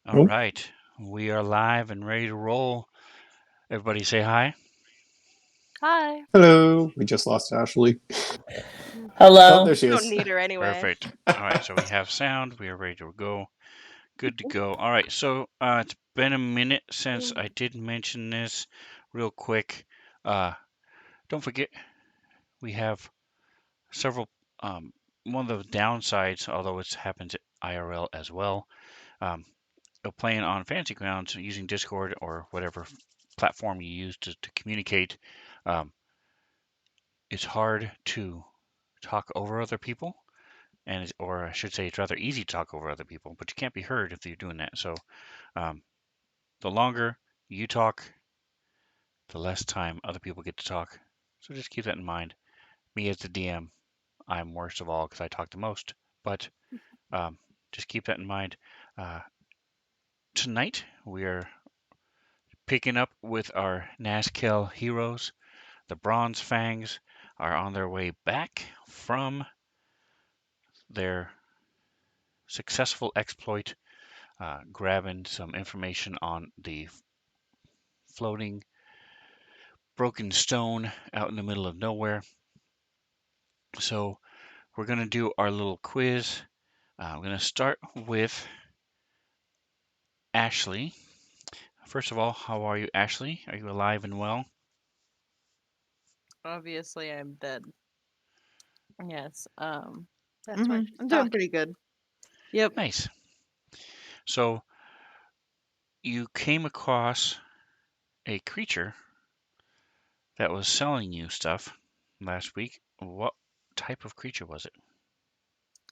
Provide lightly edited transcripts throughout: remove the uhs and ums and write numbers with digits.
All right, we are live and ready to roll. Everybody say hi. Hi. Hello. We just lost Ashley. Hello. Oh, there she is. Don't need her anyway. Perfect. All right, so we have sound. We are ready to go. Good to go. All right, so it's been a minute since I did mention this real quick. Don't forget, we have several. One of the downsides, although it happens at IRL as well, um, of playing on Fantasy Grounds using Discord or whatever platform you use to communicate, um, it's hard to talk over other people, and or I should say, it's rather easy to talk over other people, but you can't be heard if you're doing that. So um, the longer you talk, the less time other people get to talk. So just keep that in mind. Me as the DM, I'm worst of all because I talk the most, but um, just keep that in mind. Uh, Tonight we are picking up with our Nashkel heroes. The Bronze Fangs are on their way back from their successful exploit, grabbing some information on the floating broken stone out in the middle of nowhere. So we're going to do our little quiz. I'm going to start with Ashley. First of all, how are you, Ashley? Are you alive and well? Obviously, I'm dead. Yes. That's why I'm doing pretty good. Yep. Nice. So you came across a creature that was selling you stuff last week. What type of creature was it?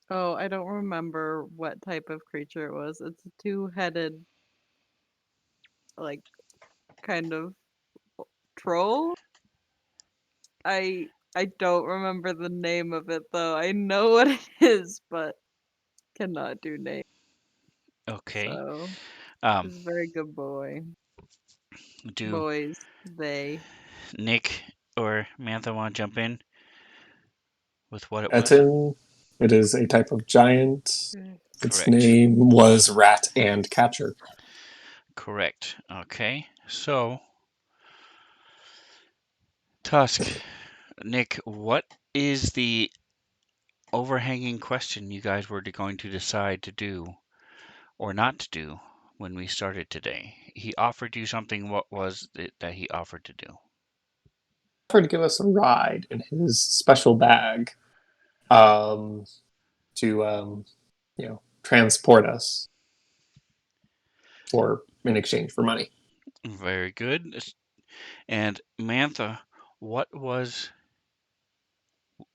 Oh, I don't remember what type of creature it was. It's a two-headed, like, kind of troll. I don't remember the name of it though. I know what it is, but cannot do name. Okay. So Um, he's a very good boy. do Boys, they. Nick or Mantha want to jump in with what it was? Etin. It is a type of giant. Its Correct. name was Rat and Catcher. Correct. Okay. So, Tusk, Nick, what is the overhanging question you guys were going to decide to do or not to do when we started today? He offered you something. What was it that he offered to do? Offered to give us a ride in his special bag um, to, transport us in exchange for money. Very good. And Mantha, what was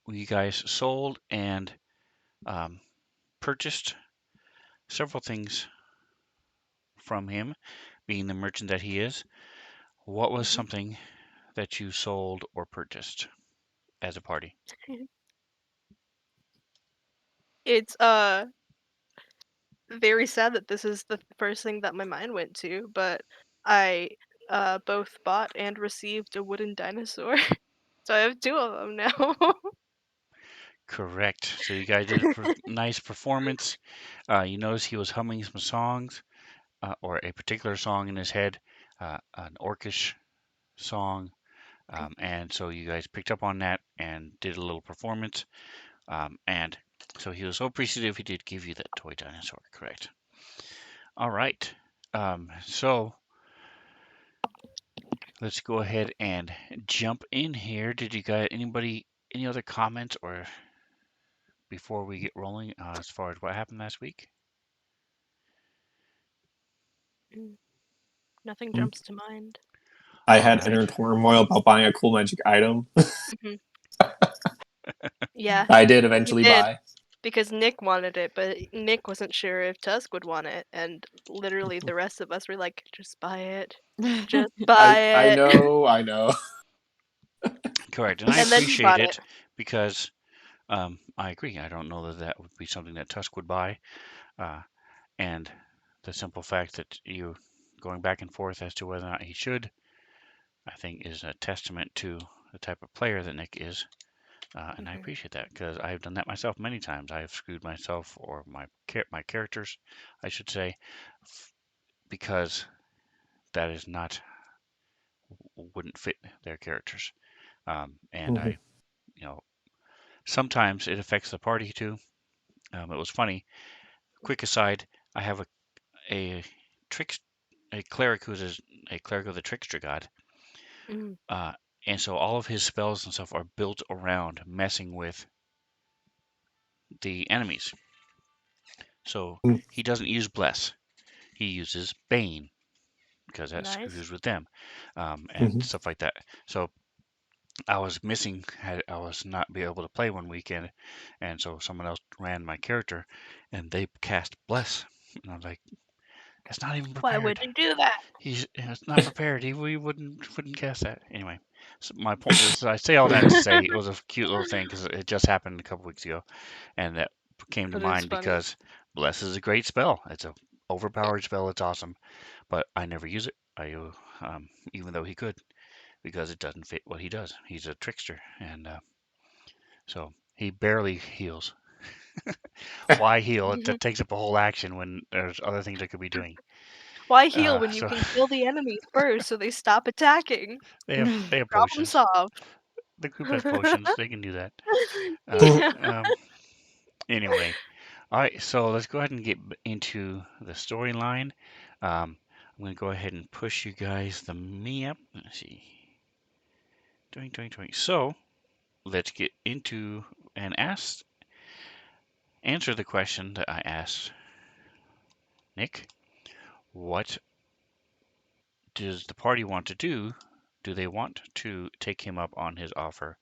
you guys sold and um, purchased several things from him, being the merchant that he is. What was something that you sold or purchased as a party? It's very sad that this is the first thing that my mind went to, but I both bought and received a wooden dinosaur. So I have two of them now. Correct. So you guys did a nice performance. You notice he was humming some songs. or a particular song in his head, an orcish song, and so you guys picked up on that and did a little performance. And so he was so appreciative he did give you that toy dinosaur, correct? All right. So let's go ahead and jump in here. Did you guys, any other comments or before we get rolling as far as what happened last week? Nothing Mm. jumps to mind. I All had right. inner turmoil about buying a cool magic item. hmm Yeah, I did you eventually did. buy. Because Nick wanted it, but Nick wasn't sure if Tusk would want it, and literally the rest of us were like, just buy it. Just buy I it. know. Correct. And I And then he appreciate bought it. it because I agree. I don't know that that would be something that Tusk would buy. Uh, and the simple fact that you going back and forth as to whether or not he should, I think, is a testament to the type of player that Nick is. And I hmm appreciate that because I've done that myself many times. I've screwed myself or my characters, I should say, because that is not wouldn't fit their characters. And Mhm. I, you know, sometimes it affects the party too. It was funny. Quick aside: I have a trick a cleric who's a cleric of the trickster god, hmm uh, and so all of his spells and stuff are built around messing with the enemies. So Mm. he doesn't use bless; he uses bane because that Nice. screws with them, and Mhm. stuff like that. So I was missing, I was not be able to play one weekend, and so someone else ran my character, and they cast bless, and I was like, "It's not even Why would prepared. you do that? It's not prepared. We wouldn't cast that anyway." So my point is, I say all that to say it was a cute little thing because it just happened a couple weeks ago, and that came to That is mind funny. because bless is a great spell. It's a overpowered spell. It's awesome, but I never use it. Even though he could, because it doesn't fit what he does. He's a trickster, and so he barely heals. Why heal? That takes up a whole action when there's other things I could be doing. Why heal when you So can kill the enemies first so they stop attacking? they have Problem potions. solved. The group has potions. They can do that. Uh, Yeah. um, anyway, all right. So let's go ahead and get into the storyline. I'm gonna go ahead and push you guys the me up. Let's see. Doing. So let's get into and answer the question that I asked Nick. What does the party want to do? Do they want to take him up on his offer,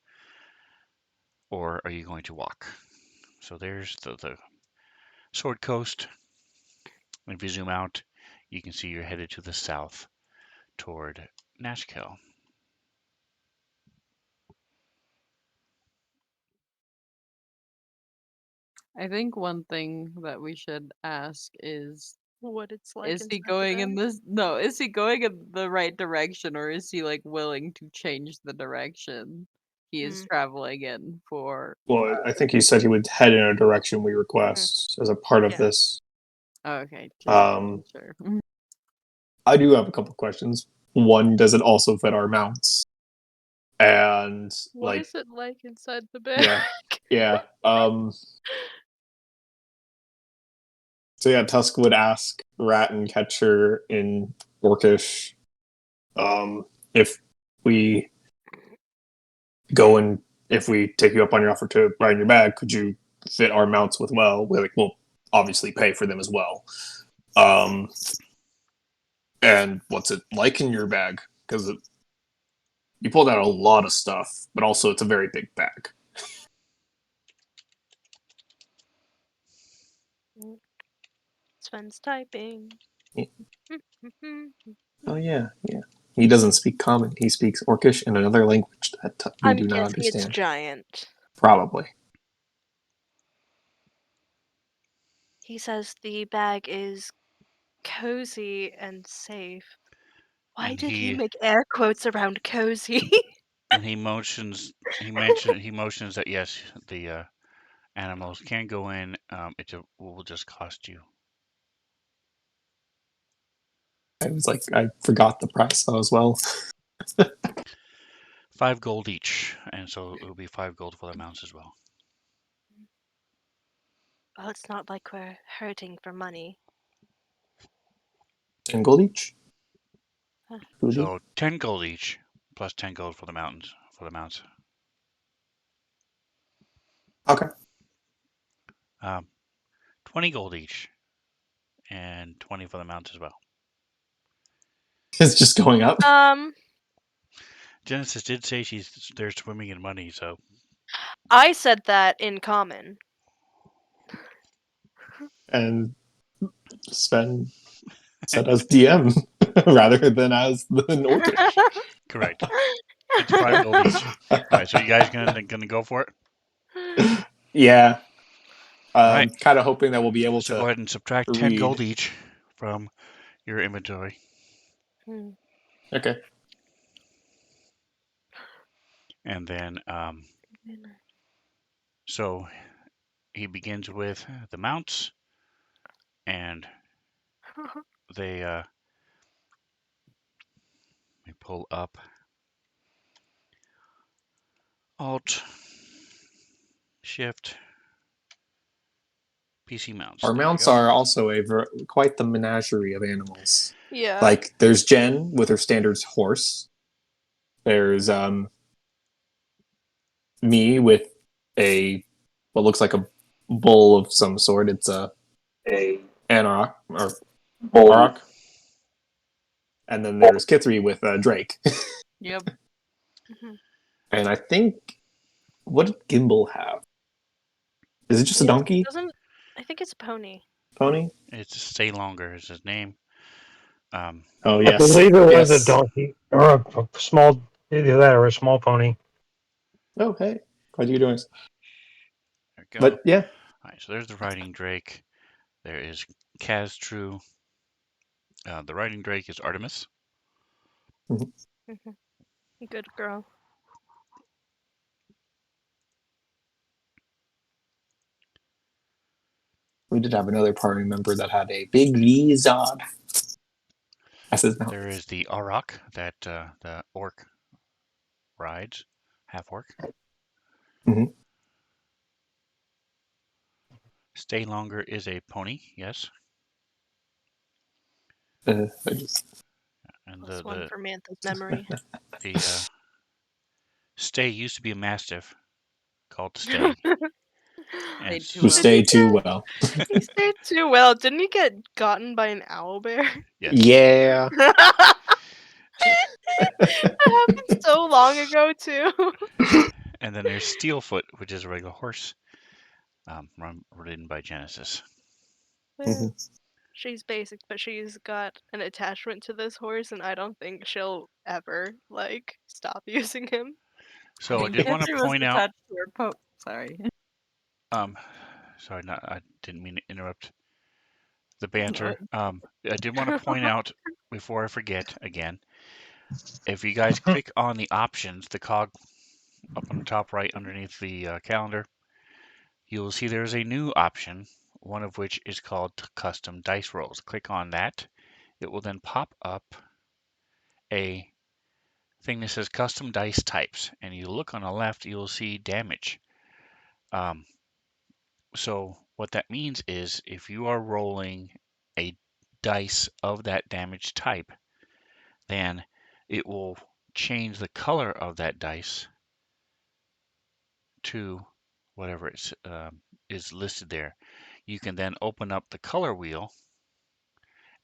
or are you going to walk? So there's the Sword Coast. If you zoom out, you can see you're headed to the south toward Nashkel. I think one thing that we should ask What it's like is he inside the going in bag. this no, is he going in the right direction, or is he like willing to change the direction he is Mm, traveling in for Well, I think he said he would head in a direction we mhm, request as a part of Yeah. this. okay, just Um, making sure. I do have a couple questions. One, does it also fit our mounts? And What like, is it like inside the bag? yeah, yeah. So yeah, Tusk would ask Rat and Catcher in Orcish, if we go and if we take you up on your offer to ride in your bag, could you fit our mounts with well? We're like, we'll obviously pay for them as well. Um, and what's it like in your bag? Because you pulled out a lot of stuff, but also it's a very big bag. Sven's typing. Yeah. Oh yeah, yeah. He doesn't speak common. He speaks Orcish and another language that we I'm do not guessing it's understand. giant. Probably. He says the bag is cozy and safe. Why And did he he make air quotes around cozy? and he motions that yes, the animals can go in. Will just cost you. I forgot the price as well. 5 gold each, and so it'll be 5 gold for the mounts as well. Well, it's not like we're hurting for money. 10 gold each. Huh. So 10 gold each, plus 10 gold for the mounts. Okay. 20 gold each, and 20 for the mounts as well. It's just going up. Genesis did say they're swimming in money, so I said that in common. And Sven said as DM rather than as the Orcish. correct. It's 5 gold each. All right, so you guys gonna go for it? Yeah. All right. Kind of hoping that we'll be able So to go ahead and subtract 10 read. gold each from your inventory. Okay. And then, so he begins with the mounts, and they we pull up Alt Shift PC mounts. Our There we mounts go. are also quite the menagerie of animals. Yeah. Like there's Jen with her standard horse. There's me with what looks like a bull of some sort. It's a Anarok or Auroch. And then there's Kithri with Drake. Yep. And I think, what did Gimbal have? Is it just a donkey? I think it's a pony. Pony? It's Stay Longer is his name. Oh, I yes. believe it was Yes. a donkey or a small, either that or a small pony. Oh, hey. Glad you're doing this. There we go. But yeah. All right, so there's the Riding Drake. There is Kaz-True. The Riding Drake is Artemis. Good girl. We did have another party member that had a big lizard as his mount. There is the Auroch that the orc rides, half orc. Mhm. Stay Longer is a pony, yes. I just- And Plus one for Mantha's memory. the Stay used to be a mastiff called Stay. And Stayed too who well. stayed too well. He stayed too well. Didn't he get gotten by an owlbear? yes. Yeah. That happened so long ago too. And then there's Steelfoot, which is a regular horse, ridden by Genesis. Mhm. She's basic, but she's got an attachment to this horse, and I don't think she'll ever stop using him. So I mean, did want to Kithri was point out. attached to her Sorry. Sorry, I didn't mean to interrupt the banter. I did want to point out before I forget again. If you guys click on the options, the cog up on the top right underneath the calendar, you will see there's a new option, one of which is called custom dice rolls. Click on that. It will then pop up a thing that says custom dice types, and you look on the left, you will see damage. So what that means is if you are rolling a dice of that damage type, then it will change the color of that dice to whatever is listed there. You can then open up the color wheel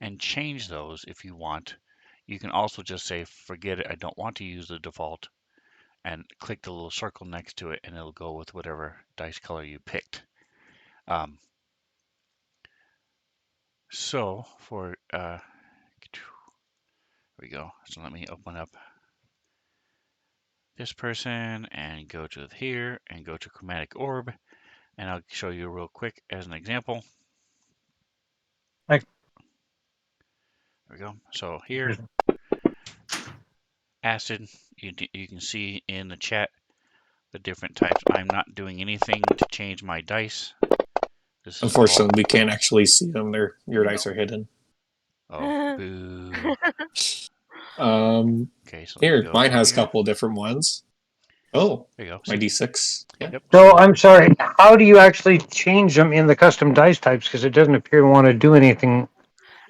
and change those if you want. You can also just say, forget it, I don't want to use the default, and click the little circle next to it, and it'll go with whatever dice color you picked. So for here we go. So let me open up this person and go to here and go to chromatic orb, and I'll show you real quick as an example. There we go. So here, acid, you can see in the chat the different types. I'm not doing anything to change my dice. This is Unfortunately, we can't actually see them. Your dice are hidden. Oh, boo. Okay, so let me Here, go mine has a here. couple different ones. Oh, There you go. my See? D6. Yeah. Yep. So So I'm sorry. How do you actually change them in the custom dice types? Because it doesn't appear to want to do anything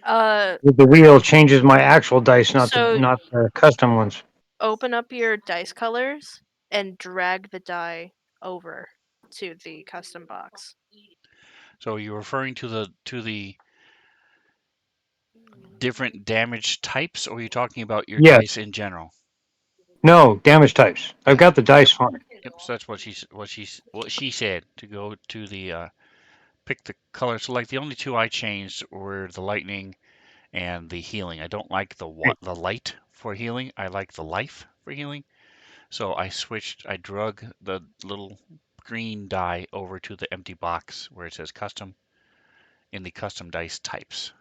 Uh, with the wheel. Changes my actual dice, not So- the custom ones. open up your dice colors and drag the die over to the custom box. so you're referring to the different damage types, or are you talking about your Yes. dice in general? No damage types. I've got the dice fine. Yep. So that's what she said to go to the pick the color. So like the only two I changed were the lightning and the healing. I don't like the light for healing. I like the life for healing. So I drug the little green die over to the empty box where it says custom in the custom dice types.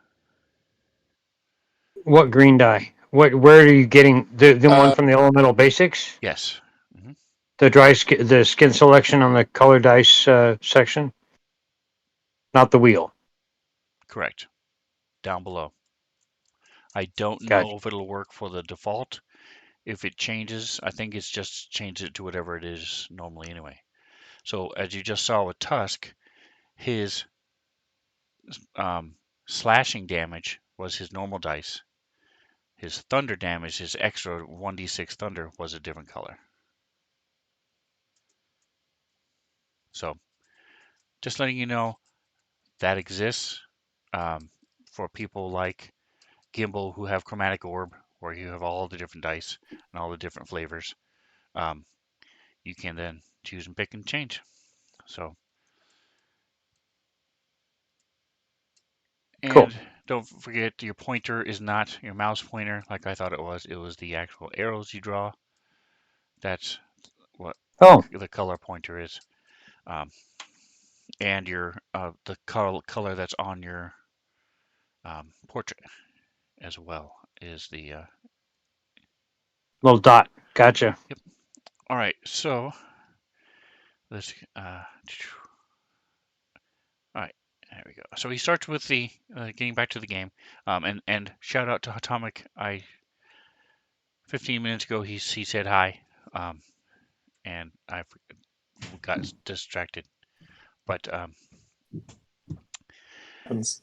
What green die? Where are you getting the one Uh, from the elemental basics? Yes. Hmm. The skin selection on the color dice section, not the wheel. Correct. Down below. I don't Gotcha. know if it'll work for the default. If it changes, I think it's just changed it to whatever it is normally anyway. So as you just saw with Tusk, his slashing damage was his normal dice. His thunder damage, his extra 1d6 thunder, was a different color. So just letting you know that exists for people like Gimbal who have chromatic orb, where you have all the different dice and all the different flavors. Um, you can then choose and pick and change. So, Cool. and don't forget your pointer is not your mouse pointer like I thought it was. It was the actual arrows you draw. That's what Oh, the color pointer is. Um, and your the color that's on your portrait as well is the little dot. Gotcha. yep. All right, so let's all right, there we go. So he starts with the getting back to the game, and shout out to Atomic. 15 minutes ago he said hi, and I got distracted, but happens.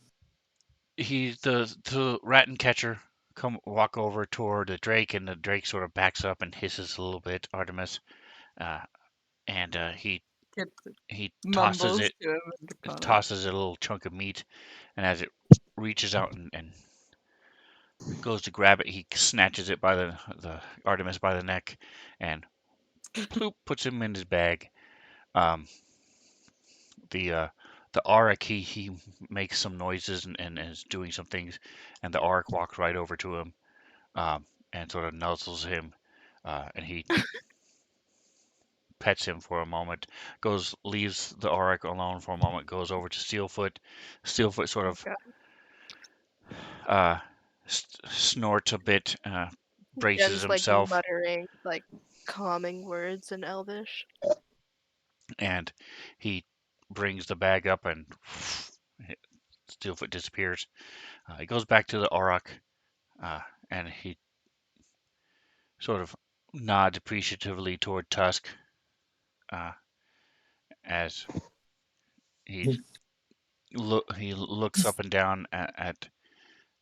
the rat and catcher come walk over toward the Drake, and the Drake sort of backs up and hisses a little bit, Artemis, uh, and Kit he mumbles to him in Draconic. tosses it a little chunk of meat, and as it reaches out and goes to grab it, he snatches it by the Artemis by the neck, and ploop puts him in his bag. Um, the uh, the Auric he makes some noises and is doing some things, and the Auric walks right over to him, and sort of nuzzles him, and he pets him for a moment, leaves the Auric alone for a moment, goes over to Steelfoot. Steelfoot sort Oh of god. uh, snorts a bit, braces Jen's like himself, muttering like calming words in Elvish. and he brings the bag up, and Steelfoot disappears. He goes back to the Auroch, and he sort of nods appreciatively toward Tusk, uh, as he he looks up and down at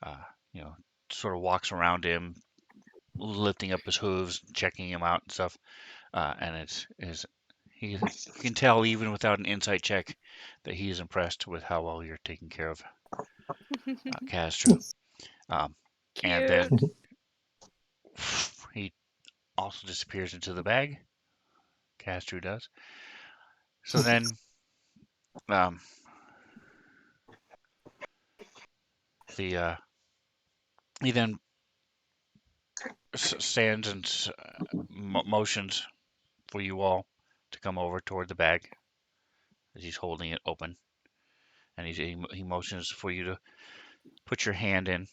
uh, you know, sort of walks around him, lifting up his hooves, checking him out and stuff. And it's is he you can tell even without an insight check that he is impressed with how well you're taking care of Castro. Um, and Cute. then he also disappears into the bag. Castro does. So then um, the he then stands and motions for you all to come over toward the bag as he's holding it open, and he motions for you to put your hand in.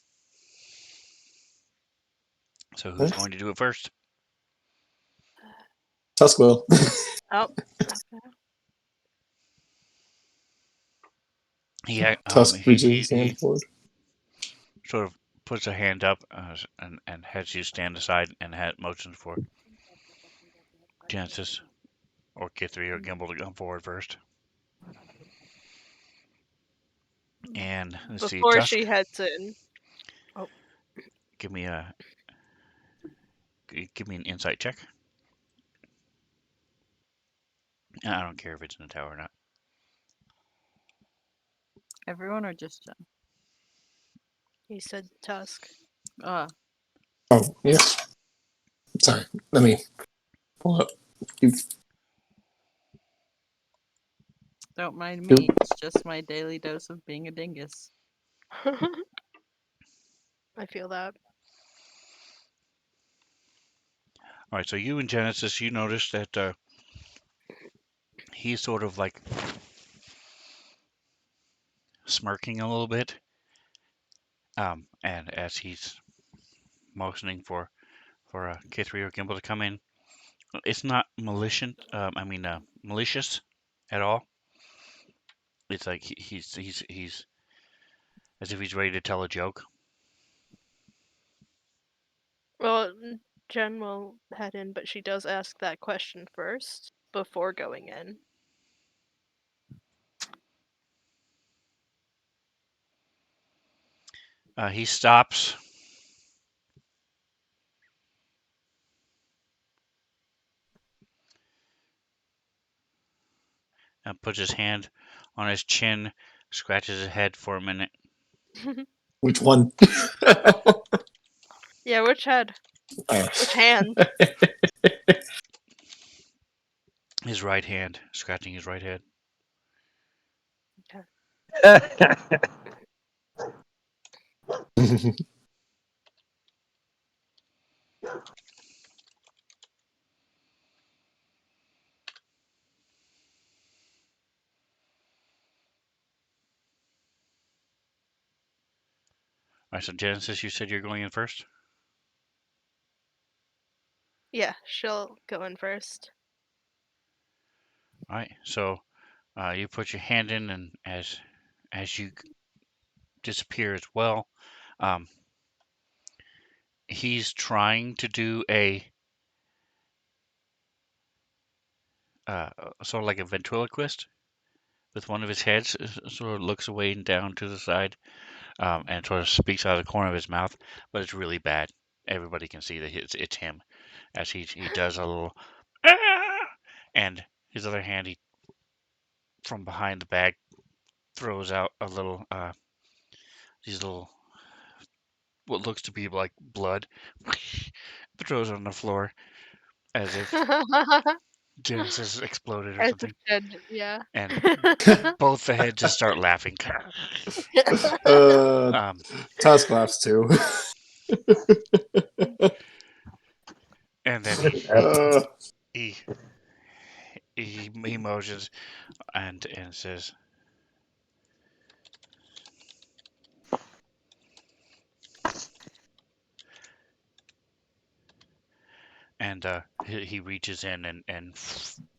So who's going to do it first? Tusk will. Oh. Okay. He Tusk reaches his he hand forward. sort of puts a hand up and has you stand aside and motions for Genesis or K3 or Gimbal to come forward first. And let's see, Before Tusk, she heads in. give me an insight check. I don't care if it's in the tower or not. Everyone or just Jen? He said Tusk. Ah, Oh, yeah. Sorry. Let me pull up. don't mind me. It's just my daily dose of being a dingus. I feel that. All right, so you and Genesis, you notice that he's sort of like smirking a little bit, and as he's motioning for K3 or Gimbal to come in, it's not malicious. Malicious at all. It's like he's as if he's ready to tell a joke. Well, Jen will head in, but she does ask that question first before going in. He stops and puts his hand on his chin, scratches his head for a minute. Which one? Yeah, which head? Oh. Which hand? His right hand, scratching his right head. All right, so Genesis, you said you're going in first. Yeah, she'll go in first. All right, so you put your hand in, and as you disappear as well, he's trying to do a sort of like a ventriloquist with one of his heads, sort of looks away and down to the side, and sort of speaks out of the corner of his mouth, but it's really bad. Everybody can see that it's him as he does a little, "Ah!" and his other hand, he from behind the bag throws out a little these little what looks to be like blood, throws on the floor as if Genesis exploded or As if something, Jen, yeah. and both the heads just start laughing. Um, Tusk laughs too. and then Uh, he he motions and says, and he reaches in and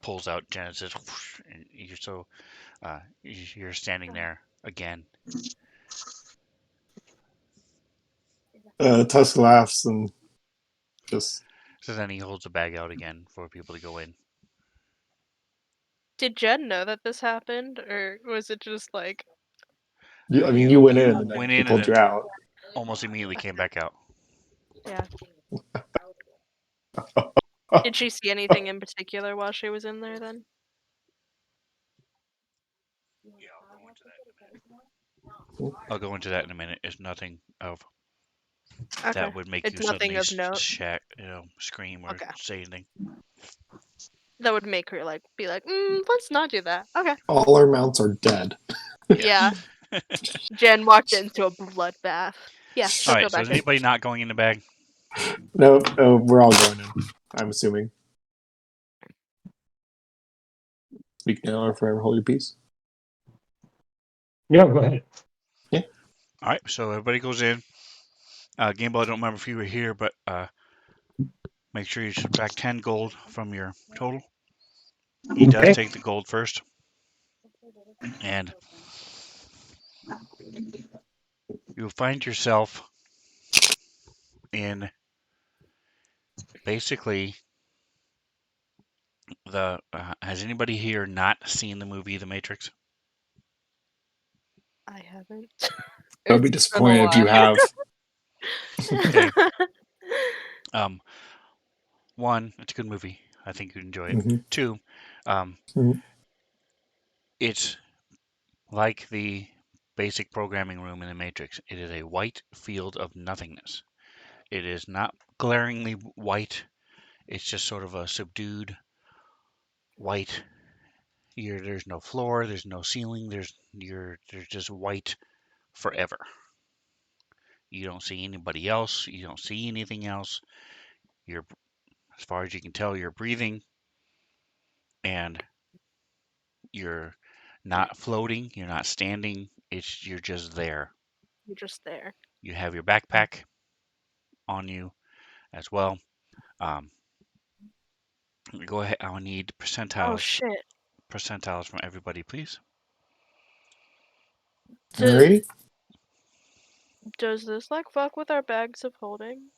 pulls out Genesis, and you're standing there again. Tusk laughs and just. So then he holds the bag out again for people to go in. Did Jen know that this happened, or was it just like... I mean, you went in and went then he in and pulled then you out. almost immediately came back out. Yeah. Did she see anything in particular while she was in there then? Yeah, I'll go into that in a minute. It's nothing of Okay. that would make It's you suddenly nothing of note. scream or Okay. say anything. That would make her be like, let's not do that. Okay. All our mounts are dead. Yeah. Jen walked into a bloodbath. Yeah, All she'll right. go So back is in. anybody not going in the bag? No, we're all going in. I'm assuming. Speak now or forever hold your peace. Yeah, go ahead. All right. So everybody goes in. Gameball, I don't remember if you were here, but make sure you subtract 10 gold from your total. He does Okay. take the gold first, and you'll find yourself in basically the. Has anybody here not seen the movie The Matrix? I haven't. I would be It's been a disappointed if you while. have. Okay. Um, one, it's a good movie. I think you'd enjoy it. Mhm. Two, um, Mhm. it's like the basic programming room in the Matrix. It is a white field of nothingness. It is not glaringly white. It's just sort of a subdued white. There's no floor. There's no ceiling. There's just white forever. You don't see anybody else. You don't see anything else. You're, as far as you can tell, you're breathing, and you're not floating. You're not standing. You're just there. You're just there. You have your backpack on you as well. Um, go ahead. I'll need Oh percentiles shit. from everybody, please. Alrighty. Does this like fuck with our bags of holding?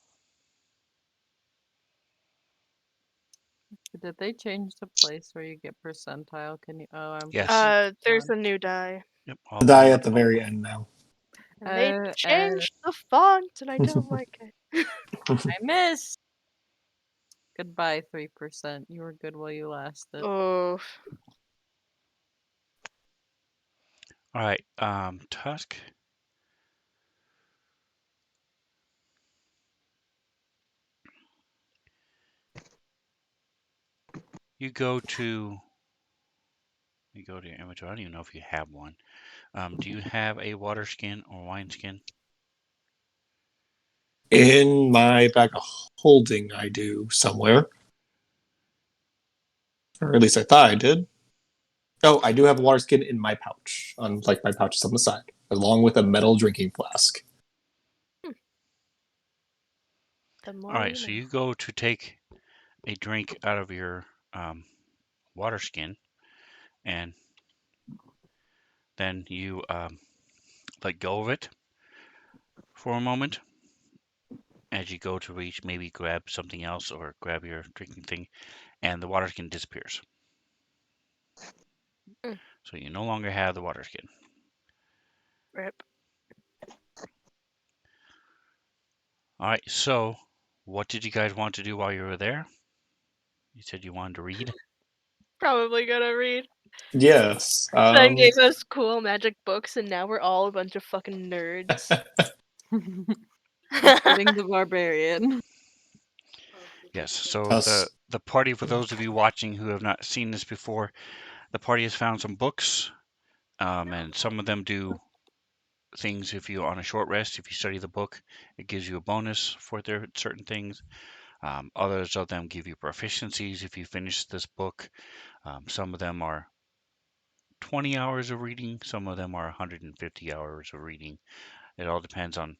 Did they change the place where you get percentile? Can you? Oh, I'm Yes. There's one. a new die. Yep. The die at the very end now. And they Uh, changed the font and I don't like it. I missed. Goodbye, 3%. You were good while you lasted. Oh, All right. Tusk. You go to your inventory. I don't even know if you have one. Do you have a water skin or wine skin? In my bag of holding, I do somewhere. Or at least I thought I did. Oh, I do have a water skin in my pouch, on like my pouches on the side, along with a metal drinking flask. the All more right. you So know. you go to take a drink out of your water skin, and then you let go of it for a moment as you go to reach, maybe grab something else or grab your drinking thing, and the water skin disappears. Mm. So you no longer have the water skin. Rip. All right. So what did you guys want to do while you were there? You said you wanted to read. Probably gonna read. Yes. Ben gave us cool magic books and now we're all a bunch of fucking nerds. Including the barbarian. Yes. So Us. the party, for those of you watching who have not seen this before, the party has found some books, and some of them do things. If you're on a short rest, if you study the book, it gives you a bonus for their certain things. Others of them give you proficiencies if you finish this book. Some of them are 20 hours of reading. Some of them are 150 hours of reading. It all depends on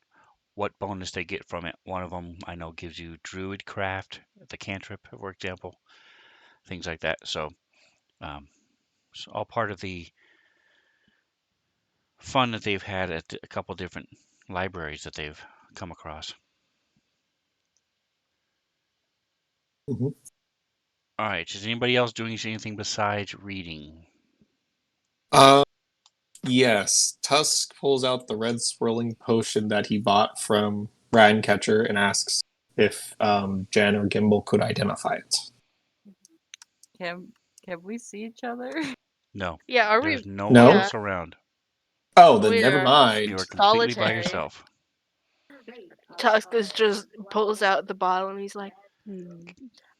what bonus they get from it. One of them I know gives you Druid Craft, the cantrip, for example, things like that. So it's all part of the fun that they've had at a couple different libraries that they've come across. Mhm. All right, is anybody else doing anything besides reading? Uh, yes. Tusk pulls out the red swirling potion that he bought from Ratcatcher and asks if Jan or Gimbal could identify it. Can we see each other? No, Yeah, are there's we? no one No? Yeah, else around. Oh, then never we're You mind. are completely by solitary. yourself. Tusk is just pulls out the bottle and he's like,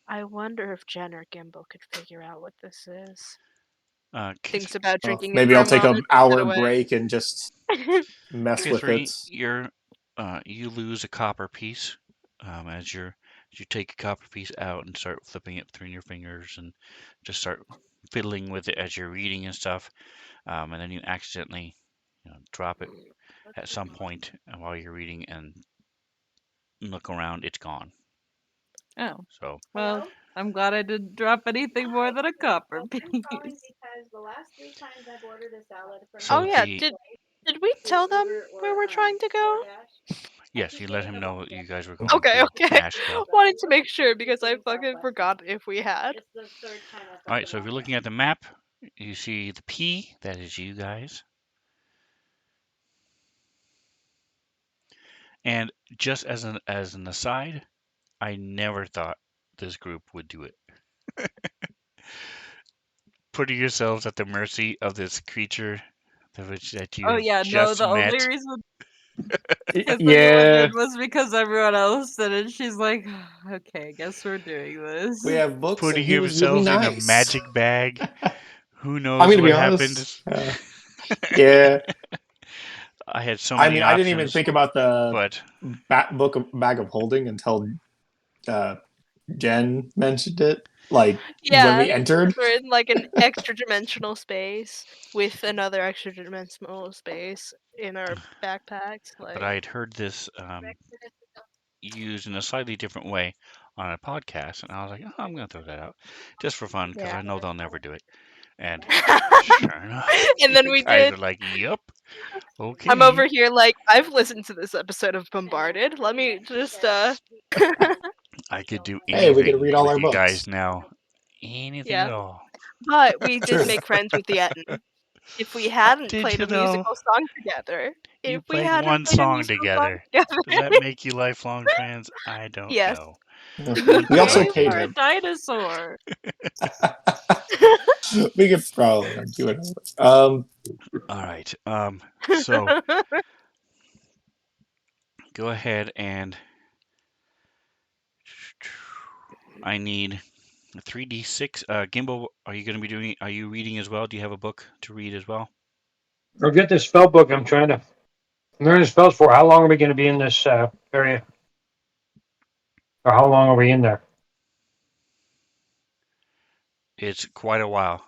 I wonder if Jen or Gimbo could figure out what this is. Thinks about drinking it Maybe for I'll a take moment, an puts it hour away. break and just mess with it. You lose a copper piece as you take a copper piece out and start flipping it between your fingers and just start fiddling with it as you're reading and stuff, and then you accidentally drop it at some point while you're reading and look around, it's gone. Oh, So well, I'm glad I didn't drop anything more than a copper piece. Oh so yeah, did we tell them where we're trying to go? Yes, you let him know you guys were going Okay, to okay. Nashkel. Wanted to make sure because I fucking forgot if we had. All right, so if you're looking at the map, you see the P, that is you guys. And just as an aside, I never thought this group would do it. Putting yourselves at the mercy of this creature that Oh you yeah, no, just the only met. reason Cassandra Yeah, did was because everyone else did it. She's like, okay, I guess we're doing this. We have books, and Putting he was really himself in a nice. magic bag. Who I'm knows gonna be what honest. happens? Yeah. I had so I many mean, I didn't even options, think about the but bag of holding until uh, Jen mentioned it. Like when Yeah, we because entered. we're in like an extra dimensional space with another extra dimensional space in our backpacks. but Like, I had heard this used in a slightly different way on a podcast, and I was like, oh, I'm gonna throw that out just for fun because yeah. I know they'll never do it. And sure enough, And then you we guys did. are like, "Yup, I'm over okay." here like I've listened to this episode of Bombarded. Let me just I could do Hey, we get to anything read all with our you guys books. now, anything yeah. at all. But we did True. make friends with the Etten. If we hadn't Did played you a though? musical song together, You if we played hadn't one played a song musical song together. together, Does that make you lifelong friends? I don't yes. know. Yeah. One We could also Okay, argue for a that. catered. dinosaur. We could probably argue it. All right. So go ahead and I need a 3d6. Gimbal, are you going to be doing? Are you reading as well? Do you have a book to read as well? or get this spell book. I'm trying to learn the spells for. How long are we going to be in this area? Or how long are we in there? It's quite a while.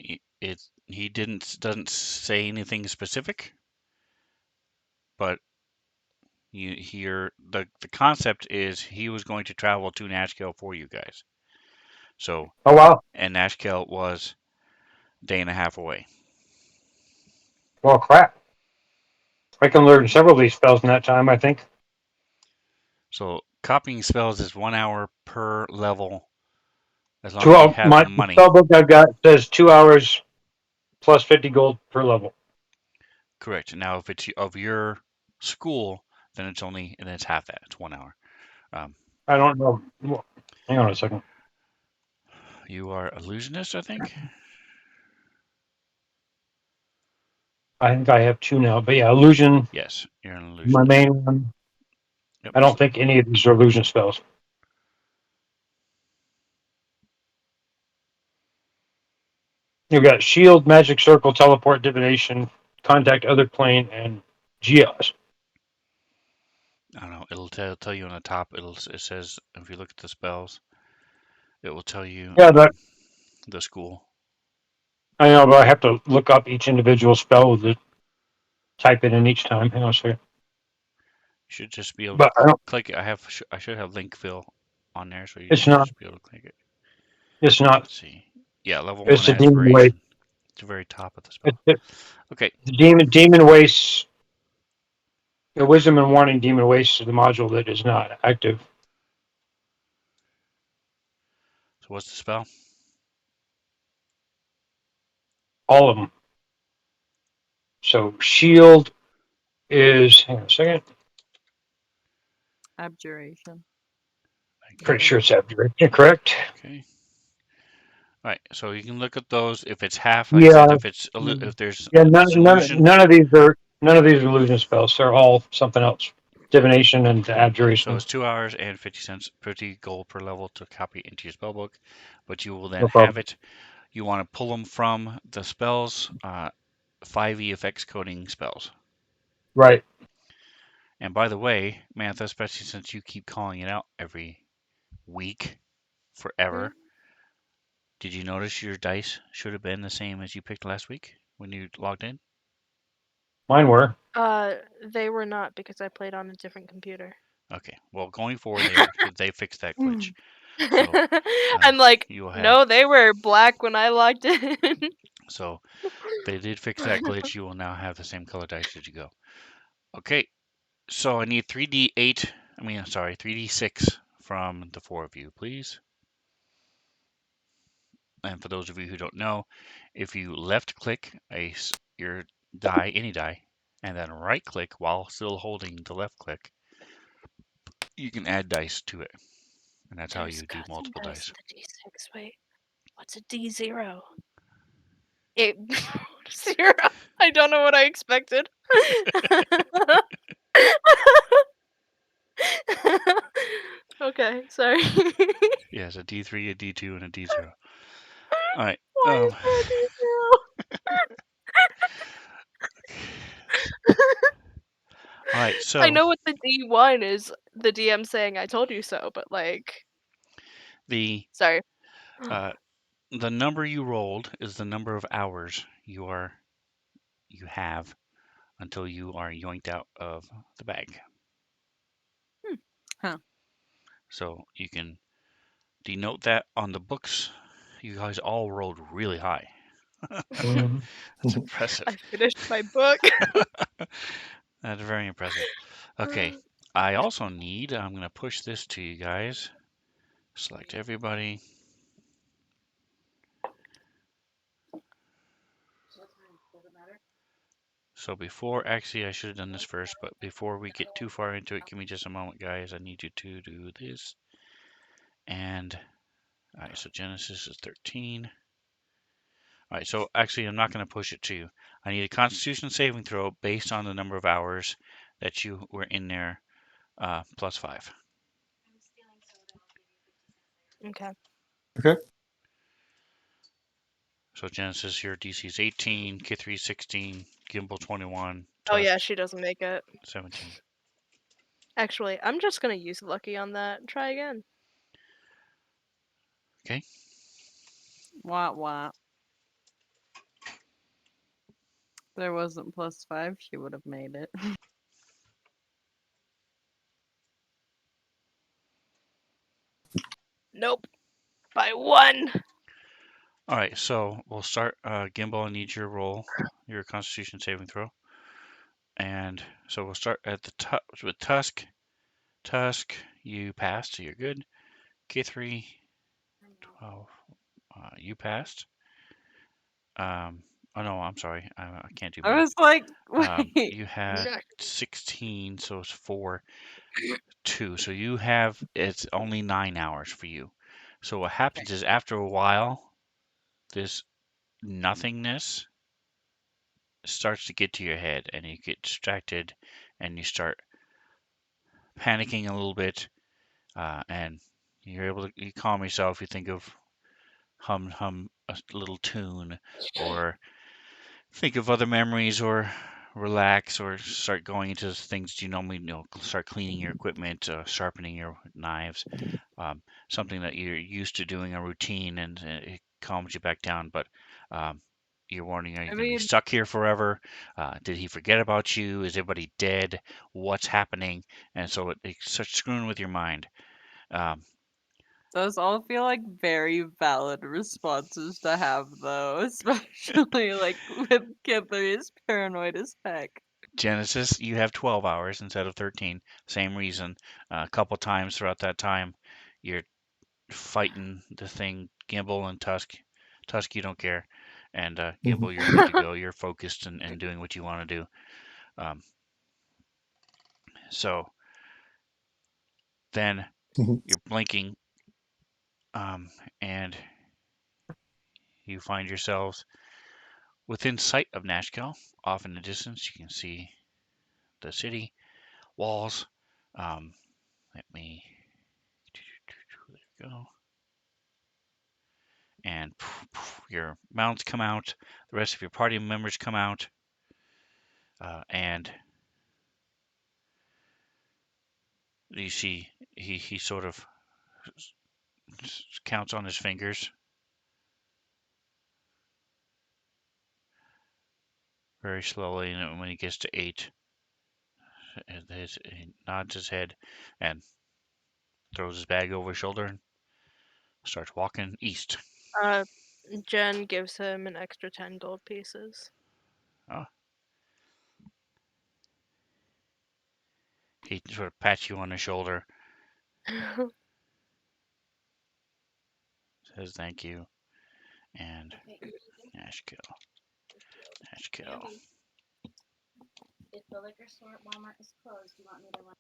He doesn't say anything specific, but you hear the concept is he was going to travel to Nashkel for you guys. So, Oh wow. and Nashkel was a day and a half away. Well, crap. I can learn several of these spells in that time. I think. So copying spells is 1 hour per level, as long Two. as you have the The money. spell book I've got says 2 hours plus 50 gold per level. Correct. Now, if it's of your school, then it's half that. It's 1 hour. Um, I don't know. Hang on a second. you are illusionist, I think. I think I have two now. But yeah, illusion, Yes, you're an my illusionist. main one. Yep. I don't think any of these are illusion spells. You've got shield, magic circle, teleport, divination, contact other plane, and geos. I don't know. It'll tell you on the top. It says if you look at the spells, it will tell you Yeah, but the school. I know, but I have to look up each individual spell with it, type it in each time. Hang on a second. You should just be able to But I don't. click it. I should have link fill on there, so you It's should not. just be able to click it. It's not. Let's see. Yeah, level It's one the demon waste. aspiration. It's the very top of the It's spell. the Okay. demon waste. The wisdom and warning demon waste is the module that is not active. So what's the spell? All of them. So shield is. Hang on a second. Abjuration. Thank you. Pretty sure it's abjuration. Correct. Okay. All right. So you can look at those. If it's half, like I Yeah. said, if there's Yeah. it's illusion. None of these are illusion spells. They're all something else. Divination and So abjuration. it's 2 hours and 50 cents, 50 gold per level to copy into your spellbook, but you will then No have problem. it. You want to pull them from the spells, 5e effects coding spells. Right. And by the way, Mantha, especially since you keep calling it out every week, forever, did you notice your dice should have been the same as you picked last week when you logged in? Mine were. They were not because I played on a different computer. Okay, well, going forward they are because they fixed that glitch. So I'm like, you will have. no, they were black when I logged in. So they did fix that glitch. You will now have the same color dice as you go. Okay, So I need 3d8. I mean, sorry, 3d6 from the 4 of you, please. And for those of you who don't know, if you left click your die, any die, and then right click while still holding the left click, you can add dice to it. And that's how There's you do got some multiple dice dice. in the D6. Wait, what's a D0? It 0. I don't know what I expected. Okay, sorry. Yes, a D3, a D2, and a D0. All right. Why is there a All right. D0? I So know what the D1 is. The DM saying "I told you so," but like, the sorry. the number you rolled is the number of hours you have until you are yoinked out of the bag. Huh. So you can denote that on the books. You guys all rolled really high. Mhm. That's impressive. I finished my book. That's very impressive. Okay. I also need, I'm going to push this to you guys. Select everybody. So before, actually, I should have done this first, but before we get too far into it, give me just a moment, guys. I need you to do this. And, all right, so Genesis is 13. All right, so actually, I'm not going to push it to you. I need a Constitution saving throw based on the number of hours that you were in there, +5. Okay. Okay. So Genesis, your DC is 18, K3 16, Gimbal 21, Oh yeah, Tusk she doesn't make it. 17. Actually, I'm just gonna use lucky on that. Try again. Okay. Wah wah. There wasn't +5, she would have made it. Nope. By 1. All right, so we'll start. Gimbal, I need your roll, your Constitution saving throw. And so we'll start at the with Tusk. Tusk, you passed, so you're good. K3, 12, you passed. Oh no, I'm sorry, I can't do I math. was like, wait. You had 16, so it's 4, 2. So you have, it's only 9 hours for you. So what happens is after a while, this nothingness starts to get to your head and you get distracted and you start panicking a little bit, and you're able to you calm yourself. You think of hum a little tune, or think of other memories, or relax, or start going into things you normally start cleaning your equipment, sharpening your knives, something that you're used to doing, a routine, and it calms you back down. But um, you're wondering, are you I going to be mean, stuck here forever? Did he forget about you? Is everybody dead? What's happening? And so it starts screwing with your mind. Um, those all feel like very valid responses to have, though, especially like with Kithri is paranoid as heck. Genesis, you have 12 hours instead of 13. Same reason. A couple times throughout that time, you're fighting the thing, Gimbal and Tusk. Tusk, you don't care. And Gimbal, you're good to go. You're focused and doing what you want to do. Um, so then you're blinking, and you find yourselves within sight of Nashkel. Off in the distance, you can see the city walls. Let me there we go. And your mounts come out. The rest of your party members come out, and you see he sort of counts on his fingers very slowly, and when he gets to 8, he nods his head and throws his bag over his shoulder and starts walking east. Uh, Jen gives him an extra 10 gold pieces. Oh, He sort of pats you on the shoulder, says thank you, and Nashkel. If the liquor store at Walmart is closed, do you want me to run?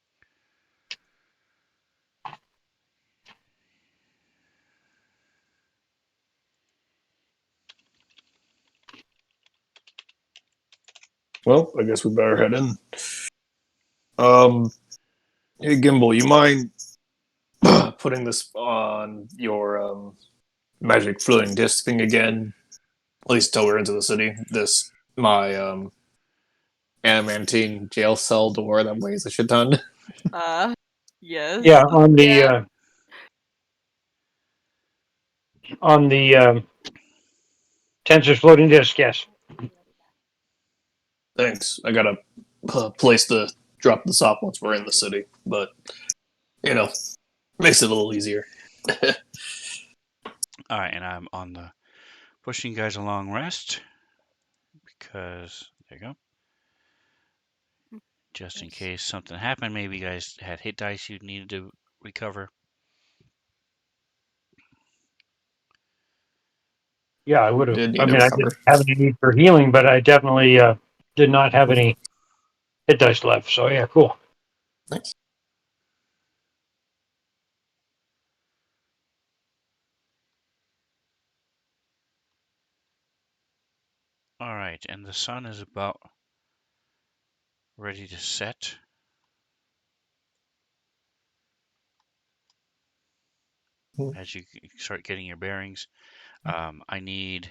Well, I guess we better head in. Hey Gimbal, you mind putting this on your magic floating disc thing again? At least till we're into the city. This my adamantine jail cell door that weighs a shit ton. Yes. Yeah, on the Yeah. tensor's floating disk. Yes. Thanks. I gotta place to drop this off once we're in the city, but you know, makes it a little easier. All right, and I'm on the pushing you guys along rest because there you go. Just in case something happened, maybe you guys had hit dice you needed to recover. Yeah, I would have. Did I need to mean, I recover. didn't have any need for healing, but I definitely did not have any hit dice left. So yeah, cool. Thanks. All right, and the sun is about ready to set. As you start getting your bearings, I need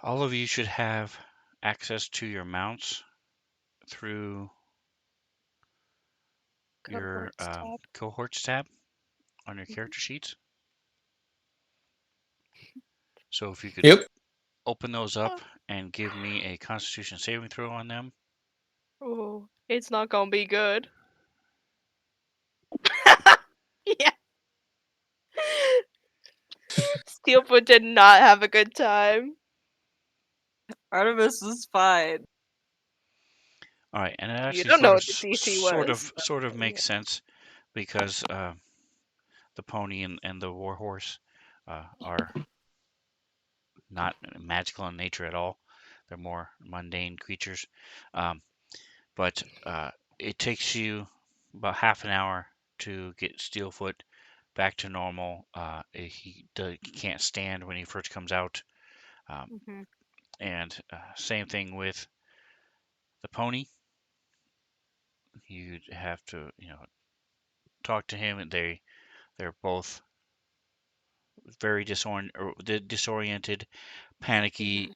all of you should have access to your mounts through your Cohorts tab. cohorts tab on your character sheets. So if you could Yep. open those up and give me a Constitution saving throw on them. Oh, it's not gonna be good. Yeah. Steelfoot did not have a good time. Artemis is fine. All right, and it You actually don't know what the DC was. sort of makes sense because the pony and the warhorse are not magical in nature at all. They're more mundane creatures. Um, but it takes you about half an hour to get Steelfoot back to normal. He can't stand when he first comes out, um, Mhm. and same thing with the pony. You'd have to, talk to him, and they're both very disoriented, panicky,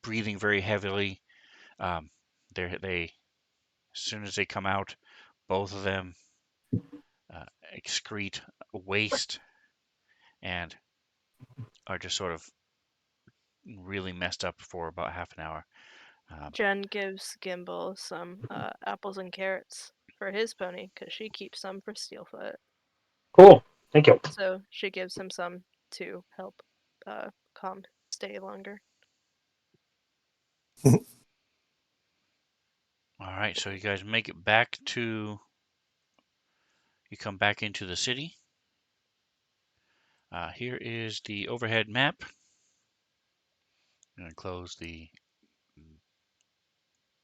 breathing very heavily. Um, they as soon as they come out, both of them excrete waste and are just sort of really messed up for about half an hour. Jen gives Gimbal some apples and carrots for his pony because she keeps some for Steelfoot. Cool. Thank you. So she gives him some to help calm stay longer. All right, so you guys make it back to. You come back into the city. Here is the overhead map. I'm going to close the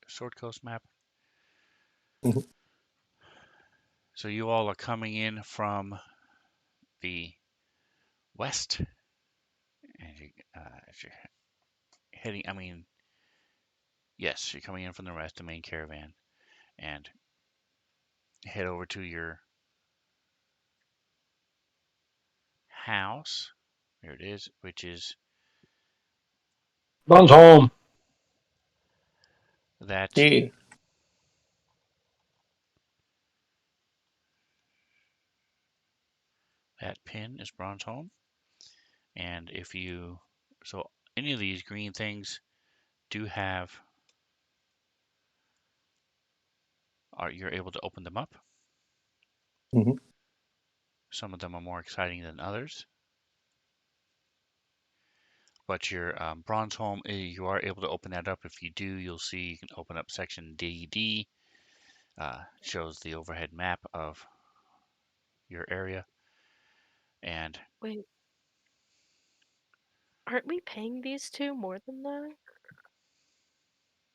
Sword Coast map. Mhm. So you all are coming in from the west, and as you're heading, I mean, yes, you're coming in from the west, the main caravan, and head over to your house. There it is, which is Runs home. that Hey. that pin is Bronze Home, and if you so any of these green things do have are you're able to open them up. Mhm. Some of them are more exciting than others. But your bronze home, you are able to open that up. If you do, you'll see you can open up section DD, Shows the overhead map of your area. And Wait, aren't we paying these two more than that?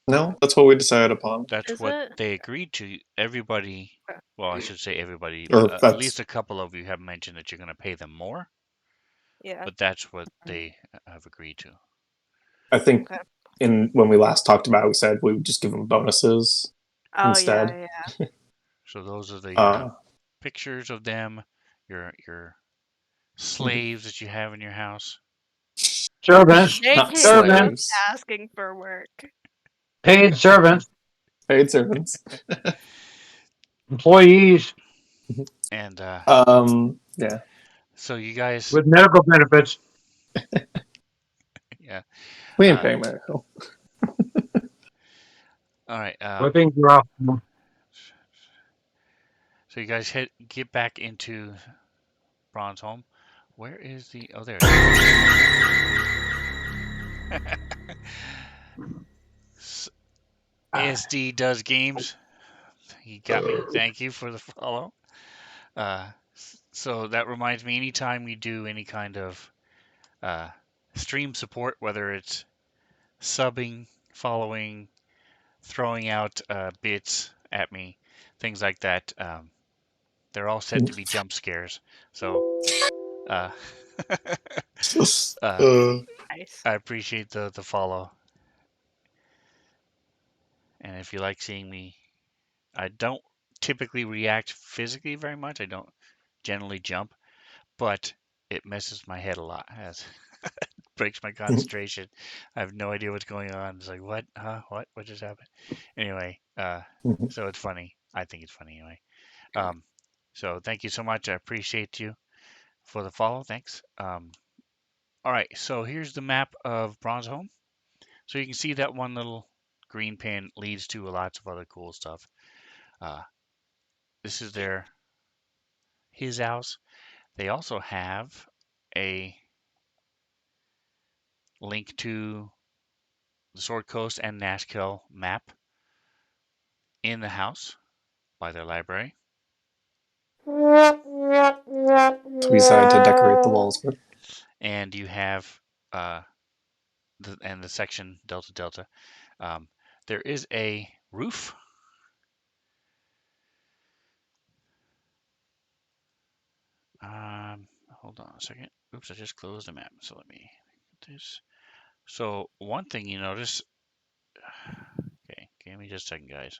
No, that's what we decided upon. that's Is what it? they agreed to. Everybody, Okay. well, I should say everybody, but Or at least that's a couple of you have mentioned that you're going to pay them more, Yeah. but that's what they have agreed to. I think Okay. in when we last talked about it, we said we would just give them bonuses Oh instead. yeah. So those are the Uh, pictures of them, your slaves that you have in your house. Servants, not JK just servants, slaves, asking for work. paid servants, paid servants. employees And Yeah, so you guys, with medical benefits. yeah. we ain't Uh, paying medical. all right. Whipping you off. So you guys get back into Bronze Home. Where is the? Oh, there it is. ASD does games. He got me. Thank you for the follow. So that reminds me, anytime we do any kind of uh, stream support, whether it's subbing, following, throwing out bits at me, things like that, they're all set to be jump scares. So uh, uh, Nice. I appreciate the follow. And if you like seeing me, I don't typically react physically very much. I don't generally jump, but it messes my head a lot. As breaks my concentration. I have no idea what's going on. It's like, what? Huh? What? What just happened? Anyway, so it's funny. I think it's funny anyway. Um, so thank you so much. I appreciate you for the follow. Thanks. All right. So here's the map of Bronze Home. So you can see that one little green pin leads to lots of other cool stuff. Uh, this is his house. They also have a link to the Sword Coast and Nashkel map in the house by their library. So we decided to decorate the walls with. And you have uh, the section Delta Delta. Um, there is a roof. Hold on a second. Oops, I just closed the map. So let me get this. So one thing you notice. Okay, give me just a second, guys.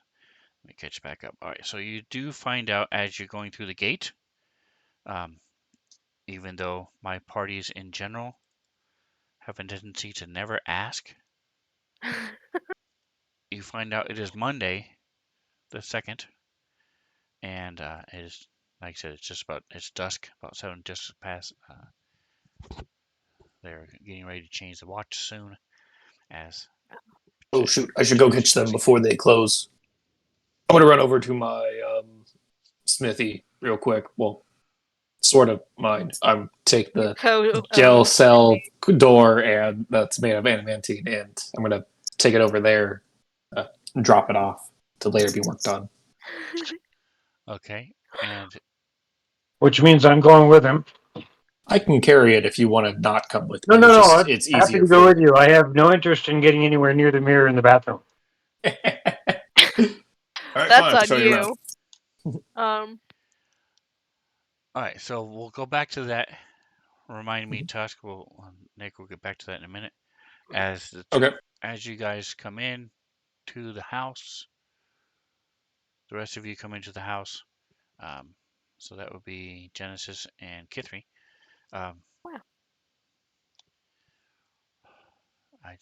Let me catch back up. All right, so you do find out as you're going through the gate. Um, even though my parties in general have a tendency to never ask, you find out it is Monday, the 2nd, and it is, like I said, it's dusk, about 7 just past. They're getting ready to change the watch soon, as Oh shoot! I should go catch them before they close. I'm gonna run over to my smithy real quick. Well, sort of mine. I'm take the jail cell door and that's made of adamantine, and I'm gonna take it over there, and drop it off to later be worked on. Okay, and Which means I'm going with him. I can carry it if you want to not come with No, me. no, It's no. just I'm it's happy easier to go for with me. you. I have no interest in getting anywhere near the mirror in the bathroom. All right, That's fine. I'll on show you around. you. Um, all right, so we'll go back to that. Remind me, Tusk. Nick, we'll get back to that in a minute. Okay. As you guys come in to the house, the rest of you come into the house. Um, so that would be Genesis and Kithri. Um, wow. I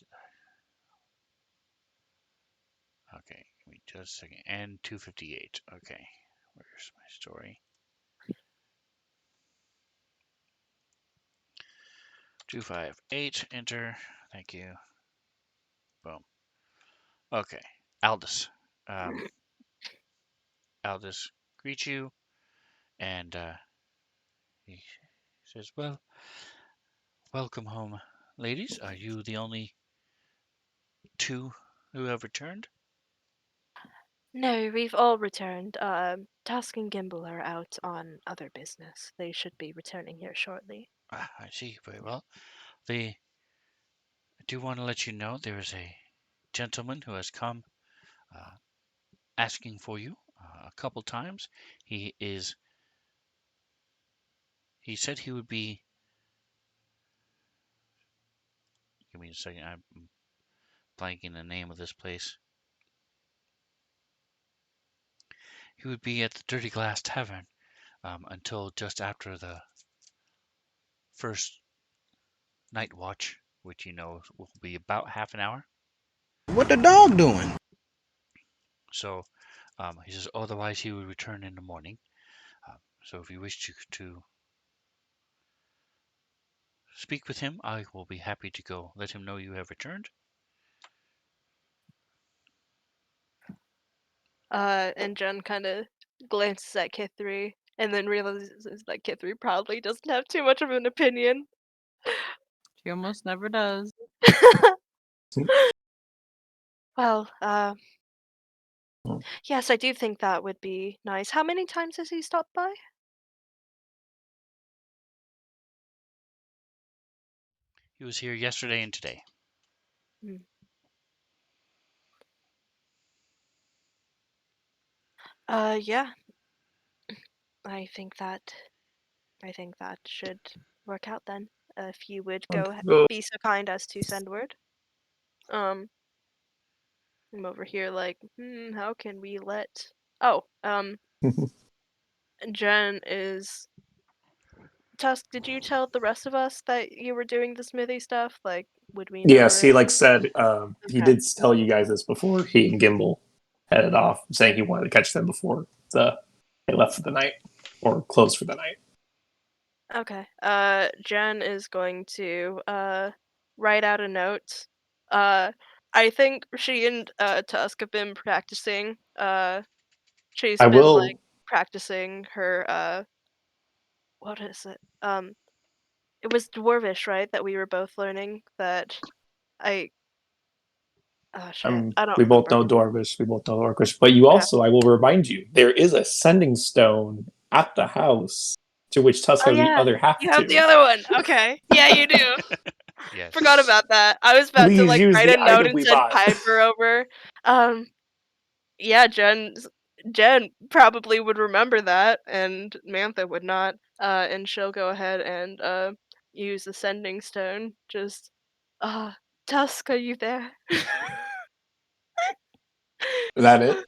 Okay, give me just a second. And 258. Okay, where's my story? 258. Enter. Thank you. Boom. Okay, Aldous. Um, Aldous greets you, and he says, "Well, welcome home, ladies. Are you the only two who have returned?" No, we've all returned. Tusk and Gimbal are out on other business. They should be returning here shortly. I see. Very well. I do want to let you know there is a gentleman who has come uh, asking for you a couple times. He is. He said he would be. Give me a second. I'm blanking the name of this place. He would be at the Dirty Glass Tavern until just after the first night watch, which you know will be about half an hour. What the dog doing? So he says otherwise he would return in the morning. So if you wish to speak with him, I will be happy to go let him know you have returned. And Jen kind of glances at Kithri and then realizes that Kithri probably doesn't have too much of an opinion. She almost never does. Well, yes, I do think that would be nice. How many times has he stopped by? He was here yesterday and today. Hmm. Yeah. I think that should work out then. If you would Well, be so kind as to send word. I'm over here like, how can we let? Oh, Jen is. Tusk, did you tell the rest of us that you were doing the smithy stuff? Like, would we know yes, or? he said he Okay. did tell you guys this before he and Gimbal headed off, saying he wanted to catch them before they left for the night or closed for the night. Okay. Jen is going to write out a note. I think she and Tusk have been practicing. She's I been like will. practicing her what is it? It was Dwarvish, right? That we were both learning that I oh shit. I don't We both remember. know Dorvish. We both know Orcish. But you Okay. also, I will remind you, there is a sending stone at the house to which Tusk Oh has the yeah. other half You have the to. other one. Okay. Yeah, you do. Forgot Yes. about that. I was about to Please like use write the a note item and we send bought. Piper over. Um yeah, Jen probably would remember that, and Mantha would not. And she'll go ahead and use the sending stone. Just, uh, Tusk, are you there? Is that it?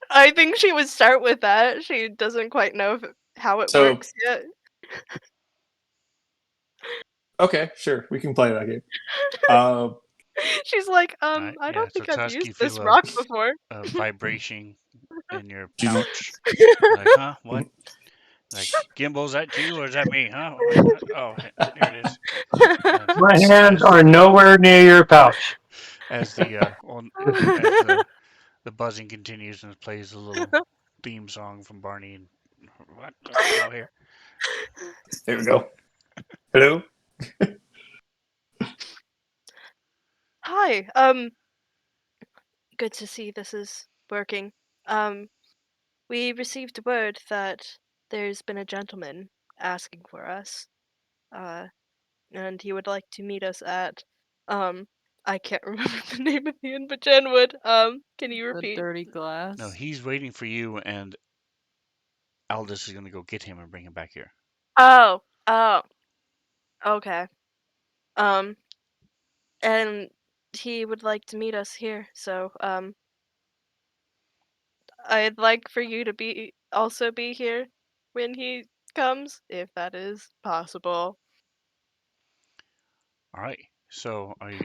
I think she would start with that. She doesn't quite know how it So, works yet. okay, sure. We can play that game. Uh, She's like, All right. I Yeah. don't So think I've Tusk, used you this feel rock before. a vibration in your did you- pouch. Like, huh? What? Like, Gimbal, is that you or is that me? Huh? Oh, here it is. My hands As are nowhere near your pouch. as the as the buzzing continues and it plays a little theme song from Barney and what? Oh, here. there we go. Hello? Hi, good to see this is working. Um, we received word that there's been a gentleman asking for us, uh, and he would like to meet us at, um, I can't remember the name of the inn, but Jen would. Can you The repeat? dirty No, glass. he's waiting for you, and Aldous is gonna go get him and bring him back here. Oh, oh, okay. Um, and he would like to meet us here, so, I'd like for you to also be here when he comes, if that is possible. All right. So are you?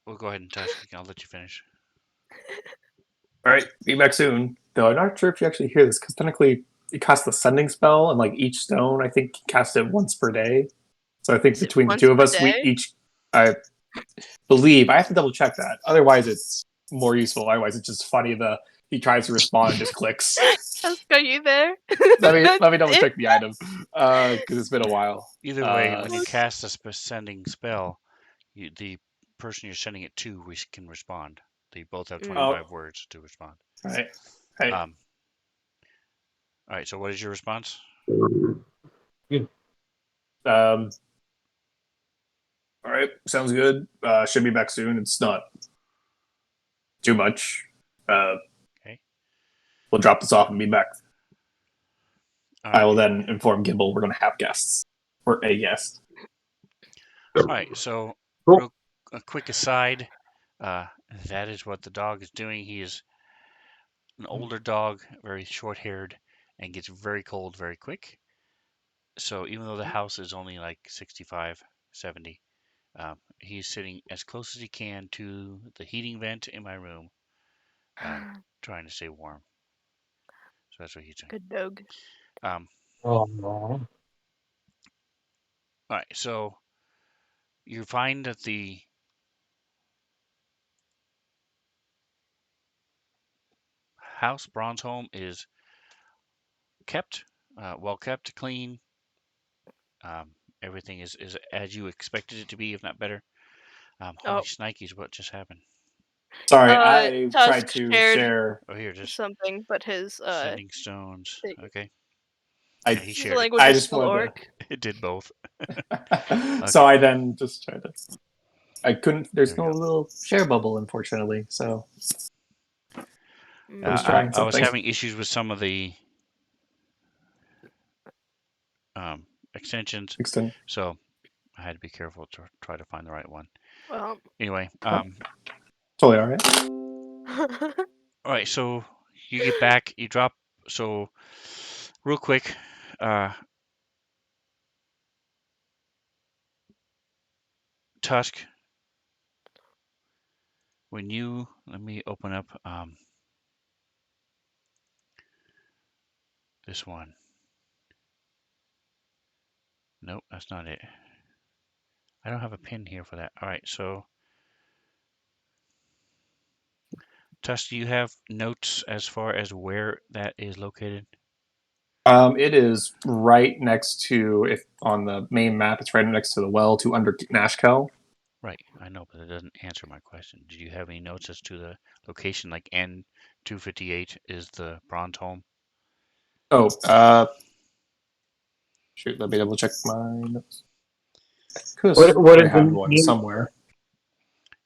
We'll go ahead and Tusk. I'll let you finish. All right, be back soon. Though I'm not sure if you actually hear this, because technically you cast the sending spell, and like each stone, I think, can cast it once per day. So I think Is it between the once two of per us, we day? each, I believe, I have to double check that. Otherwise, it's more useful. Otherwise, it's just funny. He tries to respond and just clicks. Jessica, you there? Let me double It- check the item because it's been a while. Either way, when you S- cast a sending spell, the person you're sending it to can respond. They both have Mm. 25 words to respond. Right. Right. All right. So what is your response? All right. Sounds good. Should be back soon. It's not too much. Okay. We'll drop this off and be back. All I right. will then inform Gibble we're going to have guests. Or a guest. All right. So, Cool. a quick aside. That is what the dog is doing. He is an older dog, very short-haired, and gets very cold very quick. So even though the house is only like 65, 70, he's sitting as close as he can to the heating vent in my room, trying to stay warm. So that's what he's doing. Good dog. Oh, no. All right. So you find that the house, Bronze Home, is kept, well kept, clean. Um, Everything is as you expected it to be, if not better. Holy Oh, shnikes, what just happened? Sorry, I tried Tusk to shared share. Oh, here, just something, but his sending stones. Okay. Yeah, he I his shared it. language I is just still wanted orc. It did both. to. So Okay. I then just tried to. I couldn't. There There's we no go. little share bubble, unfortunately. So I was Mm. trying I was something. having issues with some of the um, extensions, Extend. so I had to be careful to try to find the right one. Well, Anyway, Totally all right. all right. So you get back, you drop. So real quick, uh, Tusk. When you let me open up this one. Nope, that's not it. I don't have a pin here for that. All right, so Tusk, do you have notes as far as where that is located? It is right next to, if on the main map, it's right next to the well to under Nashkel. Right, I know, but it doesn't answer my question. Did you have any notes as to the location? Like N258 is the Bronze Home? Oh, shoot, let me double check my notes. I could have What sworn I is the had one name? somewhere.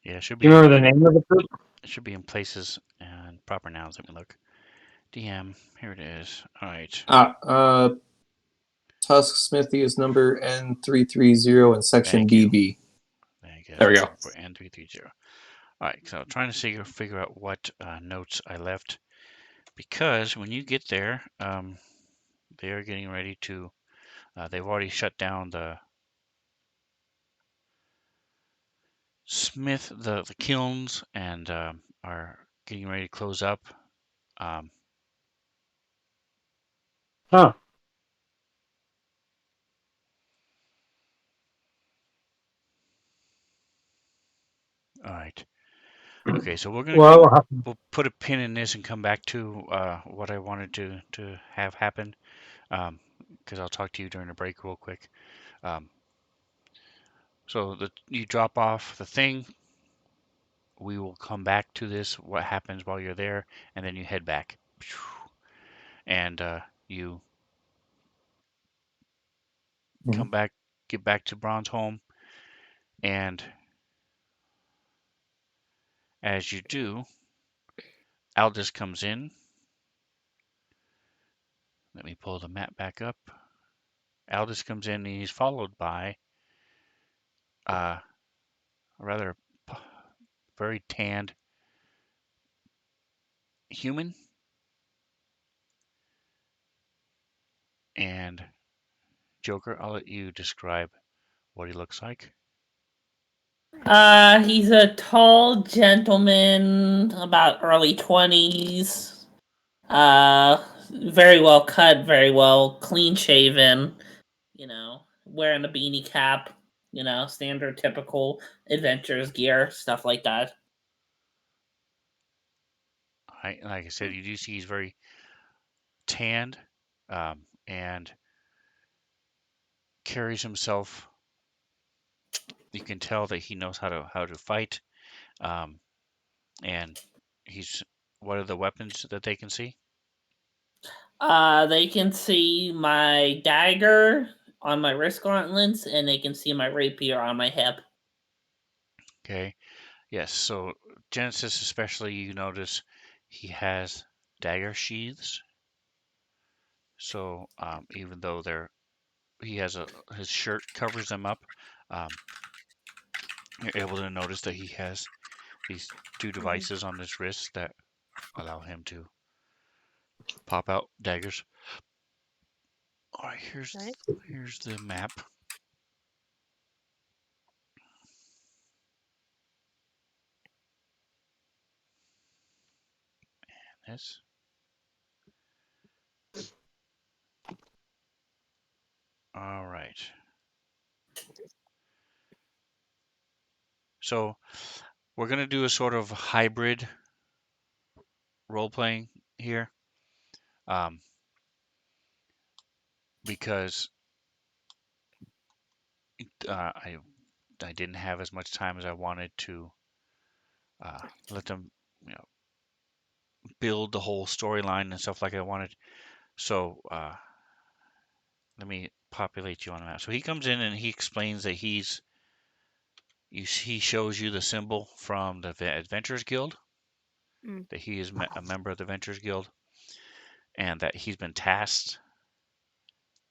Yeah, it should Do you be remember the name of the group? it should be in places and proper nouns. Let me look. DM, here it is. All right. Tusk Smithy is number N330 in section Thank you. BB. Thank you. That's There we what I'm go. looking for. N330. All right, so I'm trying to figure out what notes I left because when you get there, they are getting ready to. They've already shut down the smith, the kilns, and are getting ready to close up. Um, Huh. all right. Okay, so Well, we'll put a pin in this and come back to what I wanted to have happen. Because I'll talk to you during the break real quick. Um, so you drop off the thing. We will come back to this. What happens while you're there, and then you head back, and you come back, get back to Bronze Home, and as you do, Aldous comes in. Let me pull the map back up. Aldous comes in, and he's followed by a rather very tanned human. And Joker, I'll let you describe what he looks like. He's a tall gentleman, about early 20s. Very well cut, very well clean shaven, wearing a beanie cap, standard typical adventures gear, stuff like that. Like I said, you do see he's very tanned, and carries himself. You can tell that he knows how to fight. Um, And what are the weapons that they can see? They can see my dagger on my wrist gauntlets, and they can see my rapier on my hip. Okay. Yes. So Genesis, especially, you notice he has dagger sheaths. So even though he has his shirt covers them up, um, you're able to notice that he has these two devices on his wrist that allow him to pop out daggers. All right, Nice. here's the map. This. All right. So we're gonna do a sort of hybrid role playing here, um, because uh, I I didn't have as much time as I wanted to let them, build the whole storyline and stuff like I wanted. So let me populate you on the map. So he comes in and he explains that he shows you the symbol from the Adventurers Guild, Mm. that he is a member of the Adventurers Guild, and that he's been tasked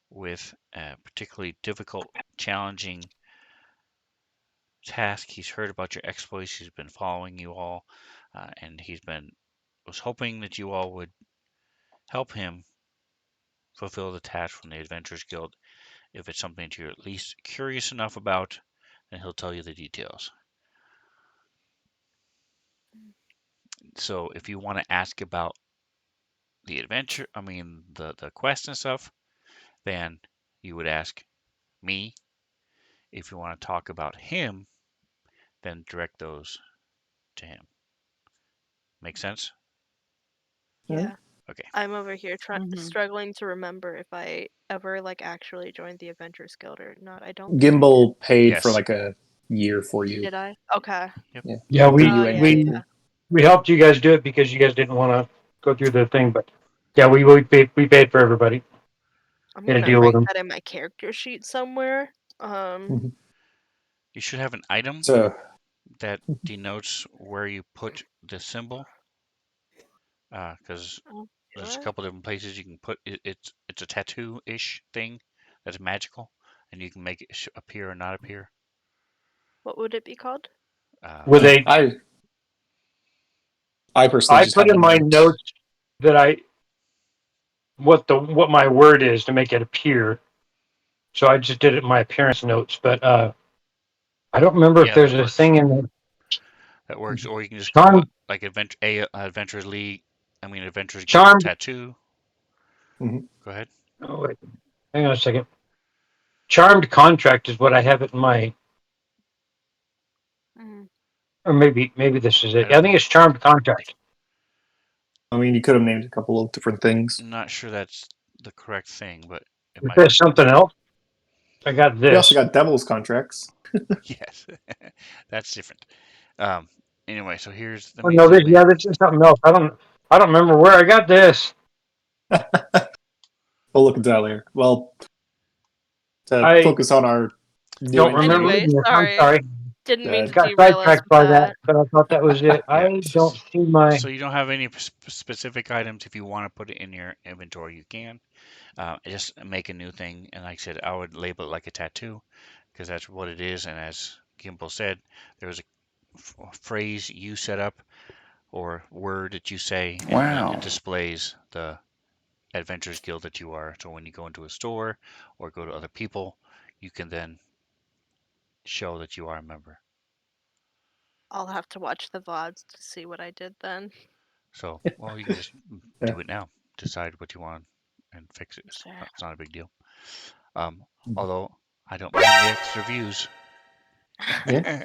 with a particularly difficult, challenging task. He's heard about your exploits. He's been following you all, and was hoping that you all would help him fulfill the task from the Adventurers Guild. If it's something that you're at least curious enough about, then he'll tell you the details. So if you want to ask about the adventure, the quest and stuff, then you would ask me. If you want to talk about him, then direct those to him. Make sense? Yeah. Okay. I'm over here Mhm. struggling to remember if I ever actually joined the Adventurers Guild or not. I don't think I did. Gimbal paid for Yes. like a year for you. Did I? Okay. Yep. Yeah, Yeah, paid you Yeah, annually. yeah. we helped you guys do it because you guys didn't want to go through the thing, but yeah, we paid for everybody. I'm Had to gonna deal with write them. that in my character sheet somewhere. Mhm. You should have an item So that denotes where you put the symbol, because Oh, do there's a I? couple different places you can put it. It's a tattoo-ish thing that's magical, and you can make it appear or not appear. What would it be called? With a, I personally I just put have a in my note. notes that what my word is to make it appear. So I just did it in my appearance notes, but I don't remember if Yeah, there's that a works. thing in the That works. Or you can just call it charm like Adventurers League. Adventurers Guild charmed. Tattoo. Mhm. Go ahead. Oh wait, hang on a second. Charmed contract is what I have it in my, Mm. or maybe this is I it. don't I think know. it's charmed contract. I mean, you could have named a couple of different things. I'm not sure that's the correct thing, but it If might there's be. something else, I got We also this. got Devil's contracts. Yes, that's different. Um, anyway, so let Oh me no, zoom in. this is something else. I don't remember where I got this. We'll look into that later. Well, to I focus on our new don't remember entity, Anyway, reading this. I'm sorry. sorry. Didn't mean uh, to Got derail us sidetracked with by that, that. but I thought that was it. Yeah, I don't see my. so you don't have any specific items. If you want to put it in your inventory, you can. Just make a new thing, and like I said, I would label it like a tattoo because that's what it is. And as Gimbal said, there was a phrase you set up or word that you say, and then it Wow. displays the Adventurers Guild that you are. So when you go into a store or go to other people, you can then show that you are a member. I'll have to watch the VODs to see what I did then. So, well, you can just yeah. do it now. Decide what you want and fix it. Sure. It's not a big deal. Although I don't mind the extra views. Yeah.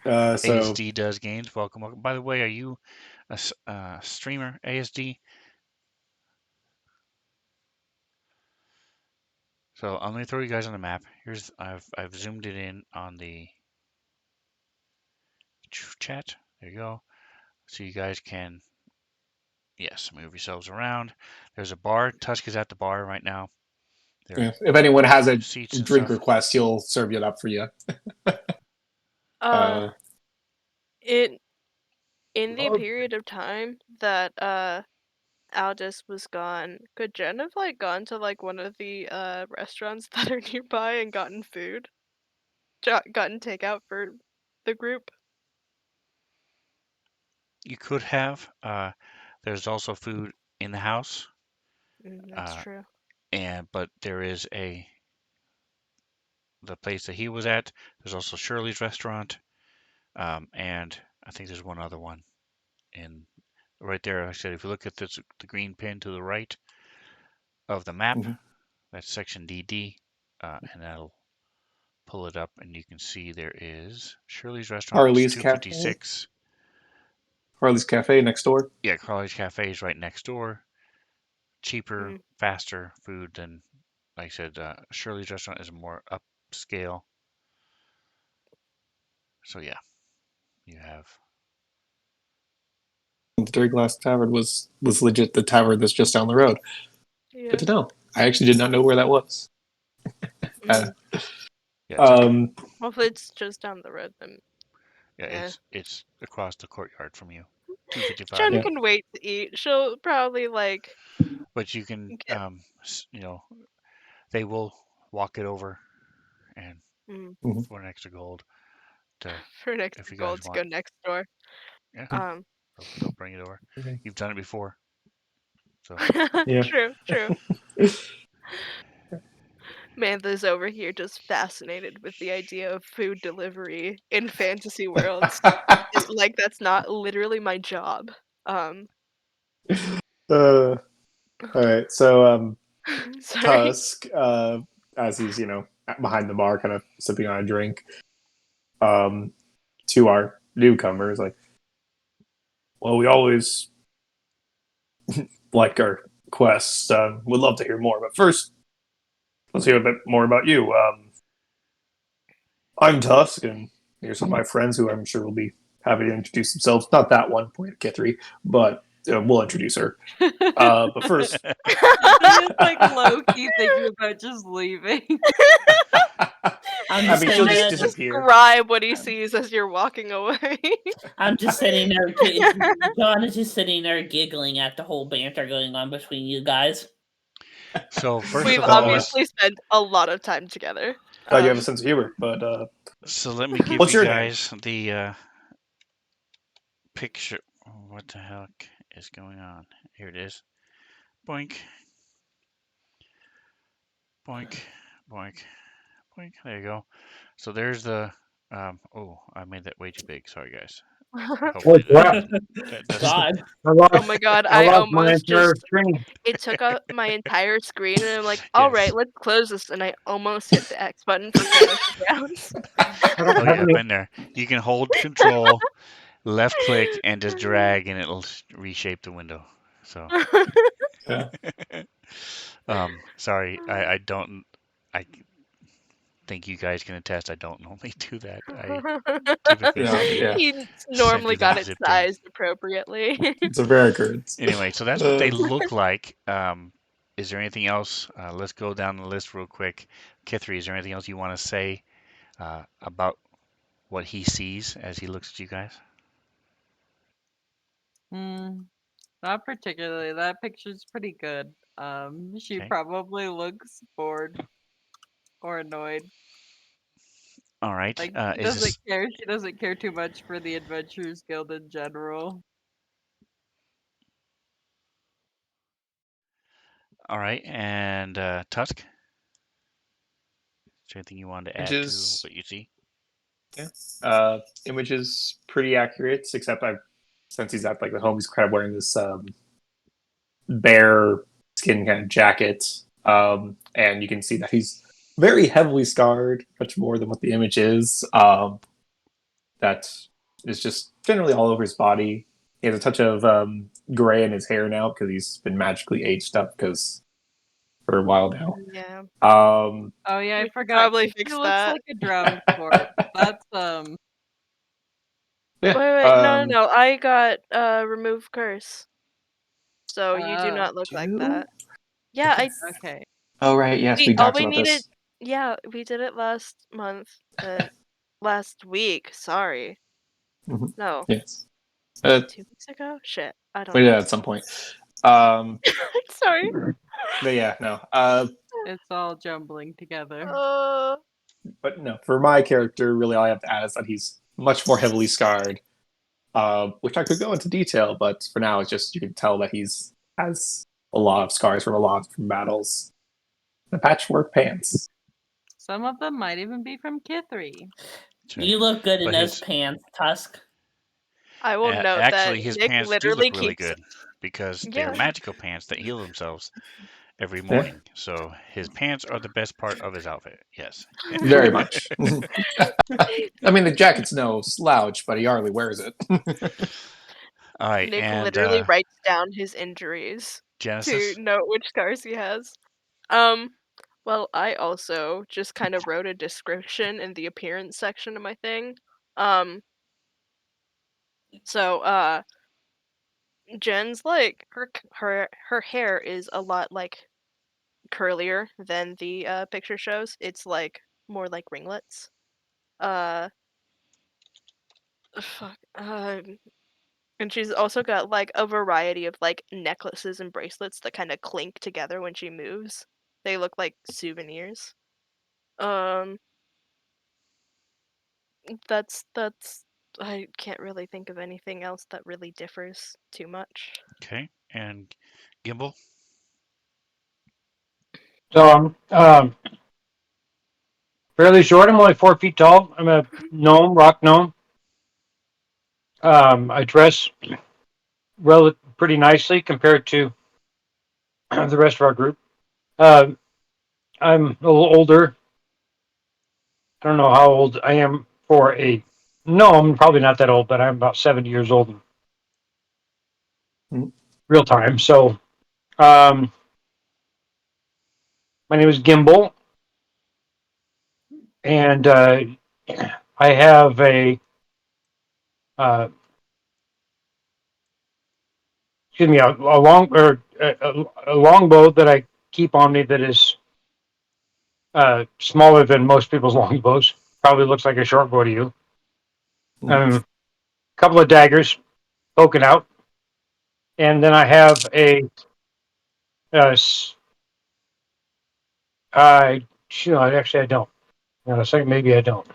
So ASD does games. Welcome, welcome. By the way, are you a streamer, ASD? So I'm gonna throw you guys on the map. I've zoomed it in on the chat. There you go. So you guys can, yes, move yourselves around. There's a bar. Tusk is at the bar right now. There are If anyone has a seats and drink stuff. request, he'll serve it up for you. In the period of time that Aldous was gone, could Jen have like gone to like one of the restaurants that are nearby and gotten food? Gotten takeout for the group? You could have. There's also food in the house, That's uh, true. but there is the place that he was at. There's also Shirley's restaurant, and I think there's one other one in right there. Like I said, if you look at the green pin to the right of the map, Mhm. that's section DD, and that'll pull it up, and you can see there is Shirley's restaurant. It's Harley's Cafe. 256. Harley's Cafe next door. Yeah, Crawley's Cafe is right next door. Cheaper, faster food than, like I said, Shirley's restaurant is more upscale. So yeah, you have. The Dirty Glass Tavern was legit the tavern that's just down the road. Yeah. Good to know. I actually did not know where that was. Yeah, Hopefully it's just down the road then. yeah, it's across the courtyard from you. 255. Jen can wait to eat. She'll probably like. But you can, they will walk it over, and for an extra gold for an extra gold to go next door. Yeah, they'll bring it over. You've done it before, so True. Mantha's over here just fascinated with the idea of food delivery in fantasy worlds. Like that's not literally my job. All right, so Sorry. Tusk, as he's behind the bar, kind of sipping on a drink, to our newcomers, like, well, we always like our quests. Would love to hear more, but first, let's hear a bit more about you. I'm Tusk, and here's some of my friends who I'm sure will be happy to introduce themselves. Not that one, point Kithri, but we'll introduce her. But first, He's like low key thinking about just leaving. I'm just she'll saying just disappear. Describe what he sees as you're walking away. I'm just sitting there. John is just sitting there giggling at the whole banter going on between you guys. So first We've of all, obviously spent a lot of time together. Glad you have a sense of humor, but so let me give what's you your name? guys the picture. What the heck is going on? Here it is. Boink. Boink. Boink. Boink. There you go. So there's the. Oh, I made that way too big. Sorry, guys. Hopefully God. Oh my god, I lost my almost entire just screen. it took up my entire screen and I'm like, all right, let's close this, and I almost hit the X button for fantasy rounds. Oh yeah, I've been there. You can hold Control, left click, and just drag, and it'll reshape the window. So, sorry, I don't. I think you guys can attest. I don't normally do that. I typically He's normally got it sized appropriately. It's a rare occurrence. Anyway, so that's what they look like. Is there anything else? Let's go down the list real quick. Kithri, is there anything else you want to say about what he sees as he looks at you guys? Not particularly. That picture's pretty good. She probably looks bored or annoyed. All right. Like she doesn't care. She doesn't care too much for the Adventurers Guild in general. All right, and Tusk. Is there anything you wanted to add to what you see? Yeah. Image is pretty accurate, except since he's at like the home, he's kind of wearing this bear skin kind of jacket, and you can see that he's very heavily scarred, much more than what the image is. That is just generally all over his body. He has a touch of gray in his hair now because he's been magically aged up for a while now. Yeah. Oh yeah, I forgot. Probably He fix looks that. like a drowned corpse. That's Yeah. Wait, no. I got remove curse. So you do Oh, not look like Two? that. Yeah, okay. Oh right, yes, we all talked we about needed. this. Yeah, we did it last month. Last week. Sorry. Mhm. No, Yes. 2 weeks ago. Shit, I don't We did know. at some point. Um, Sorry. but yeah, no. It's all jumbling together. But no, for my character, really all I have to add is that he's much more heavily scarred. Which I could go into detail, but for now, it's just you can tell that he's has a lot of scars from a lot of different battles. The patchwork pants. Some of them might even be from Kithri. That's right. You look good in But those his pants, Tusk. I will note that actually his Nick pants do literally look really keeps. good because they're Yeah. magical pants that heal themselves every Yeah, morning. So his pants are the best part of his outfit. Yes. very much. I mean, the jacket's no slouch, but he hardly wears it. All right, Nick and literally writes down his injuries to Genesis. note which scars he has. Um, well, I also just kind of wrote a description in the appearance section of my thing. Um, so Jen's like her hair is a lot like curlier than the picture shows. It's like more like ringlets. Uh, fuck. And she's also got like a variety of like necklaces and bracelets that kind of clink together when she moves. They look like souvenirs. Um, that's I can't really think of anything else that really differs too much. Okay, and Gimbal. So I'm fairly short. I'm only 4 feet tall. I'm a gnome, rock gnome. I dress pretty nicely compared to the rest of our group. Uh, I'm a little older. I don't know how old I am for a gnome. Probably not that old, but I'm about 70 years old in real time. So um, my name is Gimbal, and I have uh, a long or a longbow that I keep on me that is smaller than most people's longbows. Probably looks like a short bow to you. A couple of daggers poking out, and then I have uh, actually I don't. I think maybe I don't.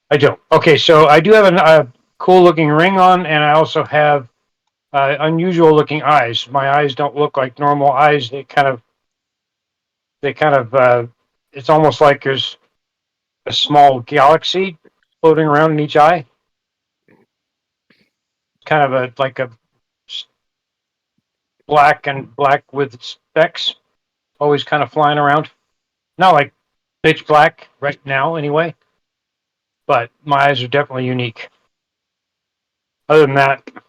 I don't. Okay, so I do have a cool looking ring on, and I also have unusual looking eyes. My eyes don't look like normal eyes. They kind of, it's almost like there's a small galaxy floating around in each eye. Kind of like a black with specks, always kind of flying around. Not like pitch black right now, anyway. But my eyes are definitely unique. Other than that, I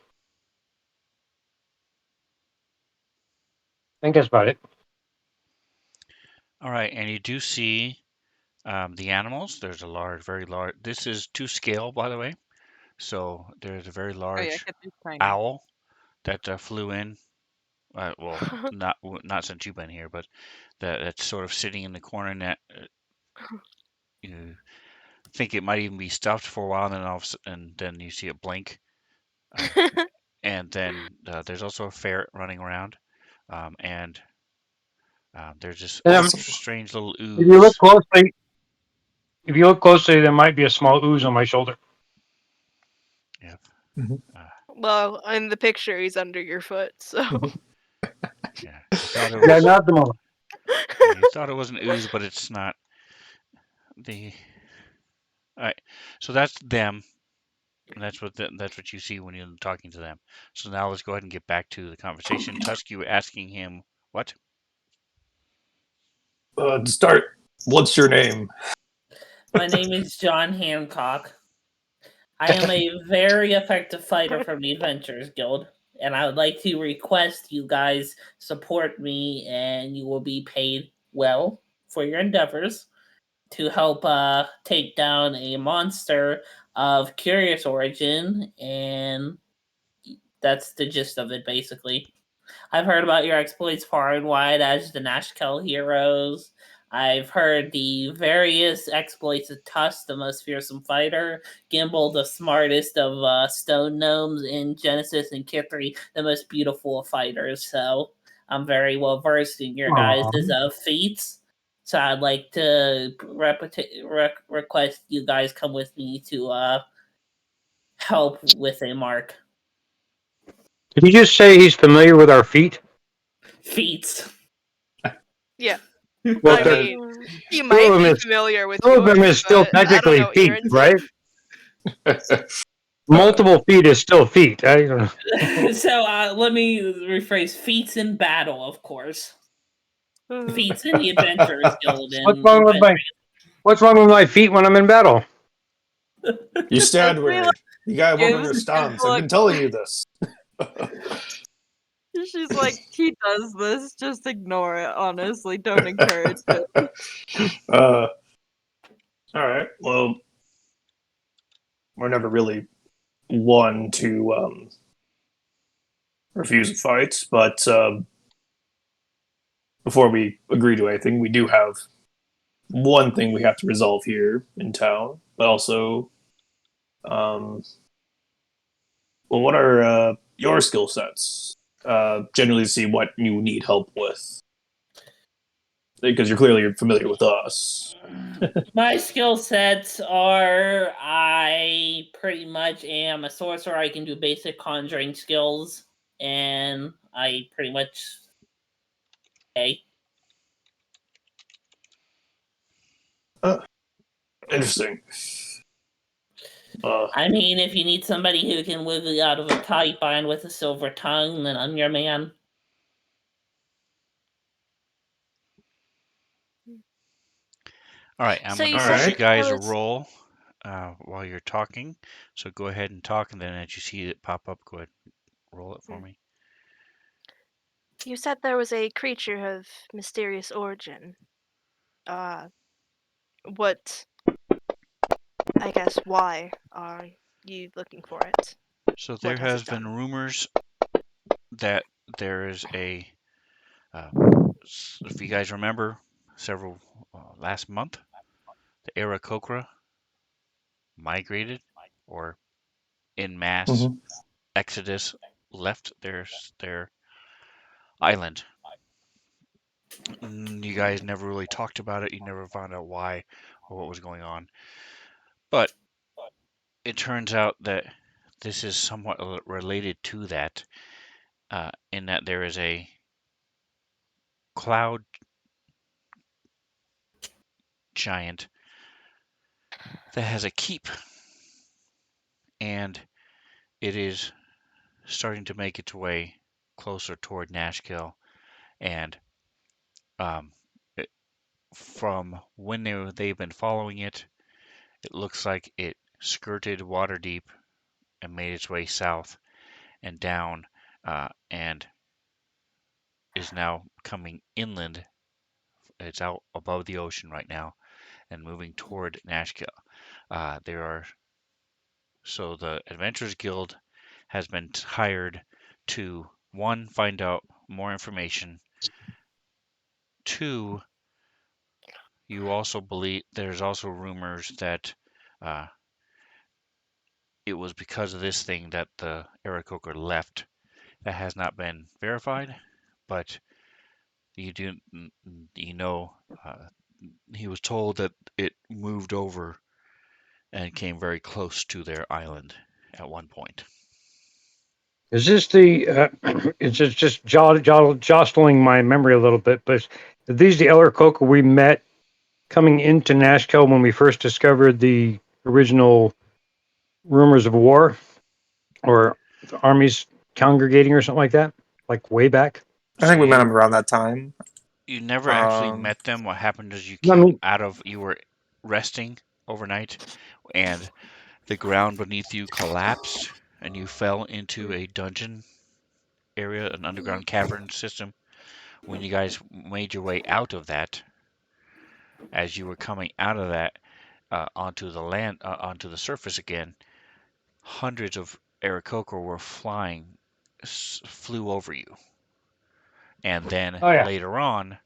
think that's about it. All right, and you do see the animals. There's a large, very large. This is to scale, by the way. So there's a very Oh yeah, large Kitri's tiny. owl that flew in. Well, not since you've been here, but that's sort of sitting in the corner, and that you think it might even be stuffed for a while, and then and then you see it blink. Uh, and then there's also a ferret running around, and there's this Awesome. strange little If you look ooze. closely, if you look closely, there might be a small ooze on my shoulder. Yep. Mhm. Well, in the picture, he's under your foot, so. Yeah, you thought it Yeah, was. not at the moment. Yeah, you thought it was an ooze, but it's not. The All right, so that's them. And that's what you see when you're talking to them. So now let's go ahead and get back to the conversation. Tusk, you were asking him what? To start, what's your name? My name is John Hancock. I am a very effective fighter from the Adventurers Guild, and I would like to request you guys support me, and you will be paid well for your endeavors to help take down a monster of curious origin, and that's the gist of it, basically. I've heard about your exploits far and wide as the Nashkel heroes. I've heard the various exploits of Tusk, the most fearsome fighter, Gimbal, the smartest of stone gnomes, and Genesis and Kithri, the most beautiful of fighters. So I'm very well versed in your guys' feats. So I'd like to request you guys come with me to help with a mark. Did you just say he's familiar with our feet? Feats. Yeah. Well, I mean, he two might of them be is familiar with two of them yours, is still but I don't know technically what feet, you're into. right? Multiple feet is still feet. I don't know. So let me rephrase: feats in battle, of course. Feats in the Adventurers Guild. What's wrong with my feet when I'm in battle? You stand Let's be weird. You gotta work on your gives stance. I've look. been telling you this. She's like, he does this. Just ignore it. Honestly, don't encourage it. All right. Well, we're never really one to refuse a fight, but before we agree to anything, we do have one thing we have to resolve here in town, but also, well, what are your skill sets? Generally, see what you need help with, because you're clearly familiar with us. My skill sets are I pretty much am a sorcerer. I can do basic conjuring skills, and I pretty much. Okay. Interesting. I mean, if you need somebody who can wiggle out of a tight bind with a silver tongue, then I'm your man. All right, I'm So going to you push said you guys there a was roll while you're talking. So go ahead and talk, and then as you see it pop up, go ahead and roll it for me. you said there was a creature of mysterious origin. What? I guess why are you looking for it? So there What has has it done? been rumors that there is a, if you guys remember, several last month, the Aarakocra migrated or in mass Mhm. exodus left their island. You guys never really talked about it. You never found out why or what was going on. But it turns out that this is somewhat related to that, in that there is a cloud giant that has a keep, and it is starting to make its way closer toward Nashkel. And um, it, from when they've been following it, it looks like it skirted Waterdeep and made its way south and down, and is now coming inland. It's out above the ocean right now and moving toward Nashkel. There are So the Adventurers Guild has been hired to, one, find out more information. Two, you also believe there's also rumors that uh, it was because of this thing that the Aarakocra left. That has not been verified, but you do you know uh, he was told that it moved over and came very close to their island at one point. Is this the? It's just jostling my memory a little bit, but are these the Eller Coca we met coming into Nashkel when we first discovered the original rumors of war or the armies congregating or something like that, like way back? I So think we met you him around that time. you never actually Um, met them. What happened is I mean, you were resting overnight, and the ground beneath you collapsed, and you fell into a dungeon area, an underground cavern system. When you guys made your way out of that, as you were coming out of that onto the land, onto the surface again, hundreds of Aarakocra were flew over you. And then Oh yeah. later on,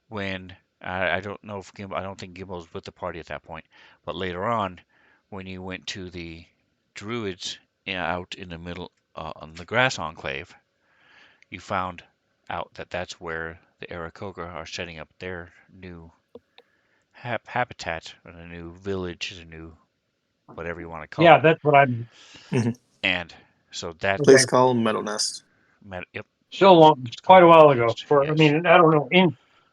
when I don't know if I don't think Gimbo was with the party at that point, but later on, when you went to the Druids out in the middle on the Grass Enclave, you found out that that's where the Aarakocra are setting up their new habitat, or a new village, a new whatever you want to call Yeah, it. that's what I'm. And so that Okay. Place called Meadow Nest. yep, Still long, it's quite called a while Meadow ago. Nest. For I Yes, mean, I don't know.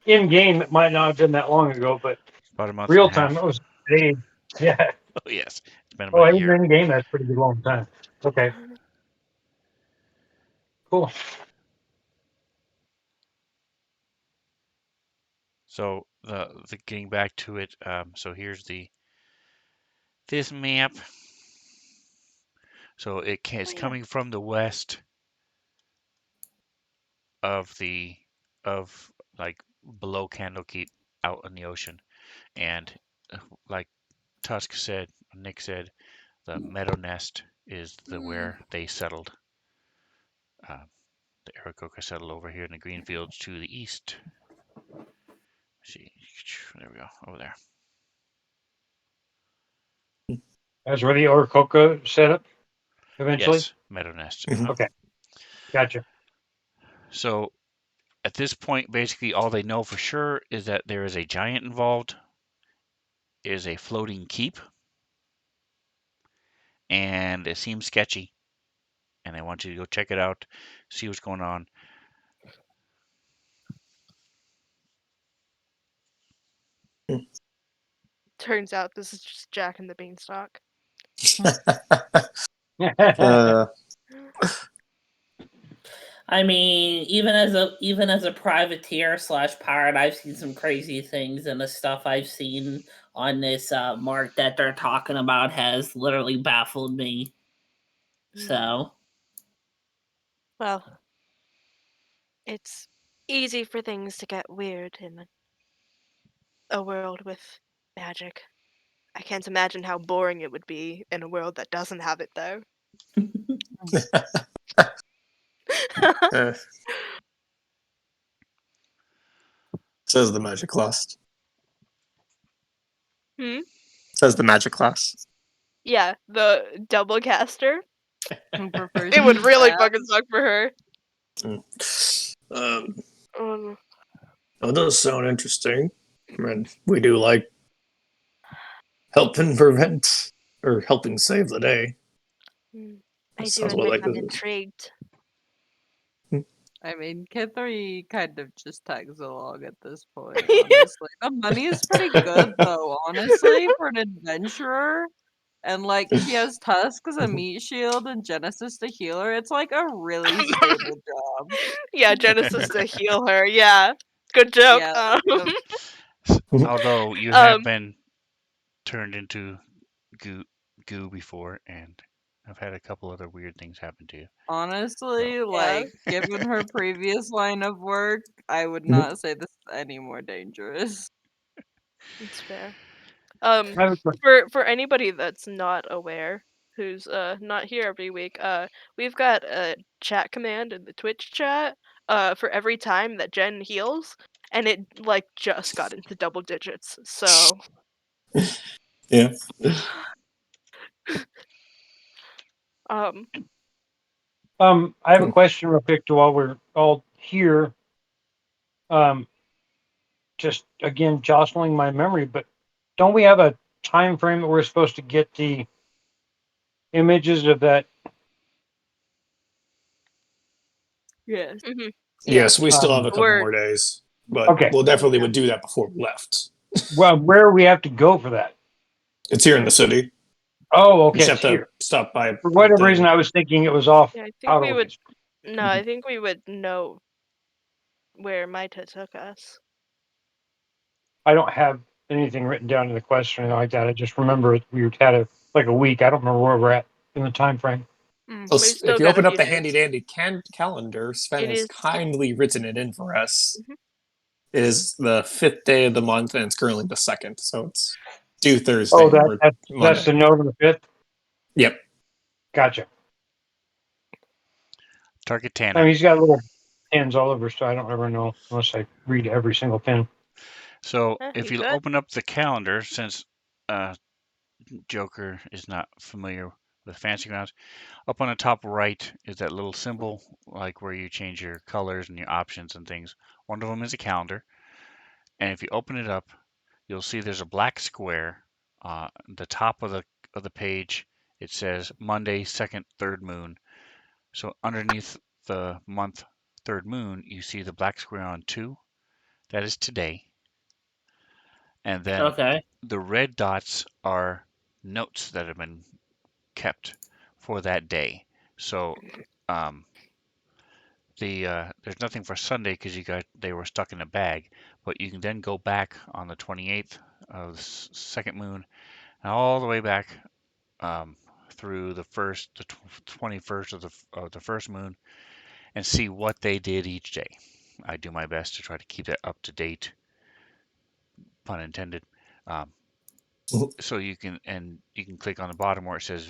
In game, it might not have been that long ago, but about a month and a real time, half. it was days. Yeah. Oh yes, it's been Oh, about a even year. in game, that's a pretty long time. Okay, cool. So the getting back to it. So here's this map. So it's Oh yeah. coming from the west of the of like below Candlekeep out in the ocean, and like Tusk said, Nick said, the Meadow Nest is where they settled. Uh, the Aarakocra settled over here in the green fields to the east. See, there we go, over there. That's where the Orococa set up eventually. Yes, Meadow Nest. Okay, gotcha. So at this point, basically all they know for sure is that there is a giant involved, is a floating keep, and it seems sketchy. And they want you to go check it out, see what's going on. Turns out this is just Jack and the Beanstalk. Uh, I mean, even as a privateer slash pirate, I've seen some crazy things, and the stuff I've seen on this mark that they're talking about has literally baffled me. So Well, it's easy for things to get weird in a world with magic. I can't imagine how boring it would be in a world that doesn't have it, though. uh, says the magic class. Hmm? Says the magic class. Yeah, the double caster. Who prefers It would to really stab? fucking suck for her. Um, Um, it does sound interesting. I mean, we do like helping prevent or helping save the day. I That do sounds what admit like I'm this is. intrigued. I mean, Kithri kind of just tags along at this point, honestly. The money is pretty good, though, honestly, for an adventurer. And, like, she has Tusk as a meat shield and Genesis to heal her. It's, like, a really stable job. Yeah, Genesis to heal her. Yeah, good joke. Yeah, Although you have Um, been turned into goo, goo before, and I've had a couple other weird things happen to you. honestly, yeah, like, given her previous line of work, I would not say this is any more dangerous. it's fair. I have a question. For anybody that's not aware, who's not here every week, we've got a chat command in the Twitch chat for every time that Jen heals, and it like just got into double digits. So Yeah. um I have a question real quick to while we're all here. Um, just again jostling my memory, but don't we have a time frame that we're supposed to get the images of that? Yes. mhm. Yeah. Yes, we still have a couple We're more days, but Okay. we'll definitely Yeah. would do that before we left. Well, where do we have to go for that? It's here in the city. Oh, You okay, just have it's to here. stop by For the whatever reason, thing. I was thinking it was off yeah, I think out we of would ways. no, I think we would know where Maita took us. I don't have anything written down in the question or anything like that. I just remember we had like a week. I don't remember where we're at in the time frame. We've still If you got a open up few the days. handy dandy calendar, Sven It has is kindly written it in for us. Mhm. It is the 5th day of the month, and it's currently the 2nd, so it's due Thursday Oh, or that's Monday. the note on the 5th? Yep. Gotcha. Target I mean, Tanner. he's got little pins all over, so I don't ever know unless I read every single pin. So Eh, if you you could. open up the calendar, since Joker is not familiar with fancy grounds, up on the top right is that little symbol, like where you change your colors and your options and things. One of them is a calendar, and if you open it up, you'll see there's a black square. The top of the page, it says Monday, second, third moon. So underneath the month third moon, you see the black square on 2. That is today. And then Okay. the red dots are notes that have been kept for that day. So um, there's nothing for Sunday because they were stuck in a bag, but you can then go back on the 28th of the second moon and all the way back through the 21st of the first moon and see what they did each day. I do my best to try to keep that up to date, pun intended. Um, so you can click on the bottom where it says,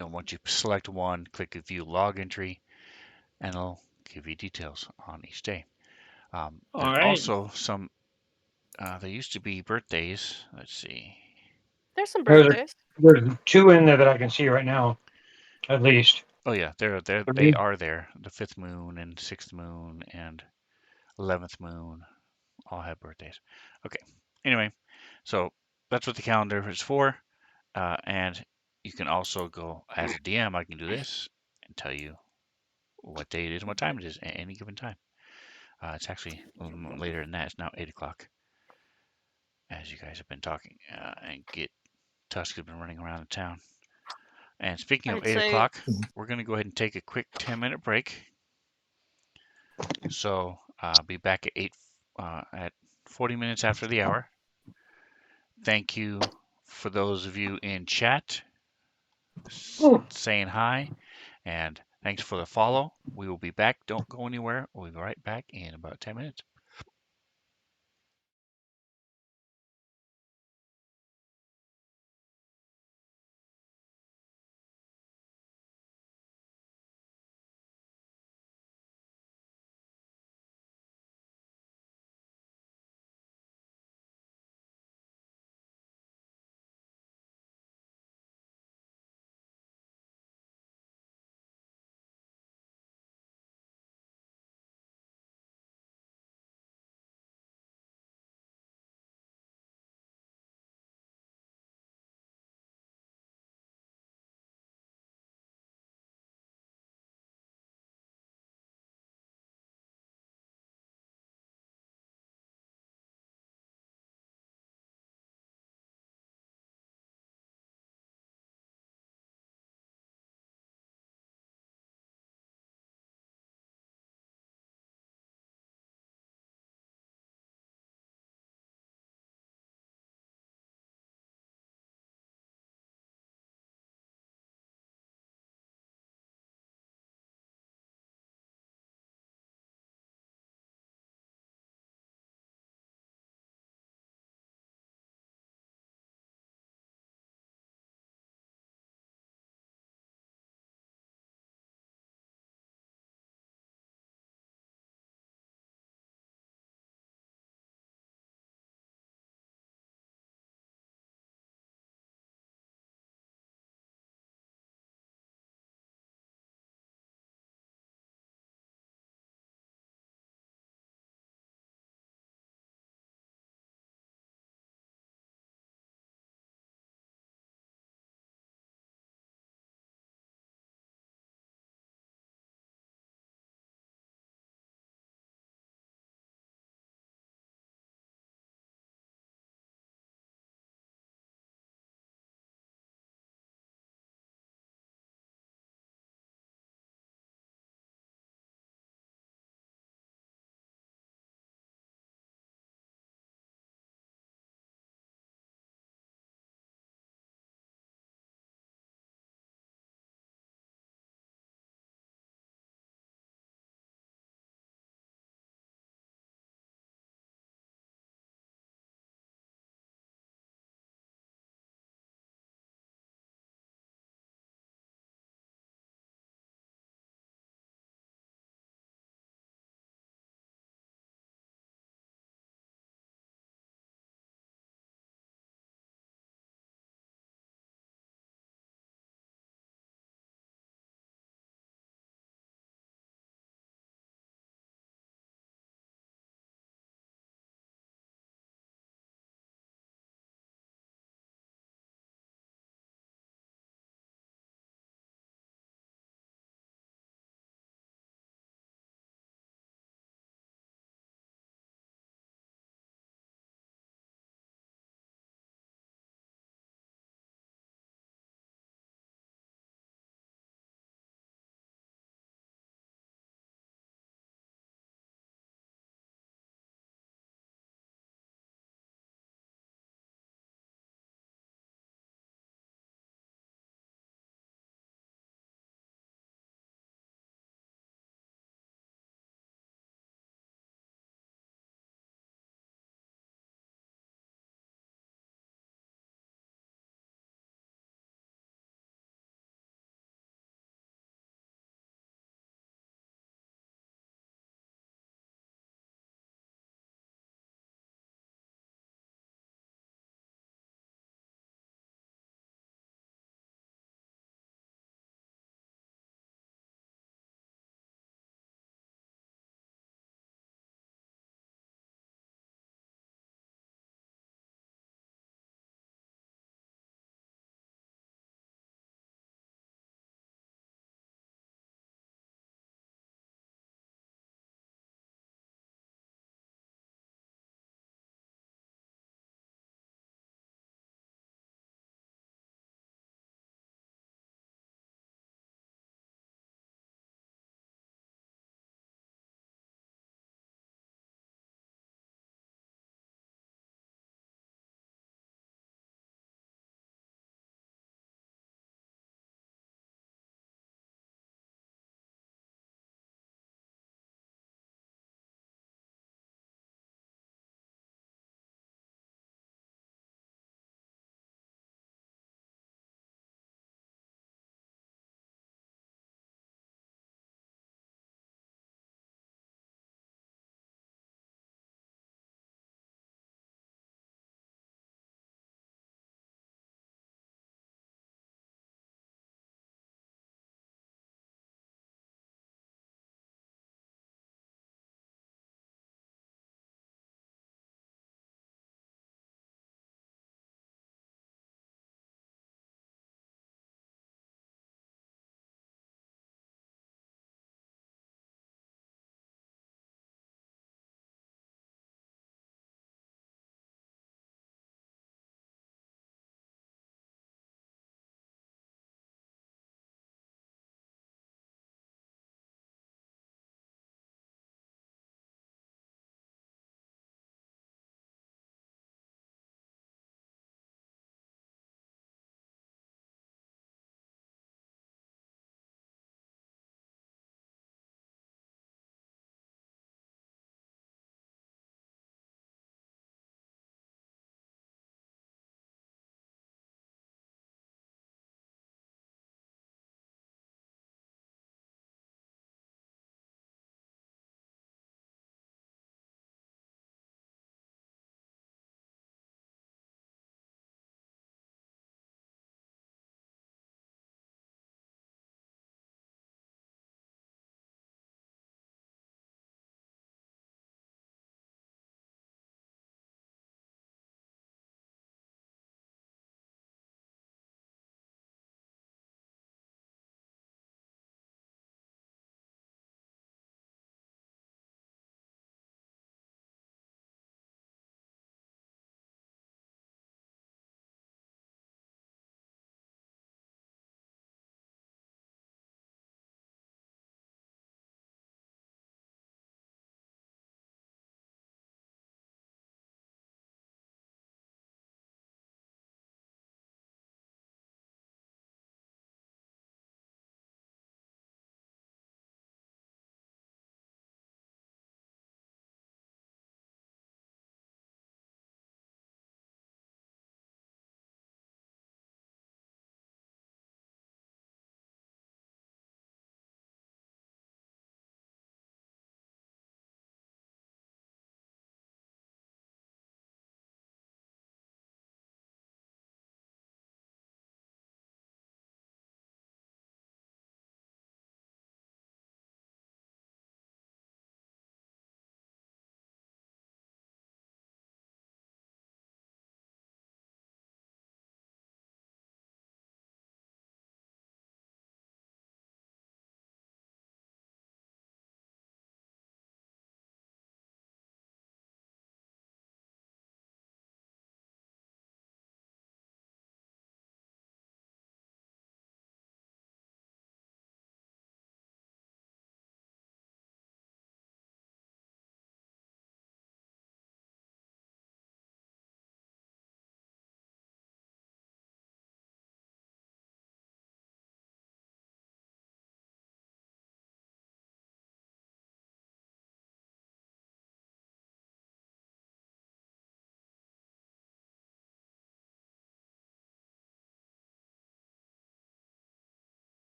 once you select one, click View Log Entry, and it'll give you details on each day. All There's right. also some. There used to be birthdays. Let's see. There's some There's birthdays. there's 2 in there that I can see right now, at least. Oh yeah, they 3. are there. The fifth moon and sixth moon and 11th moon all have birthdays. Okay. Anyway, so that's what the calendar is for. And you can also go as a DM. I can do this and tell you what day it is and what time it is at any given time. It's actually a little later than that. It's now 8 o'clock as you guys have been talking. And Tusk has been running around the town. And speaking of I'd 8 say o'clock, we're going to go ahead and take a quick 10-minute break. So be back at 40 minutes after the hour. Thank you for those of you in chat saying hi, and thanks for the follow. We will be back. Don't go anywhere. We'll be right back in about 10 minutes.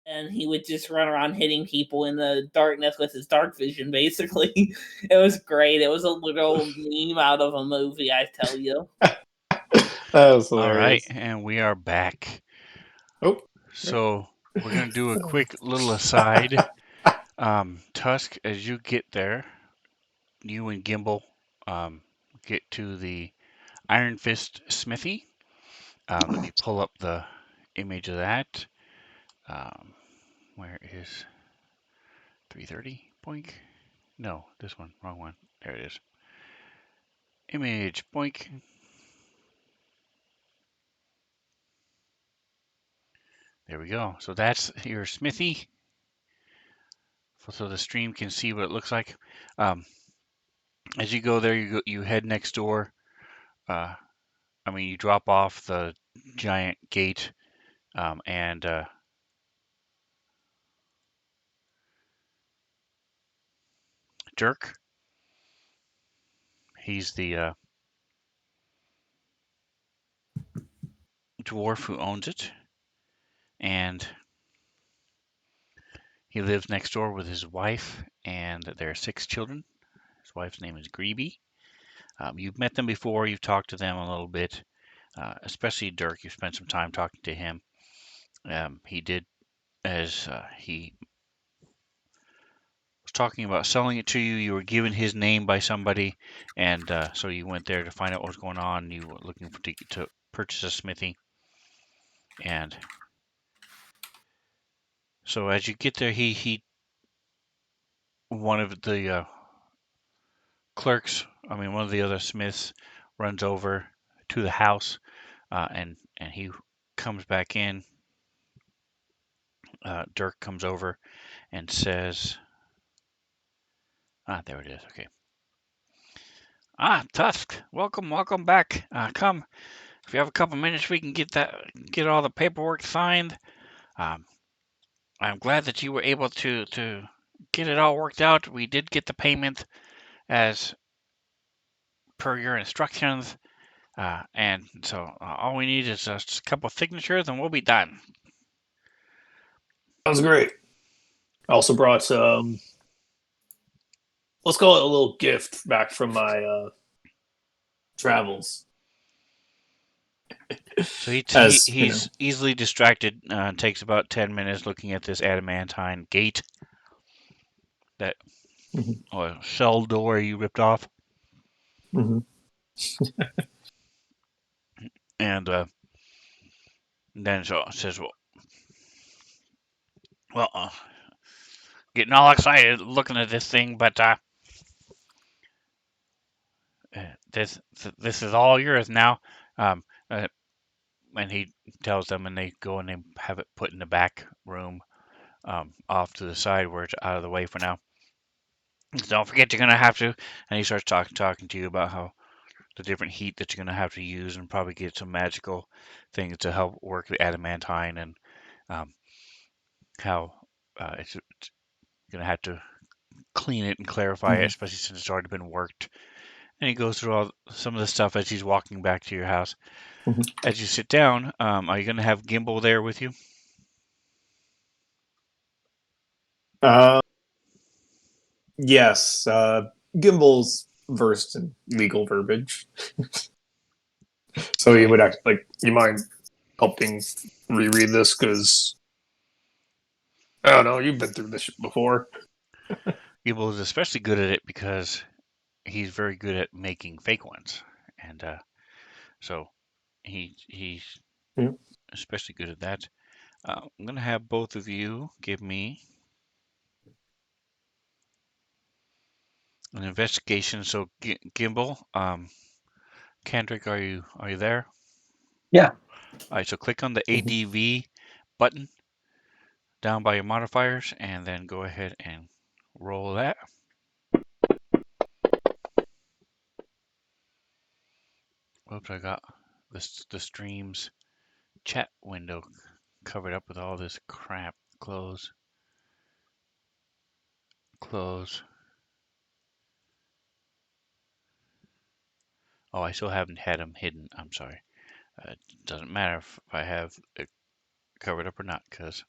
and he would just run around hitting people in the darkness with his dark vision, basically. It was great. It was a little meme out of a movie, I tell you. That was All right, hilarious. and we are back. Oh, So we're gonna do a quick little aside. Tusk, as you get there, you and Gimbal get to the Iron Fist smithy. Let me pull up the image of that. Um, where is 330? Boink. No, this one, wrong one. There it is. Image, boink. There we go. So that's your smithy. So the stream can see what it looks like. As you go there, you head next door. You drop off the giant gate, and Dirk. He's the dwarf who owns it, and he lives next door with his wife, and there are 6 children. His wife's name is Greeby. You've met them before. You've talked to them a little bit, especially Dirk. You've spent some time talking to him. He did, as he was talking about selling it to you. You were given his name by somebody, and so you went there to find out what was going on. You were looking to purchase a smithy, and so as you get there, he one of the clerks, one of the other smiths, runs over to the house, and he comes back in. Dirk comes over and says, there it is. Okay. Tusk, welcome back. Come, if you have a couple minutes, we can get all the paperwork signed. Um, I'm glad that you were able to get it all worked out. We did get the payment as per your instructions, and so all we need is just a couple signatures, and we'll be done. sounds great. I also brought let's call it a little gift back from my travels. So As you know, he's easily distracted. Takes about 10 minutes looking at this adamantine gate, that cell door you ripped off, and then so says, well, getting all excited looking at this thing, but this is all yours now. Um, uh, and he tells them, and they go and they have it put in the back room, off to the side where it's out of the way for now. Don't forget, you're gonna have to. And he starts talking to you about how the different heat that you're gonna have to use, and probably get some magical things to help work the adamantine, and um, how it's gonna have to clean it and clarify it, especially since it's already been worked. And he goes through some of the stuff as he's walking back to your house. As you sit down, are you gonna have Gimbal there with you? yes, Gimbal's versed in legal verbiage, so he Okay. would actually you mind helping reread this because I don't know, you've been through this before. Gimbal is especially good at it because he's very good at making fake ones, and so he's Yeah. especially good at that. I'm gonna have both of you give me an investigation. So Gimbal, Kendrick, are you there? Yeah. All right. So click on the ADV button down by your modifiers, and then go ahead and roll that. Oops, I got the stream's chat window covered up with all this crap. Close. Close. Oh, I still haven't had them hidden. I'm sorry. It doesn't matter if I have it covered up or not, because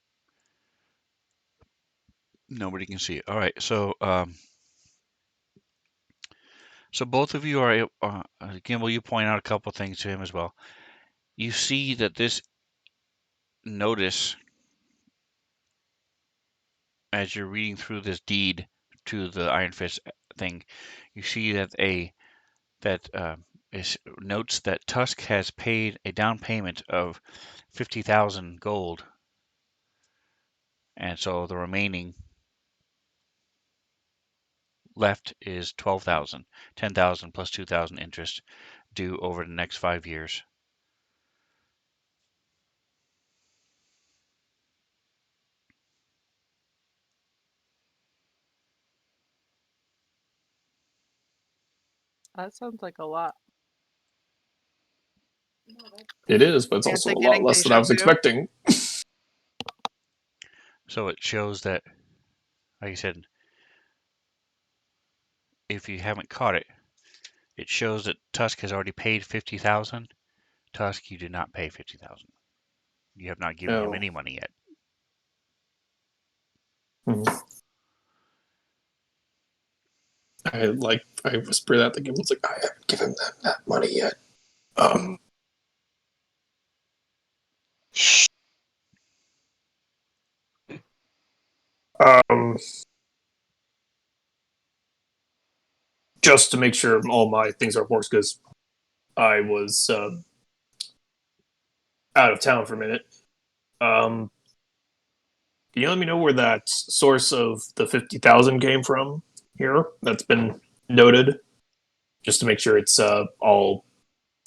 Nobody can see it. All right. So both of you are again. Will you point out a couple things to him as well? You see that this notice, as you're reading through this deed to the Iron Fist thing, you see that it notes that Tusk has paid a down payment of 50,000 gold, and so the remaining left is 12,000, 10,000 plus 2,000 interest due over the next 5 years. That sounds like a lot. It is, but it's also a lot less than I was expecting. So it shows that, like I said, if you haven't caught it, it shows that Tusk has already paid 50,000. Tusk, you did not pay 50,000. You have not given him any money yet. Mm-hmm. I whispered that the game was like, I haven't given them that money yet. Just to make sure all my things are works because I was out of town for a minute. Can you let me know where that source of the 50,000 came from here? That's been noted, just to make sure it's all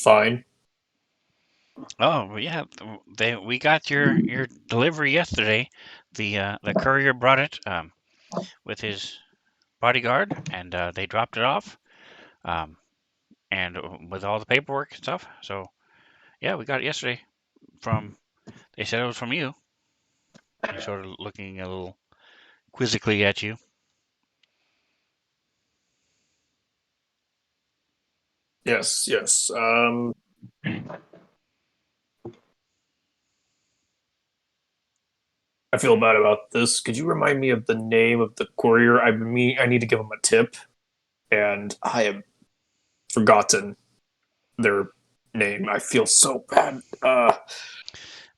fine. Oh yeah, we got your delivery yesterday. The courier brought it with his bodyguard, and they dropped it off, and with all the paperwork and stuff. So yeah, we got it yesterday. They said it was from you. He's sort of looking a little quizzically at you. Yes. I feel bad about this. Could you remind me of the name of the courier? I need to give him a tip, and I have forgotten their name. I feel so bad.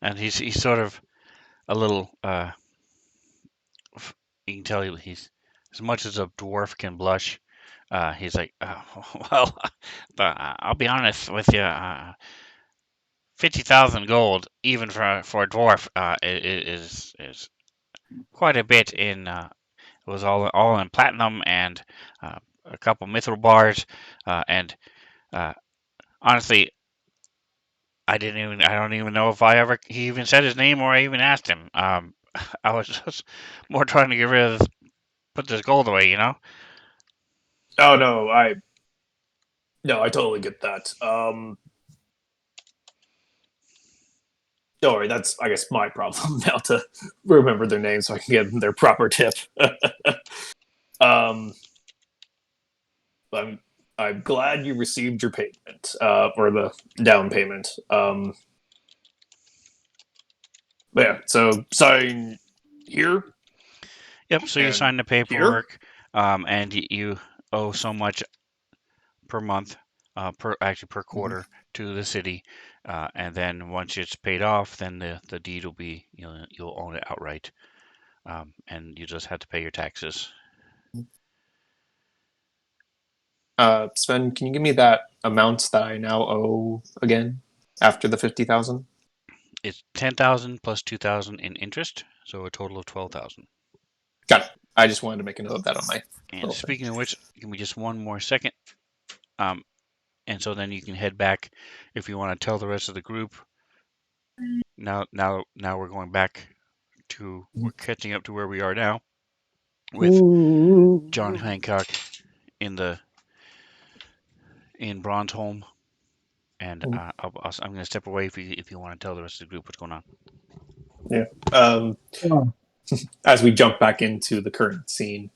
And he's sort of a little. You can tell he's as much as a dwarf can blush. He's like, well, I'll be honest with you. 50,000 gold, even for a dwarf, is quite a bit in. It was all in platinum and a couple mithril bars, and honestly, I don't even know if he even said his name or I even asked him. I was just more trying to get rid of put this gold away, you know. Oh no, I totally get that. Don't worry, that's I guess my problem now to remember their names so I can give them their proper tip. I'm glad you received your payment or the down payment. But yeah, so sign here. Yep. So you And sign the here? paperwork, and you owe so much per month, per quarter to the city, and then once it's paid off, then the deed will be you'll own it outright, and you just have to pay your taxes. Sven, can you give me that amount that I now owe again after the 50,000? It's 10,000 plus 2,000 in interest, so a total of 12,000. Got it. I just wanted to make a note of that on my. And speaking of which, give me just one more second. And so then you can head back if you want to tell the rest of the group. Now we're going back we're catching up to where we are now with John Hancock in Bronzeholm, and I'm going to step away if you want to tell the rest of the group what's going on. Yeah. As we jump back into the current scene,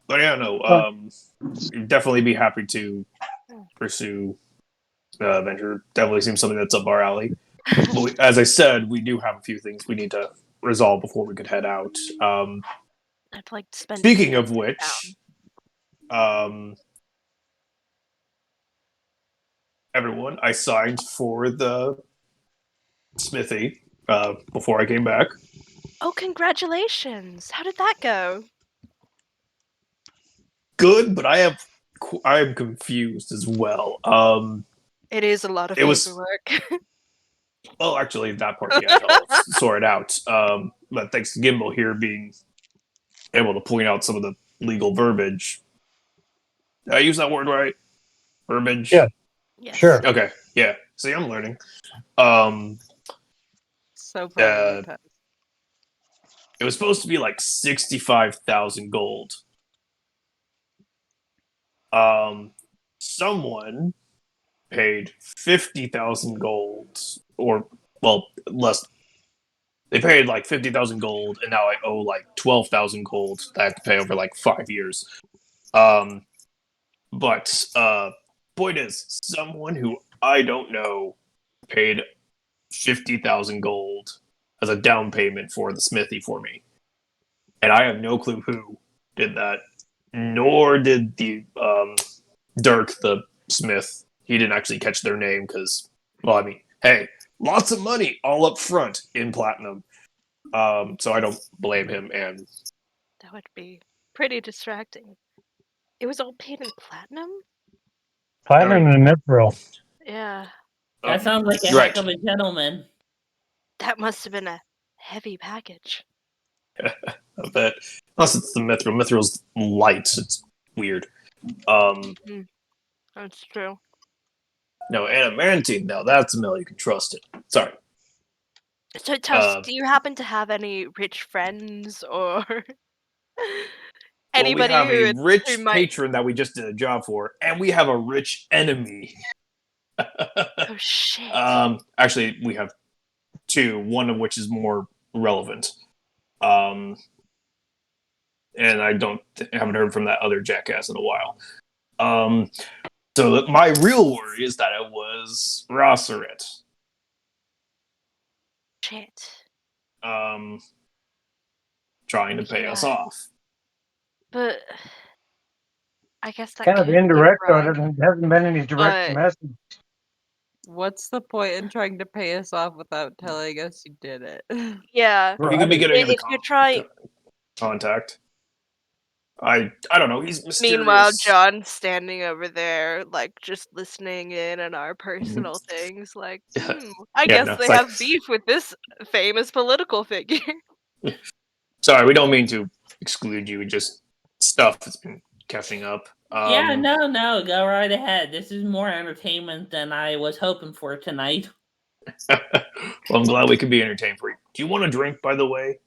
but yeah, no, we'd definitely be happy to pursue the venture. Definitely seems something that's up our alley. But as I said, we do have a few things we need to resolve before we could head out. I'd like to spend. Speaking of which, everyone, I signed for the smithy before I came back. Oh, congratulations! How did that go? Good, but I am confused as well. It is a lot of It was paperwork. well, actually, that part, yeah, I'll sort it out. But thanks to Gimbal here being able to point out some of the legal verbiage. Did I use that word right? Verbiage. Yeah. Yes. Sure. Okay. Yeah. See, I'm learning. Um, So proud of you, Tusk. it was supposed to be like 65,000 gold. Someone paid 50,000 gold, or well, less. They paid like 50,000 gold, and now I owe like 12,000 gold that I have to pay over like 5 years. But point is, someone who I don't know paid 50,000 gold as a down payment for the smithy for me, and I have no clue who did that. Nor did the Dirk, the smith. He didn't actually catch their name because, well, I mean, hey, lots of money all up front in platinum. So I don't blame him. And That would be pretty distracting. It was all paid in platinum? Platinum and mithril. Yeah. That sounds like a you're heck right. of a gentleman. That must have been a heavy package. I bet. Plus, it's the mithril. Mithril's light. It's weird. That's true. No, adamantine. Now that's a mill you can trust it. Sorry. So, Tusk, do you happen to have any rich friends or Well, we anybody have a who rich might? patron that we just did a job for, and we have a rich enemy. Oh shit! Actually, we have two. One of which is more relevant. And I haven't heard from that other jackass in a while. So my real worry is that it was Rosseret. Shit. Trying to pay us off. But I guess that Kind of could be indirect on wrong. it. There hasn't been any direct But- message. What's the point in trying to pay us off without telling us you did it? Yeah. He could be getting If you're trying. contact. I don't know. He's mysterious. Meanwhile, John's standing over there, like just listening in on our personal things. Like, I guess they have beef with this famous political figure. Sorry, we don't mean to exclude you. Just stuff that's been catching up. Yeah, no, go right ahead. This is more entertainment than I was hoping for tonight. Well, I'm glad we could be entertained for you. Do you want a drink, by the way?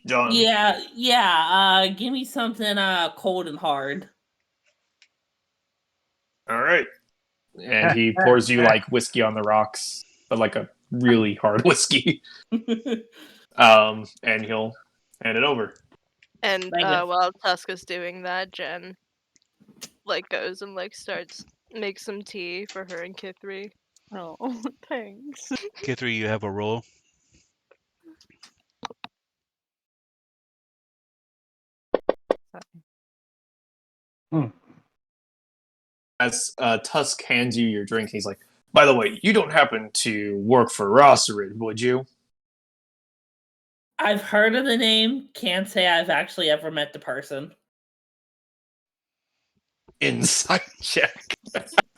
John? Yeah. Give me something cold and hard. All right. And he pours you like whiskey on the rocks, but like a really hard whiskey. And he'll hand it over. And while Tusk is doing that, Jen like goes and like starts make some tea for her and Kithri. Oh, thanks. Kithri, you have a roll. As Tusk hands you your drink, he's like, by the way, you don't happen to work for Rosserid, would you? I've heard of the name. Can't say I've actually ever met the person. Insight check.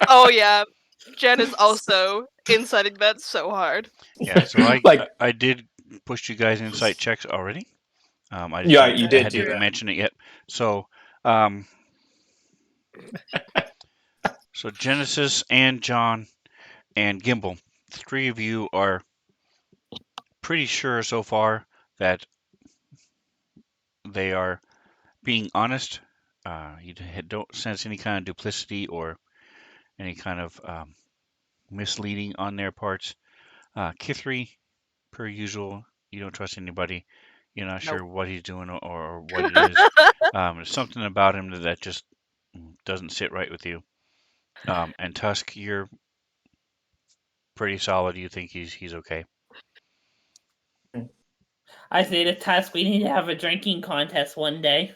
Oh yeah. Jen is also inciting that so hard. Yeah, so I did push you guys insight checks already. I just you did hadn't do that. mentioned it yet. So, so Genesis and John and Gimbal, the three of you are pretty sure so far that they are being honest. You don't sense any kind of duplicity or any kind of misleading on their parts. Kithri, per usual, you don't trust anybody. You're not sure what he's doing or what it is. There's something about him that just doesn't sit right with you. And Tusk, you're pretty solid. You think he's okay. I say to Tusk, we need to have a drinking contest one day.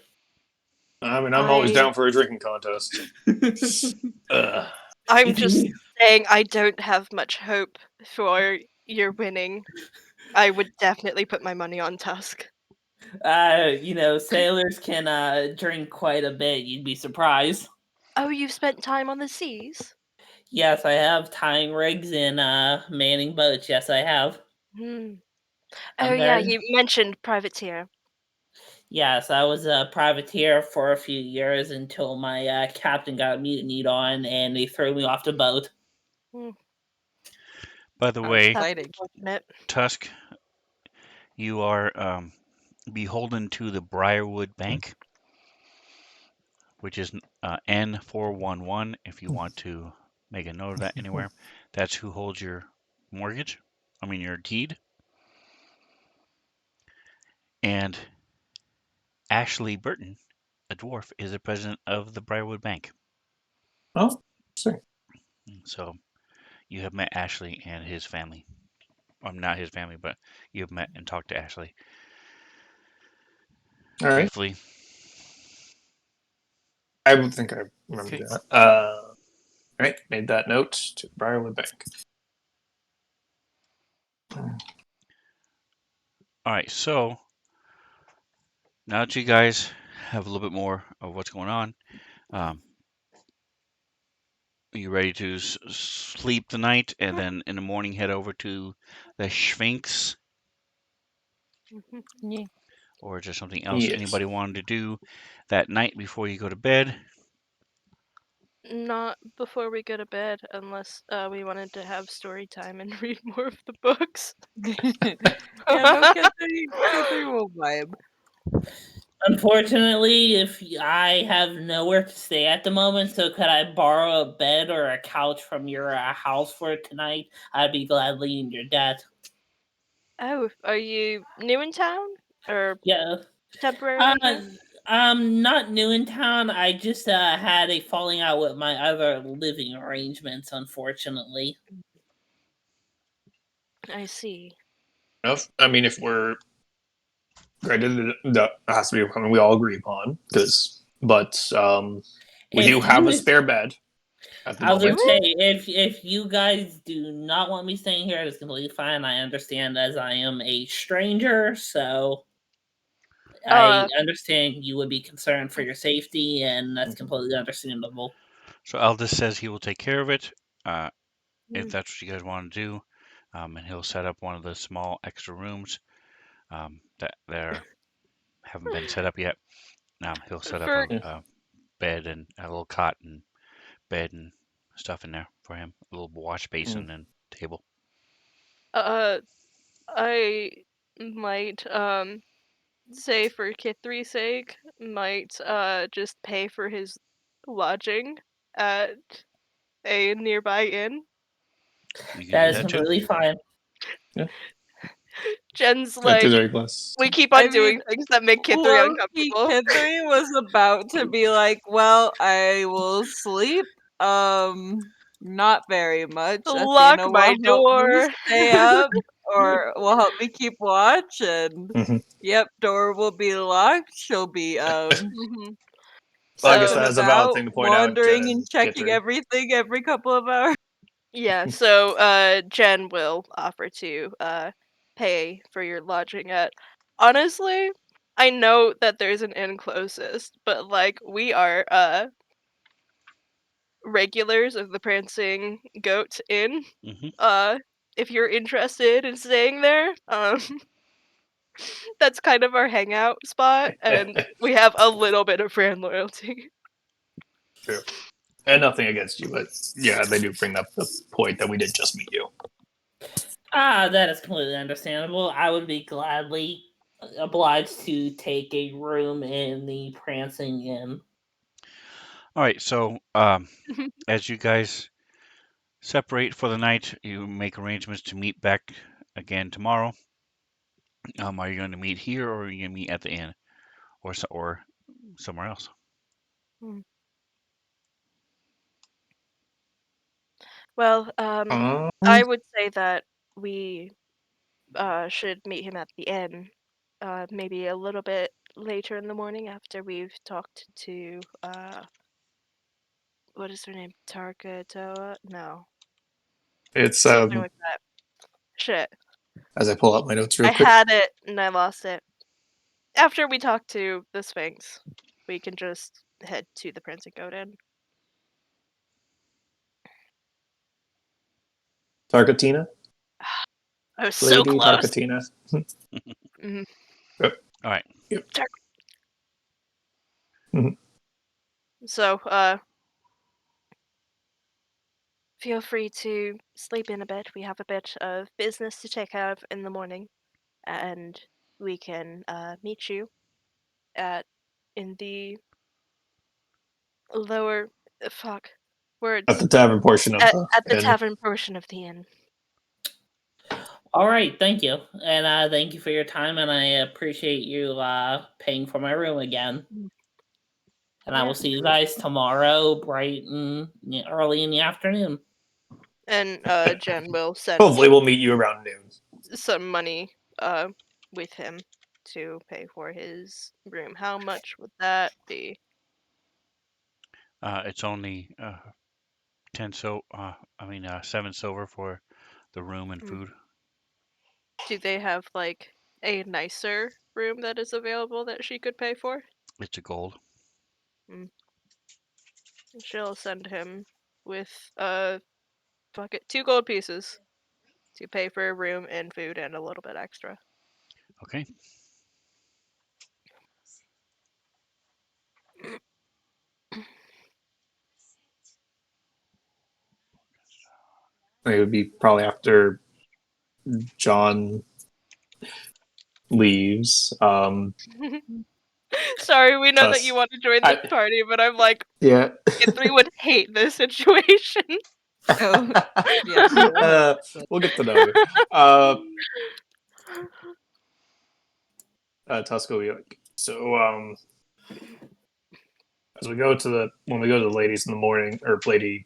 I mean, I'm always down for a drinking contest. I'm just saying I don't have much hope for your winning. I would definitely put my money on Tusk. Sailors can drink quite a bit. You'd be surprised. Oh, you've spent time on the seas? Yes, I have tying rigs and manning boats. Yes, I have. Hmm. I'm Oh yeah, very you mentioned privateer. Yes, I was a privateer for a few years until my captain got mutinied on and they threw me off the boat. Hmm. By the How way, That's exciting. unfortunate. Tusk, you are beholden to the Briarwood Bank, which is N411 if you want to make a note of that anywhere. That's who holds your mortgage, your deed. And Ashley Burton, a dwarf, is the president of the Briarwood Bank. Oh, interesting. So you have met Ashley and his family. Not his family, but you have met and talked to Ashley All right. briefly. I would think I remember Okay. that. Right, made that note to Briarwood Bank. All right, so now that you guys have a little bit more of what's going on, are you ready to sleep the night and then in the morning head over to the Sphinx? Yeah. Or is there something else Yes. anybody wanted to do that night before you go to bed? Not before we go to bed, unless we wanted to have story time and read more of the books. Yeah, no, K3 will vibe. Unfortunately, if I have nowhere to stay at the moment, so could I borrow a bed or a couch from your house for tonight? I'd be gladly in your debt. Oh, are you new in town or Yeah. temporarily here? I'm not new in town. I just had a falling out with my other living arrangements, unfortunately. I see. Enough. I mean, if we're granted, that has to be something we all agree upon. But we do If have a you spare bed at the I was Do gonna moment. say we? if you guys do not want me staying here, it's completely fine. I understand as I am a stranger, so I Uh, understand you would be concerned for your safety, and that's completely understandable. So Aldous says he will take care of it if hmm. that's what you guys want to do, and he'll set up one of the small extra rooms that there haven't been set up yet. He'll set up For a bed and a little cot and bed and stuff in there for him, a little wash basin and table. I might say for Kit 3's sake, might just pay for his lodging at a nearby inn. You can That do is that too. completely fine. Jen's That like, is very blessed. we keep I on mean, doing things that make Kit 3 low-key, uncomfortable. K3 was about to be like, well, I will sleep, not very much. Lock Athena my will help me door. stay up, or will help me keep watch, and Mhm. yep, door will be locked. She'll be, Mhm. Well, I up guess So and that is a valid about, thing to point out, wandering and checking Kithri. everything every couple of hours. yeah, so Jen will offer to pay for your lodging at. Honestly, I know that there's an inn closest, but like we are regulars of the Prancing Goat Inn. hmm If you're interested in staying there, that's kind of our hangout spot, and we have a little bit of brand loyalty. True. And nothing against you, but yeah, they do bring up the point that we did just meet you. That is completely understandable. I would be gladly obliged to take a room in the Prancing Inn. All right, so as you guys separate for the night, you make arrangements to meet back again tomorrow. Are you going to meet here, or are you going to meet at the inn, or somewhere else? Hmm. Well, Um, I would say that we should meet him at the inn. maybe a little bit later in the morning after we've talked to what is her name? Tarkatoa? No, It's something like that. Shit. as I pull out my notes real I quick. had it and I lost it. After we talk to the Sphinx, we can just head to the Prince and Godin. Tarkatina? I was so Lady close. Tarkatina. Mhm. All right. So, feel free to sleep in a bit. We have a bit of business to take care of in the morning, and we can meet you in the lower fuck words At the tavern portion of the at the inn. tavern portion of the inn. All right, thank you, and thank you for your time, and I appreciate you paying for my room again. And I will see you guys tomorrow, bright and early in the afternoon. And Jen will send Hopefully we'll meet you around noon. some money with him to pay for his room. How much would that be? It's only 7 silver for the room and food. Do they have like a nicer room that is available that she could pay for? It's a gold. She'll send him with fuck it, 2 gold pieces to pay for a room and food and a little bit extra. Okay. It would be probably after John leaves. Sorry, we know that you Us. want to join the party, but I'm like, Yeah. Ithri would hate this situation. Oh, yeah. We'll get to know you. Tusk will be like, so as we go to when we go to the ladies in the morning, or Lady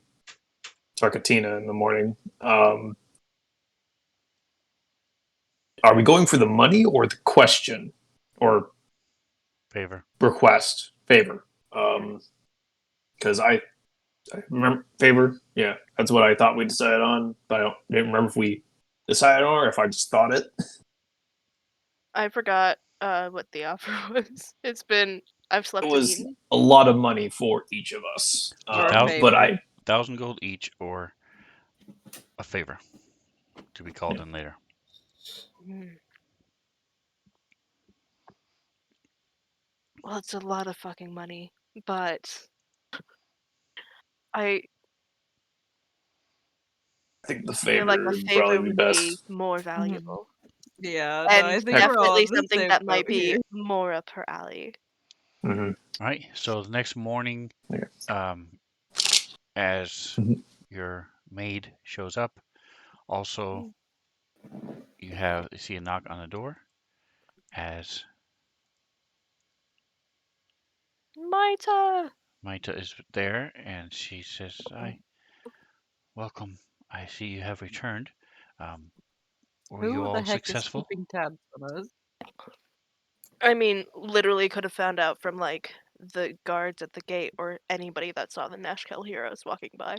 Tarkatina in the morning, are we going for the money or the question or favor? Because I remember favor. Yeah, that's what I thought we decided on, but I didn't remember if we decided on or if I just thought it. I forgot what the offer was. I've slept It and was eaten. a lot of money for each of us. But 1,000 gold each, or a favor to be called in later. Well, it's a lot of fucking money, but I think the feel like a favor would favor probably be would be best. more valuable. Yeah, no, I And think we're all definitely in the something same that boat might be here. more up her alley. All right. So the next morning, as your maid shows up, also you see a knock on the door as Maita is there, and she says, "Hi, welcome. I see you have returned. Were you Who the all heck is successful?" keeping tabs on us? I mean, literally could have found out from like the guards at the gate or anybody that saw the Nashkel heroes walking by.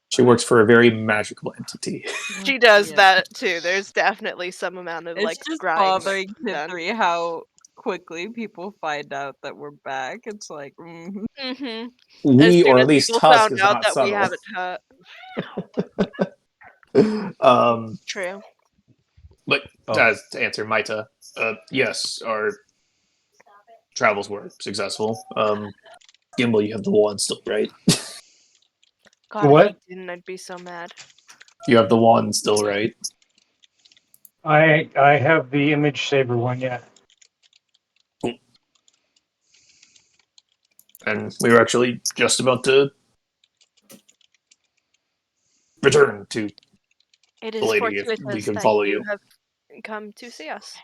She works for a very magical entity. She does that too. There's definitely some amount of It's like just scrying bothering done. Kithri how quickly people find out that we're back. It's like, As We, soon or as at least people Tusk, found is out not that we subtle. haven't True. But to answer Maita, yes, our travels were successful. Gimbal, you have the wand still, right? God, if you didn't, I'd be so mad. You have the wand still, right? I have the image saber one, yeah. Cool. And we were actually just about to return to It the is lady if we fortuitous can that follow you you. have come to see us.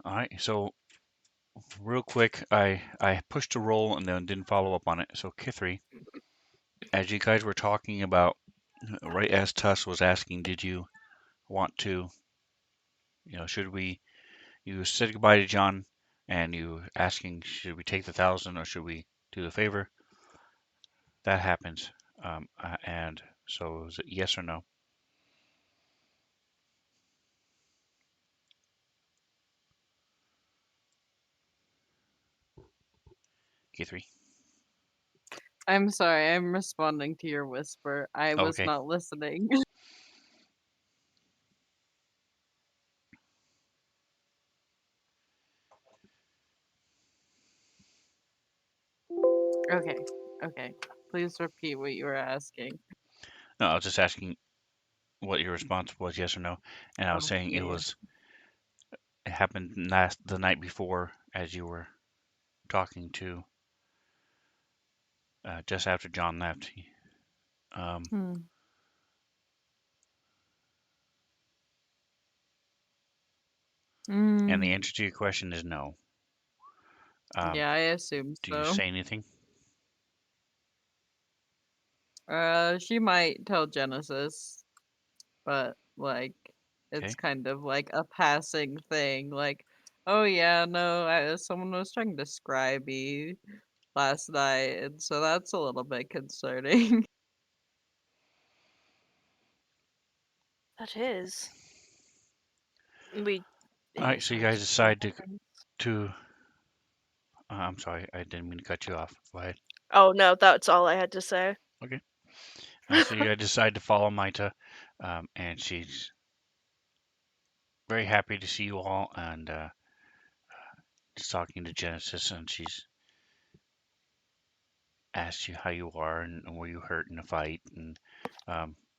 All right. So real quick, I pushed a roll and then didn't follow up on it. So Kithri, as you guys were talking about, right as Tuss was asking, did you want to should we? You said goodbye to John, and you asking, should we take the 1,000 or should we do the favor? That happens, and so is it yes or no? K3. I'm sorry, I'm responding to your whisper. I was Okay. not listening. Okay, okay. Please repeat what you were asking. No, I was just asking what your response was, yes or no, and I was Oh, saying yeah. it happened the night before as you were talking to just after John left. Um, Hmm. and the Mm, answer to your question is no. yeah, I assume Do you so. say anything? She might tell Genesis, but like it's Okay. kind of like a passing thing. Like, oh yeah, no, someone was trying to describe me last night, and so that's a little bit concerning. That is. We All right. ate So you our guys decide skeletons. to. I'm sorry, I didn't mean to cut you off. Go ahead. Oh no, that's all I had to say. Okay. So you guys decide to follow Maita, and she's very happy to see you all, and she's talking to Genesis, and she's asked you how you are and were you hurt in a fight, and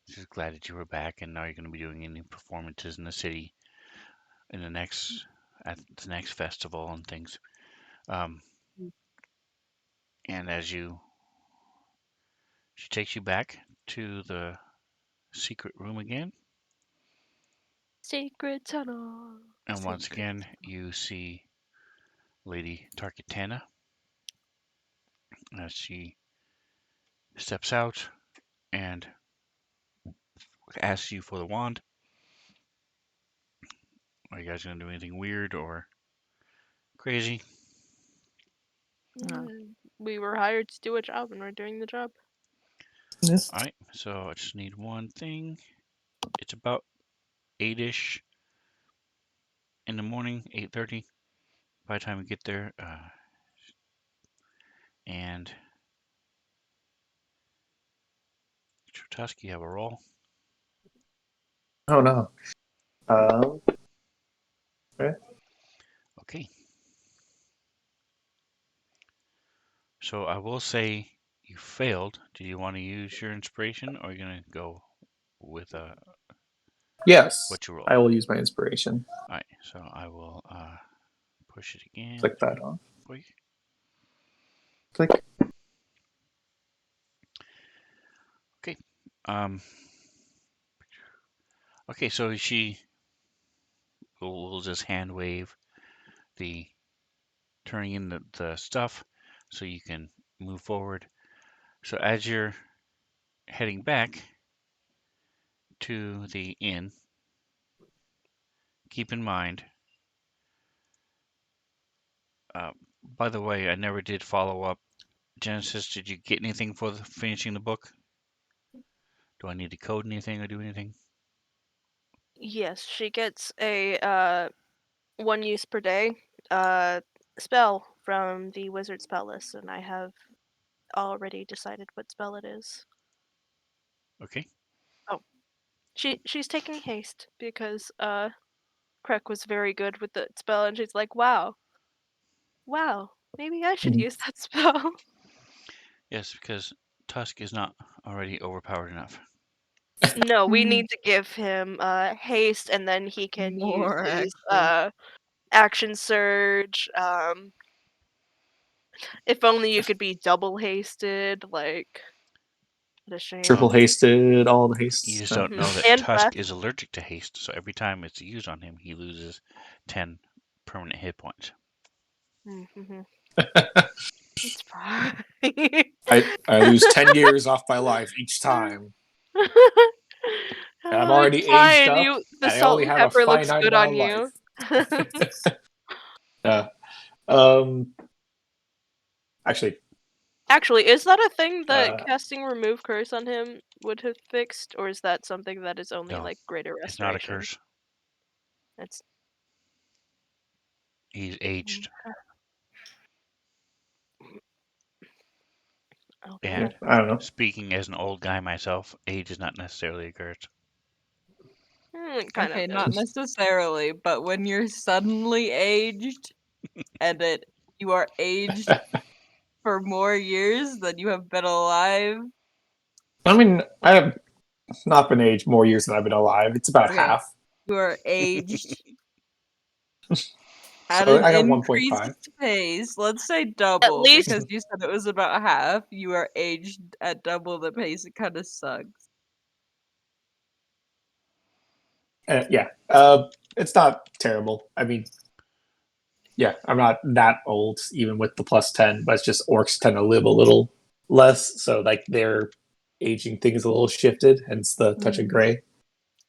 she's glad that you were back, and now you're going to be doing any performances in the city in the next at the next festival and things. Um, and as you, she takes you back to the secret room again, Secret tunnel. and once Secret. again you see Lady Tarkatana as she steps out and asks you for the wand. Are you guys going to do anything weird or crazy? No. We were hired to do a job and we're doing the job. Yes. All right, so I just need one thing. It's about 8ish in the morning, 8:30 by the time we get there. And Tusk, have a roll. Oh no. Okay. Okay. So I will say you failed. Do you want to use your inspiration, or are you gonna go with Yes, what you I rolled? will use my inspiration. All right. So I will push it again Click that off. for you. Click. Okay. Um. Okay. So she will just hand wave the turning in the stuff so you can move forward. So as you're heading back to the inn, keep in mind, uh, by the way, I never did follow up. Genesis, did you get anything for finishing the book? Do I need to code anything or do anything? Yes, she gets a 1 use per day spell from the wizard spell list, and I have already decided what spell it is. Okay. Oh, she's taking haste because Krek was very good with the spell, and she's like, wow, maybe I should Mhm. use that spell. Yes, because Tusk is not already overpowered enough. No, we need to give him haste, and then he can use More his actually. action surge. If only you could be double hasted, like what a Triple shame. Well, hasted, all the you hastes. just No. don't know that And Tusk breath. is allergic to haste, so every time it's used on him, he loses 10 permanent hit points. Mm-hmm. It's fine. I lose 10 years off my life each time. And I'm already It's fine. aged up, The and I salt only and have a pepper looks finite good amount on you. life. Um, actually, Actually, is that a thing that uh, casting remove curse on him would have fixed, or is that something that is only No, like greater it's not a restoration? curse. It's He's aged. okay. And I don't know. speaking as an old guy myself, age is not necessarily a curse. Kind Okay, of not is. necessarily, but when you're suddenly aged and you are aged for more years than you have been alive. I mean, I have not been aged more years than I've been alive. It's about Okay. half. You are aged at So an I got 1.5. increased pace. Let's say double, least- because you said it was about half. You are aged at double the pace. It kind of sucks. Yeah. It's not terrible. I mean, yeah, I'm not that old, even with the plus 10, but it's just orcs tend to live a little less. So, like, their aging thing is a little shifted, hence the touch of gray.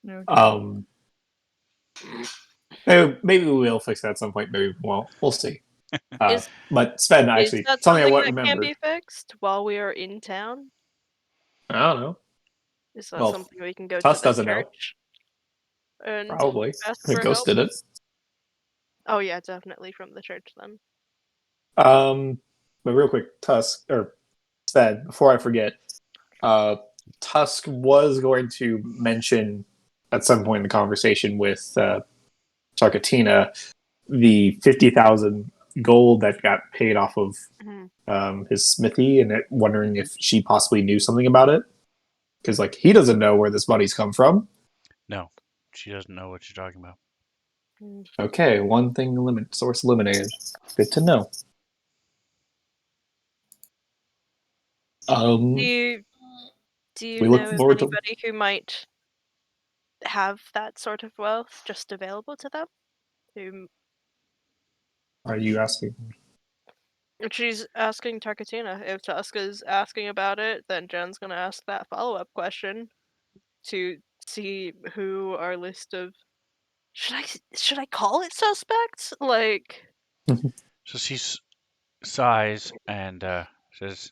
Okay. Maybe we will fix that at some point. Maybe we won't. We'll see. Is But Sven, is actually, that something I something that can remembered. be fixed while we are in town? I don't know. Is that Well, something we can go to Tuss the doesn't know. church and Probably. ask The for ghost help? did it. Oh yeah, definitely from the church then. But real quick, Tusk or Sven, before I forget, Tusk was going to mention at some point in the conversation with Tarkatina the 50,000 gold that got paid off of his smithy, and wondering if she possibly knew something about it, because like he doesn't know where this money's come from. No, she doesn't know what you're talking about. Okay, one thing source eliminated. Good to know. Do you We look know of forward to. anybody who might have that sort of wealth just available to them? Who Are you asking? she's asking Tarkatina. If Tuska's asking about it, then Jen's gonna ask that follow-up question to see who our list of should I call it suspects? Like So she sighs and says,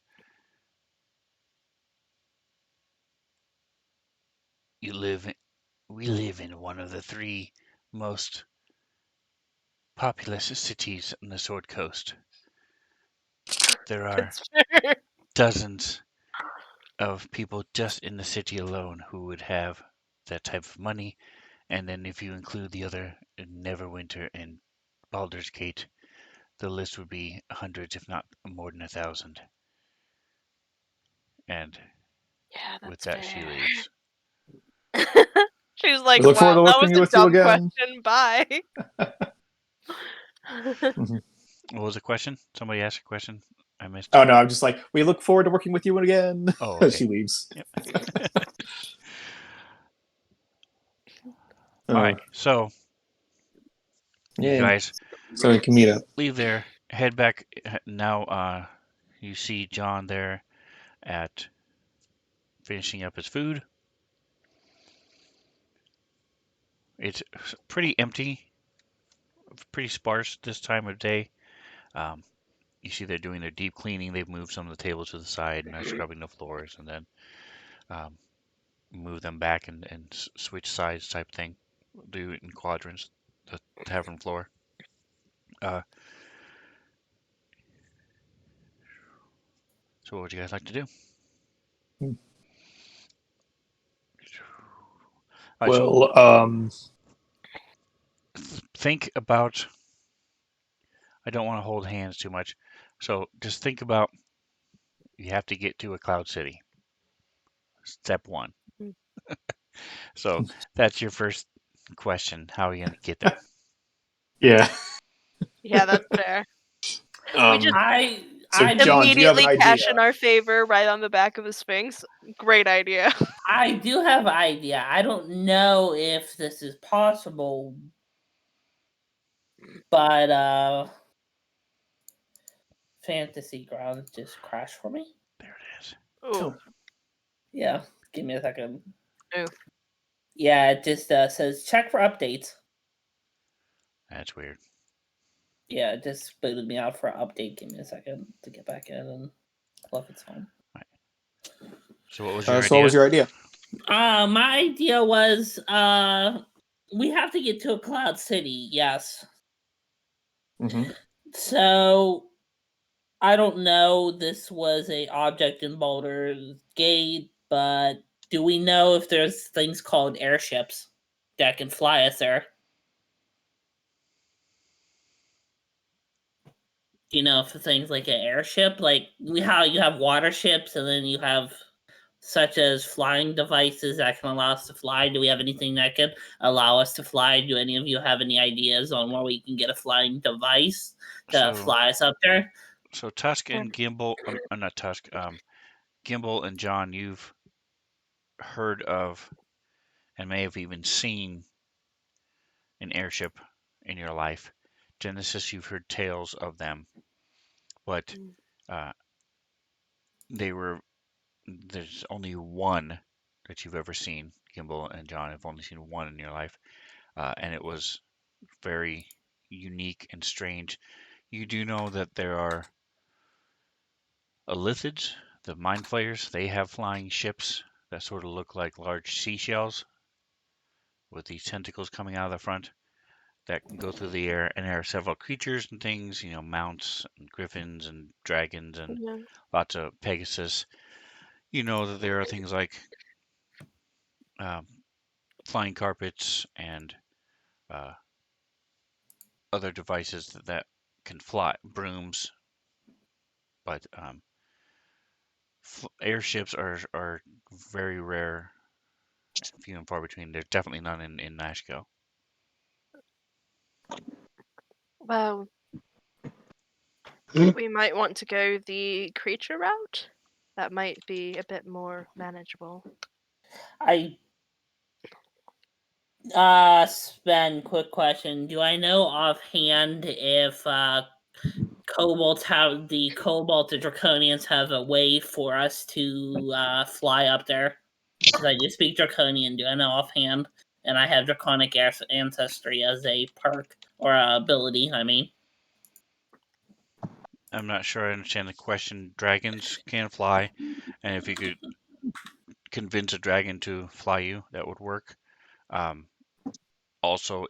"We live in one of the three most populous cities on the Sword Coast. There are that's fair. dozens of people just in the city alone who would have that type of money, and then if you include the other Neverwinter and Baldur's Gate, the list would be hundreds, if not more than 1,000." And Yeah, with that's that, she fair. leaves. She's like, We look forward wow, to that working was a with you dumb again. question. Bye. What was the question? Somebody asked a question. I missed. Oh no, I'm just like, we look forward to working with you again. Oh, okay. She leaves. Yep. All right. So you Yeah. guys So we can meet up. leave there, head back. Now, you see John there at finishing up his food. It's pretty empty, pretty sparse this time of day. Um, you see they're doing their deep cleaning. They've moved some of the tables to the side and are scrubbing the floors, and then um, move them back and switch sides type thing. Do it in quadrants, the tavern floor. Uh, so what would you guys like to do? All right, so Well, think about. I don't want to hold hands too much, so just think about. You have to get to a cloud city. Step one. So that's your first question. How are you going to get there? yeah. Yeah, that's fair. We just I So I John, do you have an immediately idea? cash in our favor right on the back of the Sphinx. Great idea. I do have an idea. I don't know if this is possible, but Fantasy Grounds just crashed for me. There it is. Ooh. Oh. Yeah, give me a second. Ooh. Yeah, it just says check for updates. That's weird. Yeah, it just booted me out for an update. Give me a second to get back in and pull up its home. So what was your So idea? what was your idea? My idea was we have to get to a cloud city, yes. Mm-hmm. So I don't know this was a object in Baldur's Gate, but do we know if there's things called airships that can fly us there? Do you know if things like an airship, like how you have water ships and then you have such as flying devices that can allow us to fly? Do we have anything that could allow us to fly? Do any of you have any ideas on where we can get a flying device to fly us up there? So Tusk and Gimbal, not Tusk, Gimbal and John, you've heard of and may have even seen an airship in your life. Genesis, you've heard tales of them, but uh, there's only one that you've ever seen. Gimbal and John have only seen one in your life, and it was very unique and strange. You do know that there are Lithids, the mind flayers. They have flying ships that sort of look like large seashells with these tentacles coming out of the front that can go through the air. And there are several creatures and things, mounts and griffins and dragons and lots of Pegasus. You know that there are things like um, flying carpets and uh, other devices that can fly, brooms, but airships are very rare, few and far between. There's definitely none in Nashkel. Well, we might want to go the creature route. That might be a bit more manageable. Sven, quick question. Do I know offhand if the Cobalt and Draconians have a way for us to fly up there? Because I do speak Draconian. Do I know offhand? And I have Draconic ancestry as a perk or ability, I mean. I'm not sure I understand the question. Dragons can fly, and if you could convince a dragon to fly you, that would work. Also,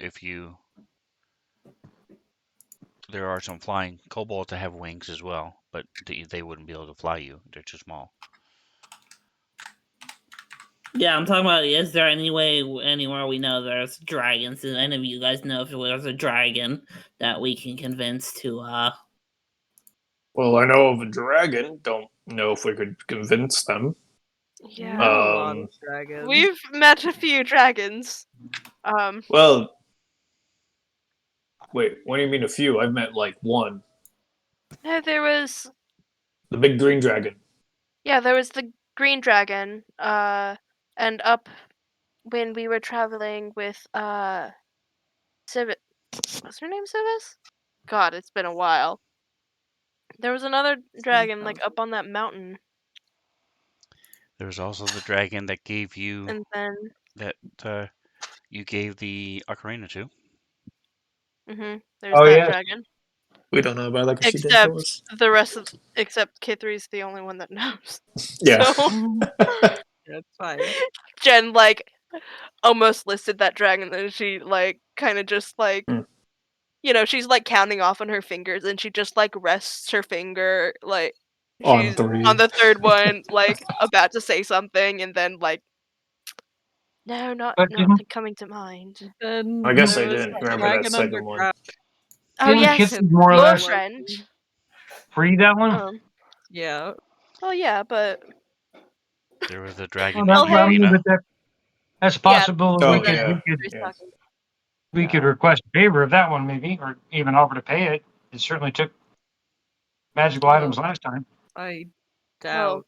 there are some flying kobolds that have wings as well, but they wouldn't be able to fly you. They're too small. Yeah, I'm talking about, is there anywhere we know there's dragons? Does any of you guys know if there's a dragon that we can convince to, Well, I know of a dragon. Don't know if we could convince them. Yeah. Met a lot of dragons. We've met a few dragons. Well, wait, what do you mean a few? I've met like one. No, there was. The big green dragon. Yeah, there was the green dragon. And up when we were traveling with Civet. What's her name, Civis? God, it's been a while. There was another dragon like up on that mountain. There was also the dragon that gave you And then you gave the ocarina to. there's that dragon. We don't know about that because she didn't Except tell us. the rest of Kithri's the only one that knows. Yeah. So That's fine. Jen almost listed that dragon, and she kind of just she's counting off on her fingers, and she just rests her finger On she's three. on the third one, about to say something, and then no, nothing coming to mind. Then I guess there I was didn't that remember that dragon second one. underground. Oh Didn't yes, Kith more or your less friend. free that one? Yeah. Oh yeah, but There was the Well, dragon that's in the what I mean, arena. but that's yeah, possible. Oh, we that's could yeah. we could Kithri's Yeah. talking. we could request a favor of that one maybe, or even offer to pay it. It certainly took magical items last time. I doubt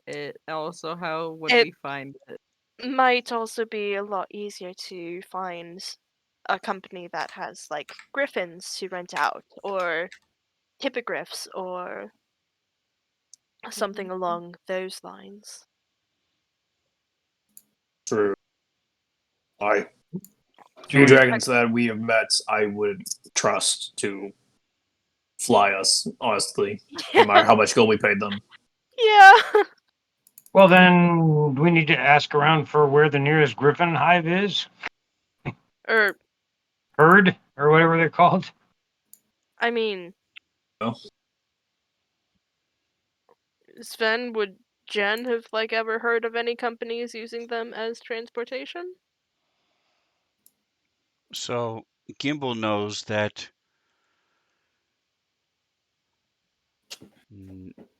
it. Also, how would It we find it? might also be a lot easier to find a company that has griffins to rent out, or hippogriffs, or something along those lines. True. I Do two we- dragons that we have met, I would trust to fly us, honestly, no matter how much gold we paid them. Yeah. Well, then we need to ask around for where the nearest griffin hive is, Or, herd, or whatever they're called. I mean, Oh. Sven, would Jen have like ever heard of any companies using them as transportation? So Gimbal knows that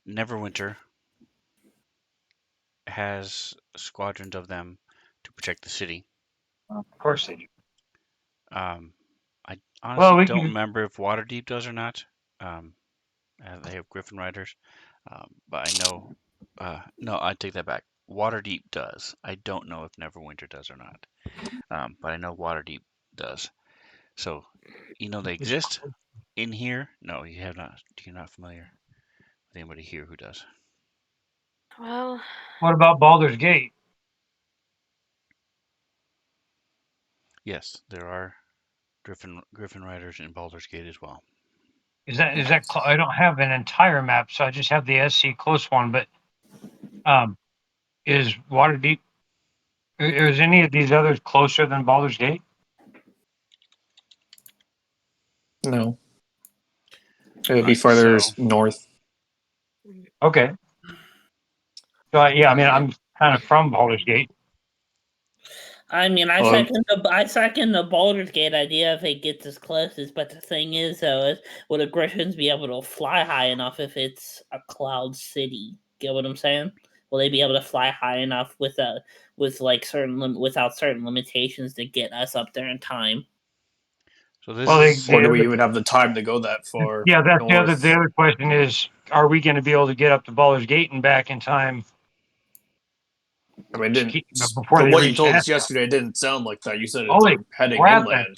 Neverwinter has squadrons of them to protect the city. Of course they do. I Well, honestly we don't can. remember if Waterdeep does or not. They have Griffin Riders, but I know. No, I take that back. Waterdeep does. I don't know if Neverwinter does or not. But I know Waterdeep does. So, they exist in here. No, you have not. You're not familiar with anybody here who does. Well, What about Baldur's Gate? Yes, there are Griffin Riders in Baldur's Gate as well. Is that? I don't have an entire map, so I just have the SC close one. But is Waterdeep? Is any of these others closer than Baldur's Gate? No. It would be Alright, farther so north. Okay. So I mean, I'm kind of from Baldur's Gate. I mean, I Um, second the Baldur's Gate idea if it gets as close as. But the thing is, though, is will the Griffins be able to fly high enough if it's a cloud city? Get what I'm saying? Will they be able to fly high enough without certain limitations to get us up there in time? so this Well, is or do we even have the time to go that far yeah, that's north? the other question is, are we going to be able to get up to Baldur's Gate and back in time I mean, before from they what you reach told us Nashkel? yesterday, it didn't sound like that. You said Holy we're heading crap! That's inland.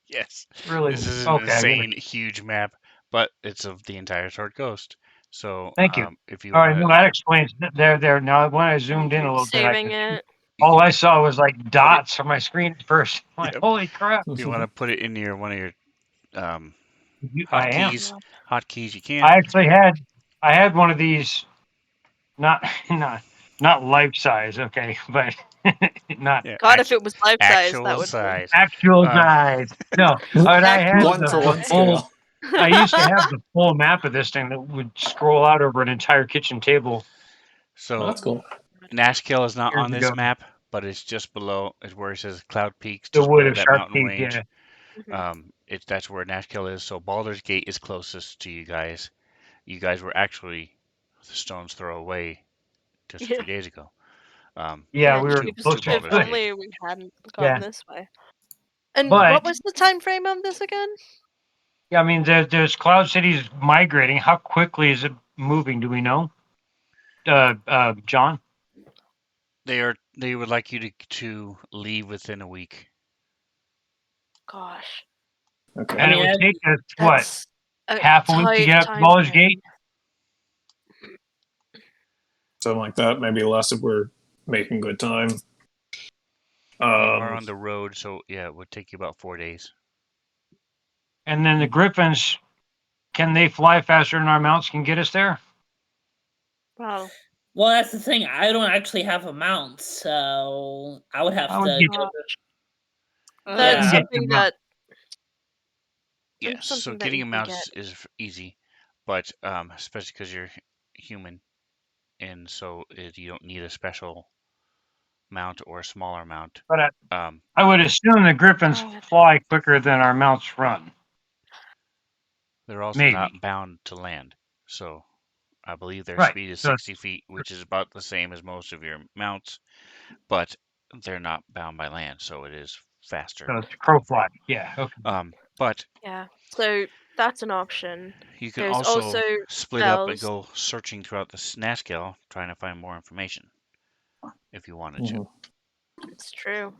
yes. really This is an okay. I get it. insane, huge map, but it's of the entire Sword Coast. So, Thank you. if you All right, want no, to, that explains. There. Now, when I zoomed in a little bit, I saving could. it. All I saw was like put it. dots on my screen at first. I'm like, Yep. holy crap! If you want to put it in one of your um, I am. hotkeys, you can. I actually had one of these, not not life size, okay, but not Yeah, God, if it was life size, that actual would be. size. actual Um, size. No, but I had Actual One for the one size. full. scale. I used to have the full map of this thing that would scroll out over an entire kitchen table Oh, so that's cool. Nashkel is not years on this ago. map, but it's just below. It's where it says Cloud Peaks, The just wood below of that Shark mountain Teeth, range. yeah. That's where Nashkel is. So Baldur's Gate is closest to you guys. You guys were actually the stone's throw away just a Yeah. few days ago. Yeah, we were To close If Baldur's to. Gate. only we hadn't gone Yeah, this way. And what but was the time frame on this again? yeah, I mean, there's Cloud Cities migrating. How quickly is it moving? Do we know? John. They would like you to leave within a week. Gosh, Okay. And it would take us what, that's a half a week to tight get up to time Baldur's frame. Gate? Something like that. Maybe less if we're making good time. You are on the road, so yeah, it would take you about 4 days. And then the Griffins, can they fly faster than our mounts can get us there? Wow. Well, that's the thing. I don't actually have a mount, so I would have I would to. get- Go That's Yeah. something that. Yes, so something that getting you a can mouse get. is easy, but especially because you're human, and so you don't need a special mount or a smaller mount. But Um, I would assume the Griffins God. fly quicker than our mounts run. they're also Maybe. not bound to land, so I believe their Right. speed is So, 60 feet, which is about the same as most of your mounts, but they're not bound by land, so it is faster. so it's crow fly. Yeah. Okay. But Yeah. So that's an option. you can There's also split up and spells. go searching throughout the Nashkel, trying to find more information if you wanted to. It's true.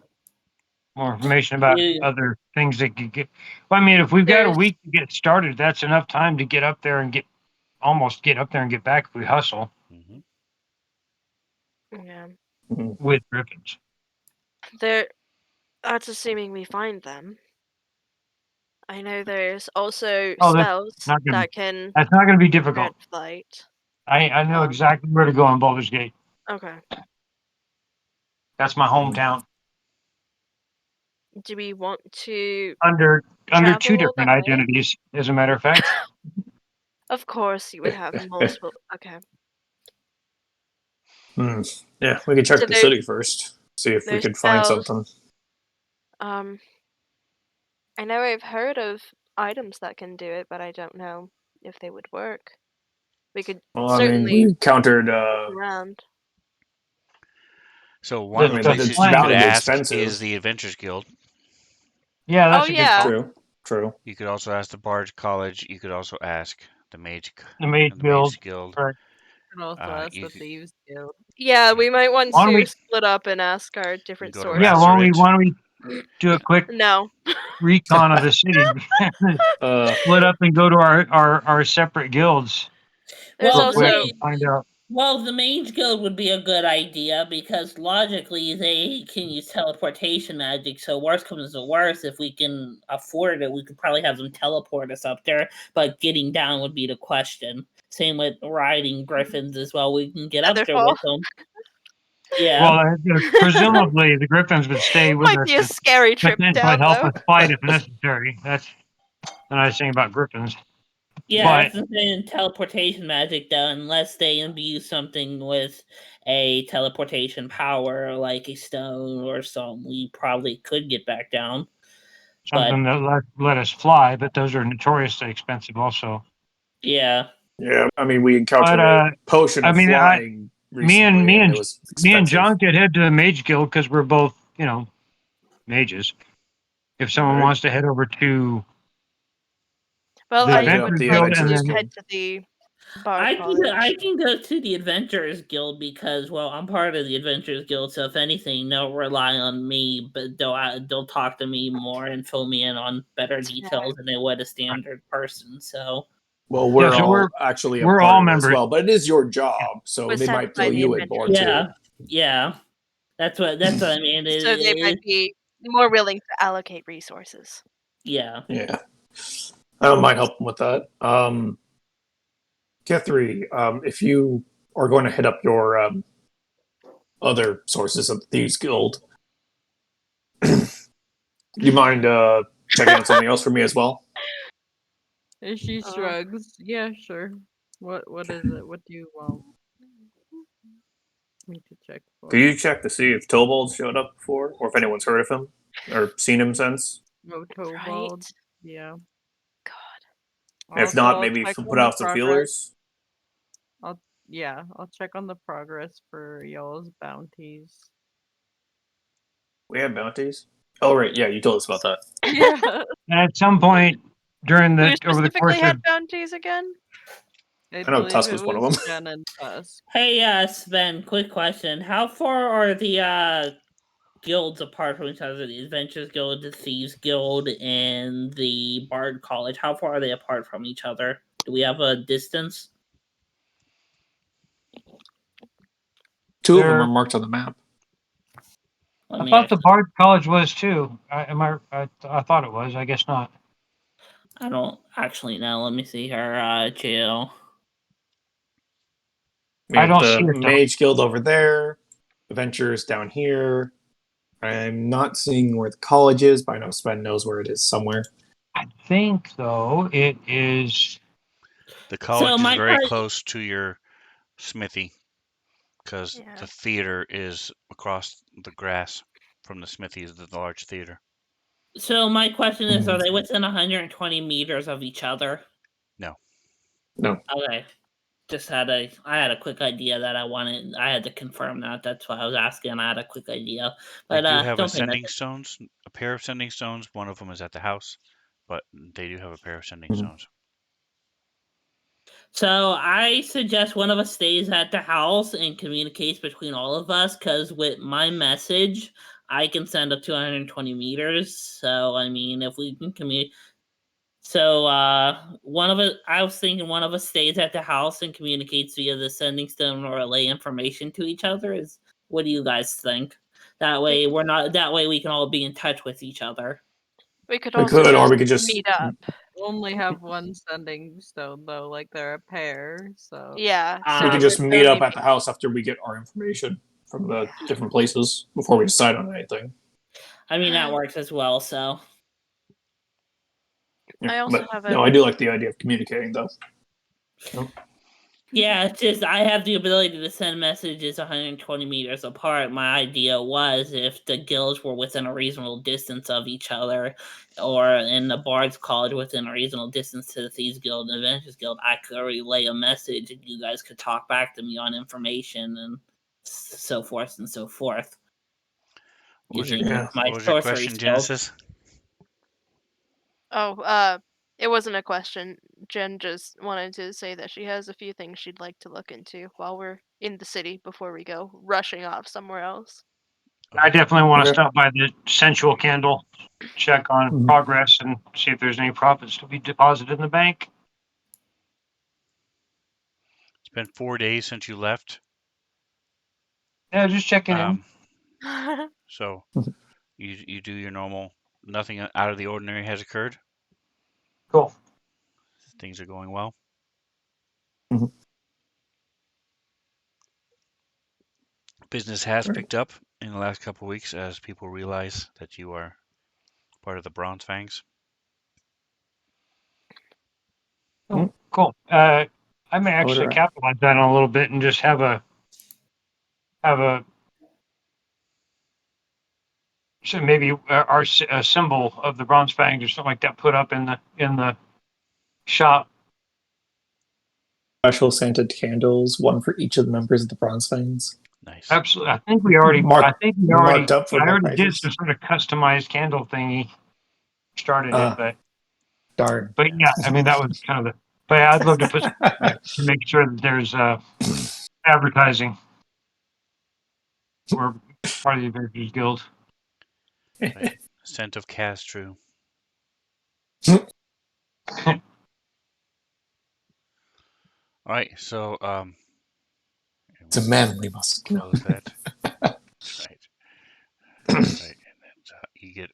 More information about Yeah. other things that could get. Well, I mean, if we've got a There's- week to get started, that's enough time to get up there and get up there and get back if we hustle Hmm. Yeah. with Griffins. There That's assuming we find them. I know there's also Oh, that's spells not gonna. that can That's not gonna be grant difficult. flight. I know Um, exactly where to go on Baldur's Gate. Okay. That's my hometown. Do we want to Under travel two all that different way? identities, as a matter of fact. Of course, you would have multiple. Okay. Yeah, we could check So the city first. See if we there's could find spells. something. I know I've heard of items that can do it, but I don't know if they would work. We could Well, I mean, certainly we encountered. look around. So one of the The places it's you plan. could bound to be ask expensive. is the Adventures Guild. Yeah, Oh that's a good yeah. call. True. You could also ask the Bard College. You could also ask the Mage The Mage Guild. Guild. Right. And also ask You the could, Thieves Guild. Yeah, we might want Why don't to we? split up and ask our different go to Yeah, sources. Rasserit. why don't we do a quick No. recon of the city? Split up and go to our separate guilds There's Well, real quick also and find out. Well, the Mage Guild would be a good idea because logically they can use teleportation magic. So worst comes to worst, if we can afford it, we could probably have them teleport us up there. But getting down would be the question. Same with riding griffins as well. We can get up there Featherfall. with them. Yeah. Well, presumably the Griffins would stay with Might us, be a scary trip but down help though. us fight if necessary. That's the nice thing about Griffins. Yeah, But that's the thing. Teleportation magic, though, unless they imbue something with a teleportation power, like a stone or something, we probably could get back down. something that let us fly, but those are notoriously expensive also. Yeah. Yeah, I mean, we encountered But a potion I of mean, flying recently, and it was me and expensive. John could head to the Mage Guild because we're both, mages. If someone Alright. wants to head over to Well, the I Hit up would Adventurers the Guild like and Adventurers to then head Guild. to the Bard I College. can go to the Adventurers Guild because, well, I'm part of the Adventurers Guild, so if anything, they'll rely on me, but they'll talk to me more and fill me in on better details than they would a standard person. So, Well, yeah, we're so all actually a we're part all of it as members. well, but it is your job, so Was they sent might by fill the you in more too. yeah, that's what I mean. So they might be more willing to allocate resources. Yeah. Yeah, I don't mind helping with that. Kethri, if you are going to hit up your other sources of the Thieves Guild, do you mind checking out something else for me as well? And she shrugs. Yeah, sure. What is it? What do you want me to check for? Could you check to see if Tobald showed up before, or if anyone's heard of him or seen him since? No Tobald. Right? Yeah. God. If Also, not, I'll maybe check put on the out some progress. feelers. I'll check on the progress for y'all's bounties. We have bounties. Oh right, yeah, you told us about that. Yeah. And at some point during Who over the specifically course had of bounties again? I know believe Tusk it was one of was them. Jen and Tusk. Hey, Sven, quick question. How far are the guilds apart from each other? The Adventurers Guild, the Thieves Guild, and the Bard College. How far are they apart from each other? Do we have a distance? Two of them there, are marked on the map. I thought the Bard College was too. I thought it was. I guess not. I don't actually know. Let me see her jail. We I have don't the see it though. Mage Guild over there, Adventures down here. I'm not seeing where the college is, but I know Sven knows where it is somewhere. I think though it is. The college is my very que- close to your smithy because the theater is across the grass from the smithy is the large theater. So my question is, are they within 120 meters of each other? No. Okay. I had a quick idea that I had to confirm that. That's why I was asking. I had a quick idea. But They do have don't pay ascending stones, a pair of sending stones. One of them is at the house, but they do have a pair of sending stones. So I suggest one of us stays at the house and communicates between all of us, because with my message, I can send up to 120 meters. So I mean, if we can communicate. So one of us, I was thinking one of us stays at the house and communicates via the sending stone or relay information to each other. What do you guys think? That way we're not. That way we can all be in touch with each other. We could We also could, or just we could just meet up. Only have one sending stone though, like they're a pair. So Yeah, we so could Ah, just there'd meet only up at be- the house after we get our information from the different places before we decide on anything. I mean that works as well. So Yeah, I also but have no, I do like the idea of communicating though. yeah, it's just I have the ability to send messages 120 meters apart. My idea was if the guilds were within a reasonable distance of each other, or in the Bard's College within a reasonable distance to the Thieves Guild and the Adventurers Guild, I could relay a message and you guys could talk back to me on information and so forth and so forth. What was your Using Yeah. my what was your sorcery question, skills. Genesis? Oh, it wasn't a question. Jen just wanted to say that she has a few things she'd like to look into while we're in the city before we go rushing off somewhere else. I definitely want to Okay. stop by the sensual candle, check on Mhm. progress, and see if there's any profits to be deposited in the bank. It's been 4 days since you left. Yeah, just checking in. So you do your normal. Nothing out of the ordinary has occurred. Cool. Things are going well. Mhm. Business has Right. picked up in the last couple of weeks as people realize that you are part of the Bronze Fangs. Oh, cool. I may actually Alright. capitalize that on a little bit and just have a so maybe a symbol of the bronze fangs or something like that put up in the shop. Special scented candles, one for each of the members of the Bronze Fangs. Nice. Absolutely. I think we already. Marked up for I more already did prices. some sort of customized candle thingy. Started it, Ah, darn. but yeah, I mean that was kind of the. But yeah, I'd love to put to make sure that there's advertising. We're part of the Adventurers Guild. Right. Scent of Castru. All right. So It's a man we must kill. close that. Right. Right. And then you get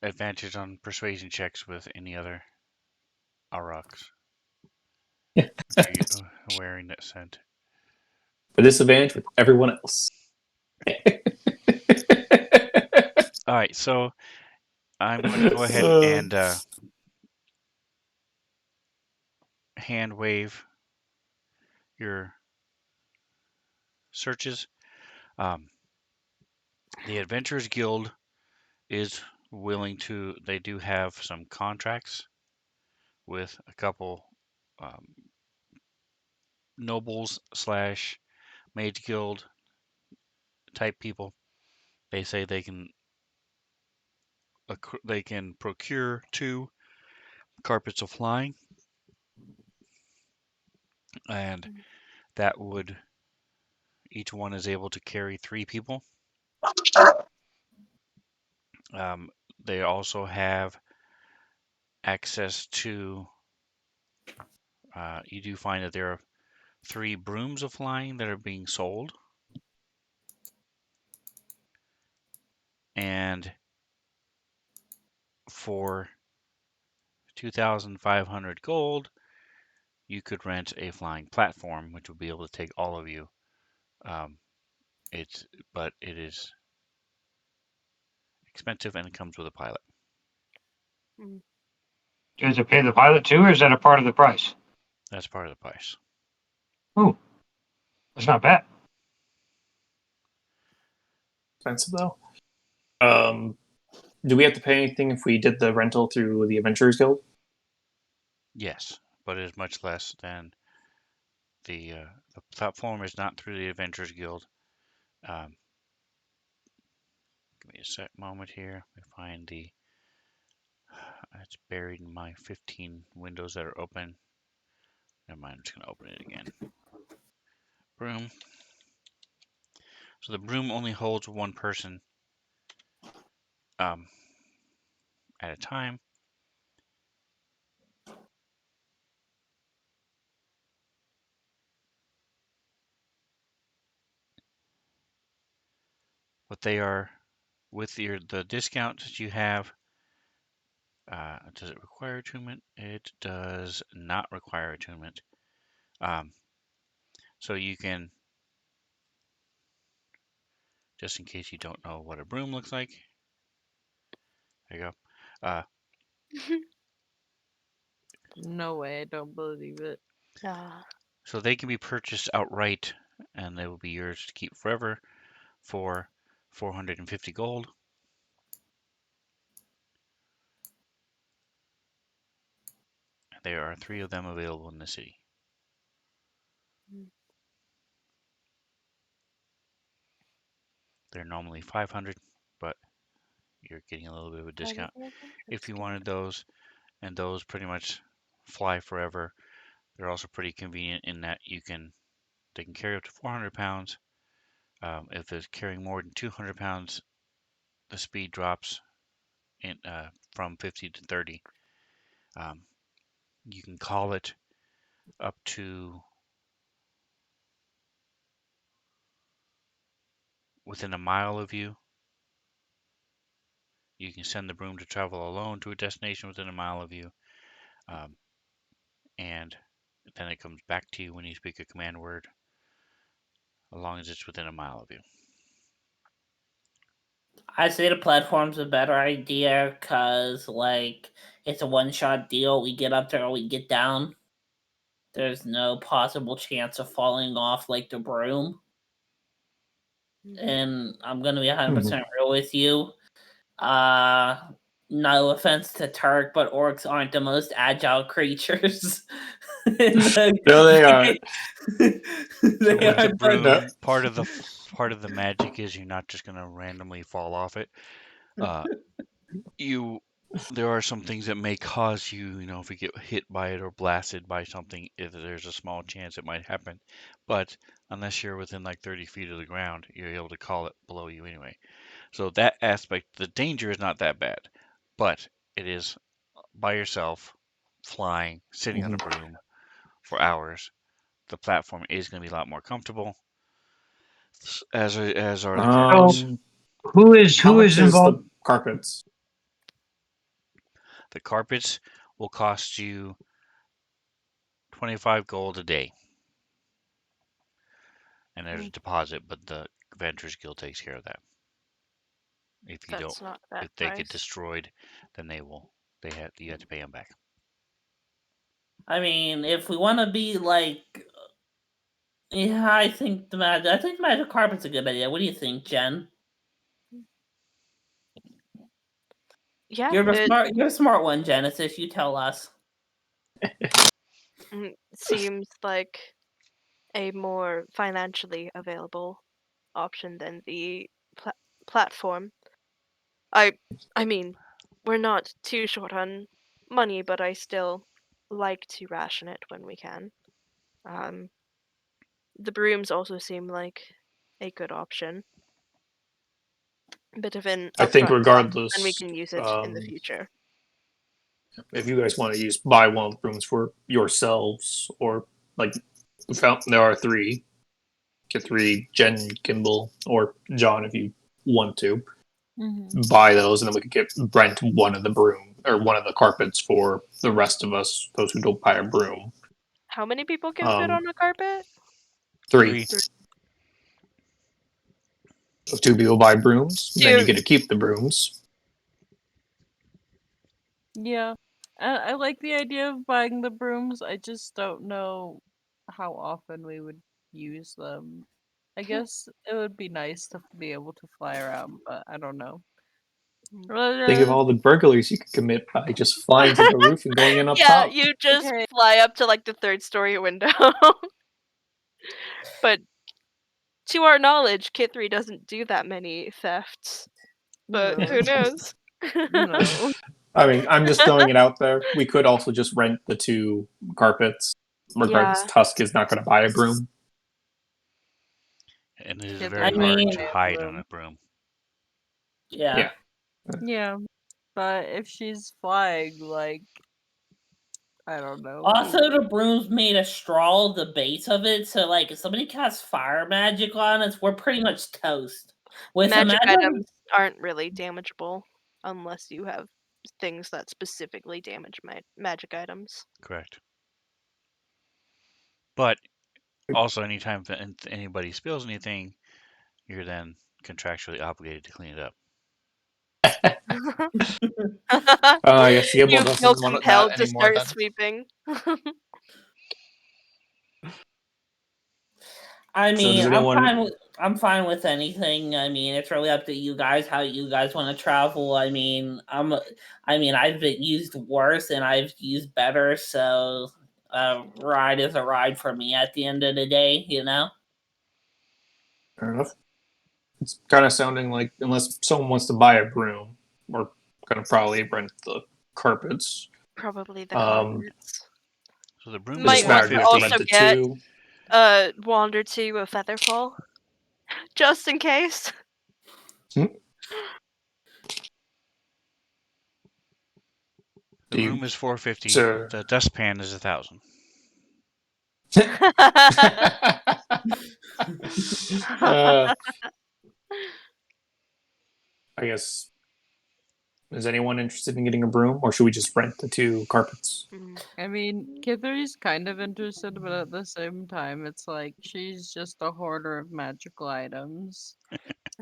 advantage on persuasion checks with any other Aurochs. Yeah. Are you wearing that scent? For disadvantage with everyone else. All right. So I'm going to go ahead and hand wave your searches. Um, the Adventurers Guild is willing to. They do have some contracts with a couple um, nobles slash mage guild type people. They say they can procure 2 carpets of flying, and that would each one is able to carry 3 people. Um, they also have access to. You do find that there are 3 brooms of flying that are being sold, and for 2,500 gold, you could rent a flying platform, which would be able to take all of you. Um, but it is expensive and it comes with a pilot. Does it pay the pilot too, or is that a part of the price? That's part of the price. Ooh, that's not bad. Expensive though. Do we have to pay anything if we did the rental through the Adventurers Guild? Yes, but it is much less than the platform is not through the Adventurers Guild. Um, give me a sec moment here. Let me find the. It's buried in my 15 windows that are open. Never mind. I'm just gonna open it again. Broom. So the broom only holds 1 person um, at a time. they are with the discount that you have. Does it require attunement? It does not require attunement. So you can, just in case you don't know what a broom looks like, there you go. No way, I don't believe it. So they can be purchased outright, and they will be yours to keep forever for 450 gold. There are 3 of them available in the city. They're normally 500, but you're getting a little bit of a discount if you wanted those. And those pretty much fly forever. They're also pretty convenient in that they can carry up to 400 pounds. If it's carrying more than 200 pounds, the speed drops from 50 to 30. You can call it up to within a mile of you. You can send the broom to travel alone to a destination within a mile of you. And then it comes back to you when you speak a command word, as long as it's within a mile of you. I say the platform's a better idea because, like, it's a one-shot deal. We get up there, we get down. There's no possible chance of falling off like the broom. And I'm gonna be 100% real with you. No offense to Turk, but orcs aren't the most agile creatures. No, they are. So with the broom, No. part of the magic is you're not just gonna randomly fall off it. There are some things that may cause you, if you get hit by it or blasted by something, if there's a small chance it might happen. But unless you're within like 30 feet of the ground, you're able to call it below you anyway. So that aspect, the danger is not that bad, but it is by yourself, flying, sitting on a broom for hours. The platform is going to be a lot more comfortable, as are the carpets. Who is How much is involved? the carpets? The carpets will cost you 25 gold a day. And there's a deposit, but the Adventurers Guild takes care of that. If they get destroyed, then you have to pay them back. I mean, if we want to be like, yeah, I think the magic carpet's a good idea. What do you think, Jen? Yeah, you're a smart one, Genesis. You tell us. Seems like a more financially available option than the platform. I mean, we're not too short on money, but I still like to ration it when we can. The brooms also seem like a good option. Bit of an I think upfront cost, regardless, and we can use it in the future. if you guys want to buy one of the brooms for yourselves, or like there are 3. Get 3, Jen, Kimball, or John if you want to. Buy those, and then we could rent one of the broom or one of the carpets for the rest of us, those who don't buy a broom. How many people can fit on a carpet? 3. So 2 people buy brooms, then you get to keep the brooms. Yeah, I like the idea of buying the brooms. I just don't know how often we would use them. I guess it would be nice to be able to fly around, but I don't know. Think of all the burglaries you could commit by just flying to the roof and going in up top. Yeah, you just fly up to like the 3rd story window. But to our knowledge, Kithri doesn't do that many thefts. But who knows? No. I mean, I'm just throwing it out there. We could also just rent the 2 carpets. Regardless, Tusk is not going to buy a broom. And it is very hard to hide on a broom. Yeah. Yeah. But if she's flying, like, I don't know. Also, the broom's made of straw, the base of it, so like if somebody casts fire magic on us, we're pretty much toast. With a Magic magic, items aren't really damageable unless you have things that specifically damage magic items. Correct. But also, anytime anybody spills anything, you're then contractually obligated to clean it up. I guess Gibble You doesn't feel want that compelled to anymore start then. sweeping. I So mean, does anyone... I'm fine with anything. I mean, it's really up to you guys how you guys want to travel. I mean, I've been used worse and I've used better, so a ride is a ride for me at the end of the day, you know? Fair enough. It's kind of sounding like, unless someone wants to buy a broom, we're going to probably rent the carpets. Probably the Um, carpets. So the broom is Might It's want better to just to 450. rent also the get two. wander to a featherfall, just in case. The Do you- broom is 450. So... The dustpan is 1,000. I guess... Is anyone interested in getting a broom, or should we just rent the two carpets? I mean, Kittery's kind of interested, but at the same time, it's like she's just a hoarder of magical items.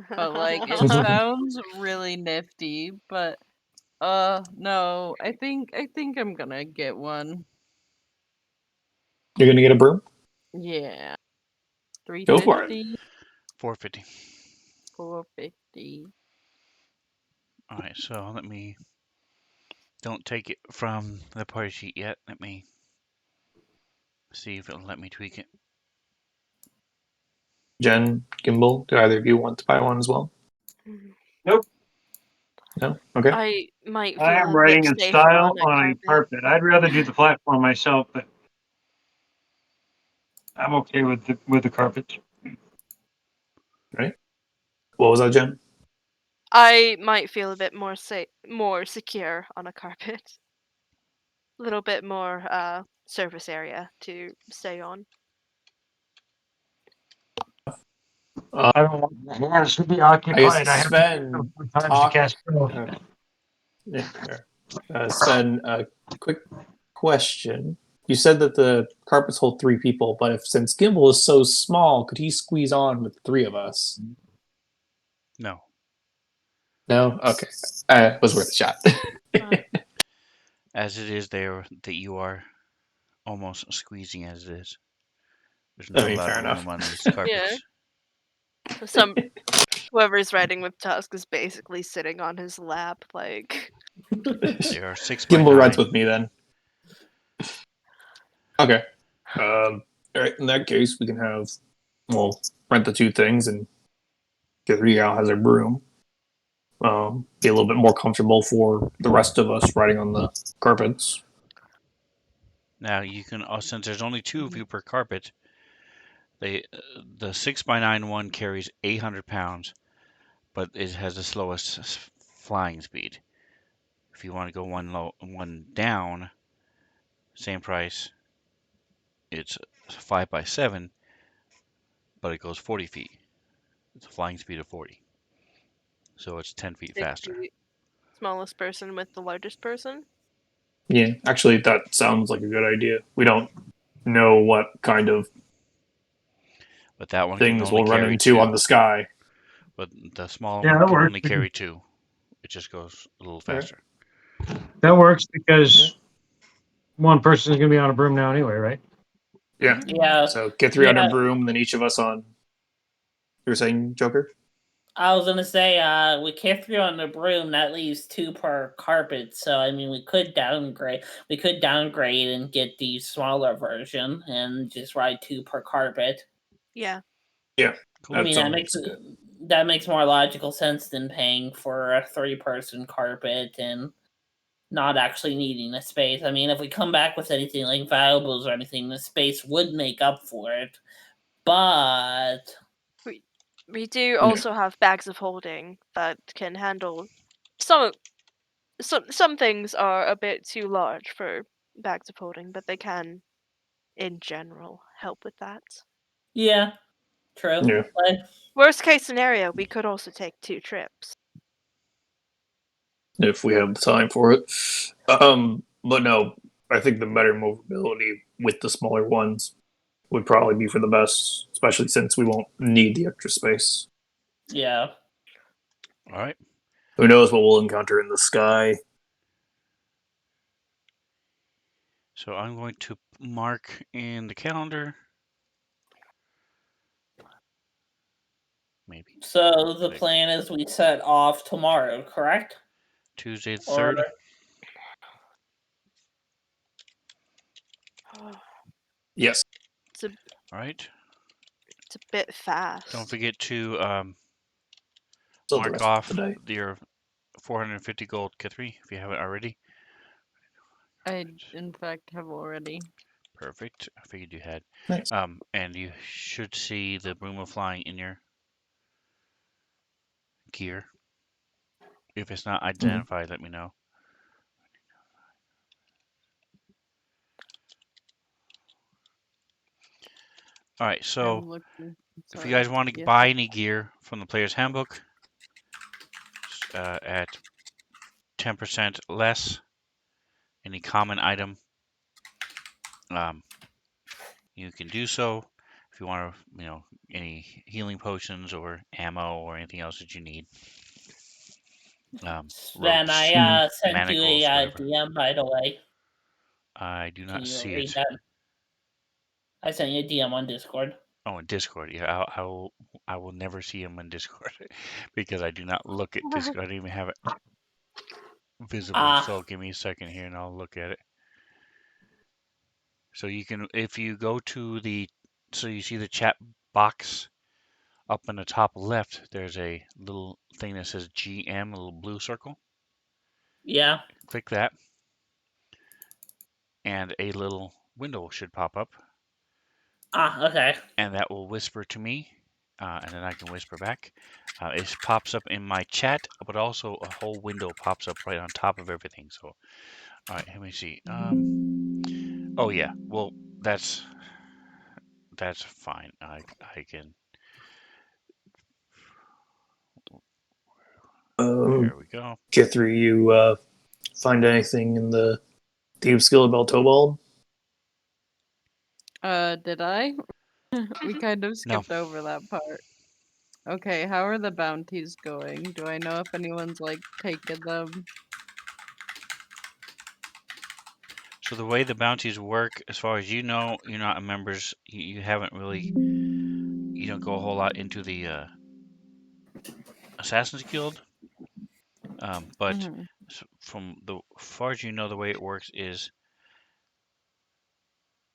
But like, it sounds really nifty. But no, I think I'm gonna get one. You're going to get a broom? Yeah, Go for it. 350, 450. 450. All right, so let me. Don't take it from the party sheet yet. Let me see if it'll let me tweak it. Jen, Gimbal, do either of you want to buy one as well? Nope. No? Okay. I might feel I am a bit writing in safer style on a on a carpet. carpet. I'd rather do the platform myself, but I'm okay with the carpet. Right? What was that, Jen? I might feel a bit more more secure on a carpet. A little bit more surface area to stay on. I don't want my hands to be I occupied. guess I have to use them Sven, sometimes to cast spells. yeah, fair. Sven, a quick question. You said that the carpets hold 3 people, but since Gimbal is so small, could he squeeze on with 3 of us? No. No? Okay. Was worth a shot. As it is there, that you are almost squeezing as it is. There's I not a mean, lot fair of enough. room on these carpets. Whoever's riding with Tusk is basically sitting on his lap, like. They are 6 by Gimbal 9. rides with me then. Okay. All right. In that case, we can rent the 2 things and Gabriel has a broom. Be a little bit more comfortable for the rest of us riding on the carpets. Now you can, since there's only 2 of you per carpet, the 6 by 9 one carries 800 pounds, but it has the slowest flying speed. If you want to go one down, same price. It's 5 by 7, but it goes 40 feet. It's a flying speed of 40, so it's 10 feet faster. Smallest person with the largest person. Yeah, actually, that sounds like a good idea. We don't know what kind of But that one can things only we'll run carry into 2. on the sky. But the small Yeah, one that can works. only carry 2. It just goes a little faster. That works because one person is going to be on a broom now anyway, right? Yeah. Yeah. So get 3 on Yeah. a broom, then each of us on. You were saying, Joker? I was gonna say, with K3 on the broom, that leaves 2 per carpet. So I mean, we could downgrade. We could downgrade and get the smaller version and just ride 2 per carpet. Yeah. Yeah. Cool. I mean, Good. that makes more logical sense than paying for a 3-person carpet and not actually needing the space. I mean, if we come back with anything like valuables or anything, the space would make up for it. But We do also have bags of holding that can handle some things are a bit too large for bags of holding, but they can in general help with that. yeah, True. Yeah. But Worst case scenario, we could also take 2 trips. If we have the time for it. But no, I think the better movability with the smaller ones would probably be for the best, especially since we won't need the extra space. yeah. All right. Who knows what we'll encounter in the sky? So I'm going to mark in the calendar. Maybe So the Like- plan is we set off tomorrow, correct? Tuesday the Or 3rd. Yes. It's a All right. it's a bit fast. Don't forget to So the mark rest off of the day. your 450 gold, Kithri, if you haven't already. I, in fact, have already. Perfect. I figured you had. Nice. And you should see the broom of flying in your gear. If it's not identified, let me know. All right, so I'm looking. if Sorry. you guys want to Yes. buy any gear from the player's handbook at 10% less, any common item, you can do so. If you want to, any healing potions or ammo or anything else that you need. Sven, Ropes, I sent you manacles, a whatever. DM, by the way. I do Can not you see read it. that? I sent you a DM on Discord. Oh, in Discord. Yeah, I will never see him in Discord because I do not look at Discord. I don't even have it visible. Ah, So give me a second here and I'll look at it. So you can, if you go to so you see the chat box up in the top left, there's a little thing that says GM, a little blue circle. yeah. Click that and a little window should pop up Ah, okay. and that will whisper to me and then I can whisper back. It pops up in my chat, but also a whole window pops up right on top of everything. So, all right, let me see. Oh yeah, well that's fine. I can. There we go. Kithri, you find anything in the Thieves Guild about Tobald? Did I? We kind of No. skipped over that part. Okay, how are the bounties going? Do I know if anyone's like taken them? So the way the bounties work, as far as you know, you're not members. You haven't really. You don't go a whole lot into the Assassin's Guild. But Mhm. from the far as you know, the way it works is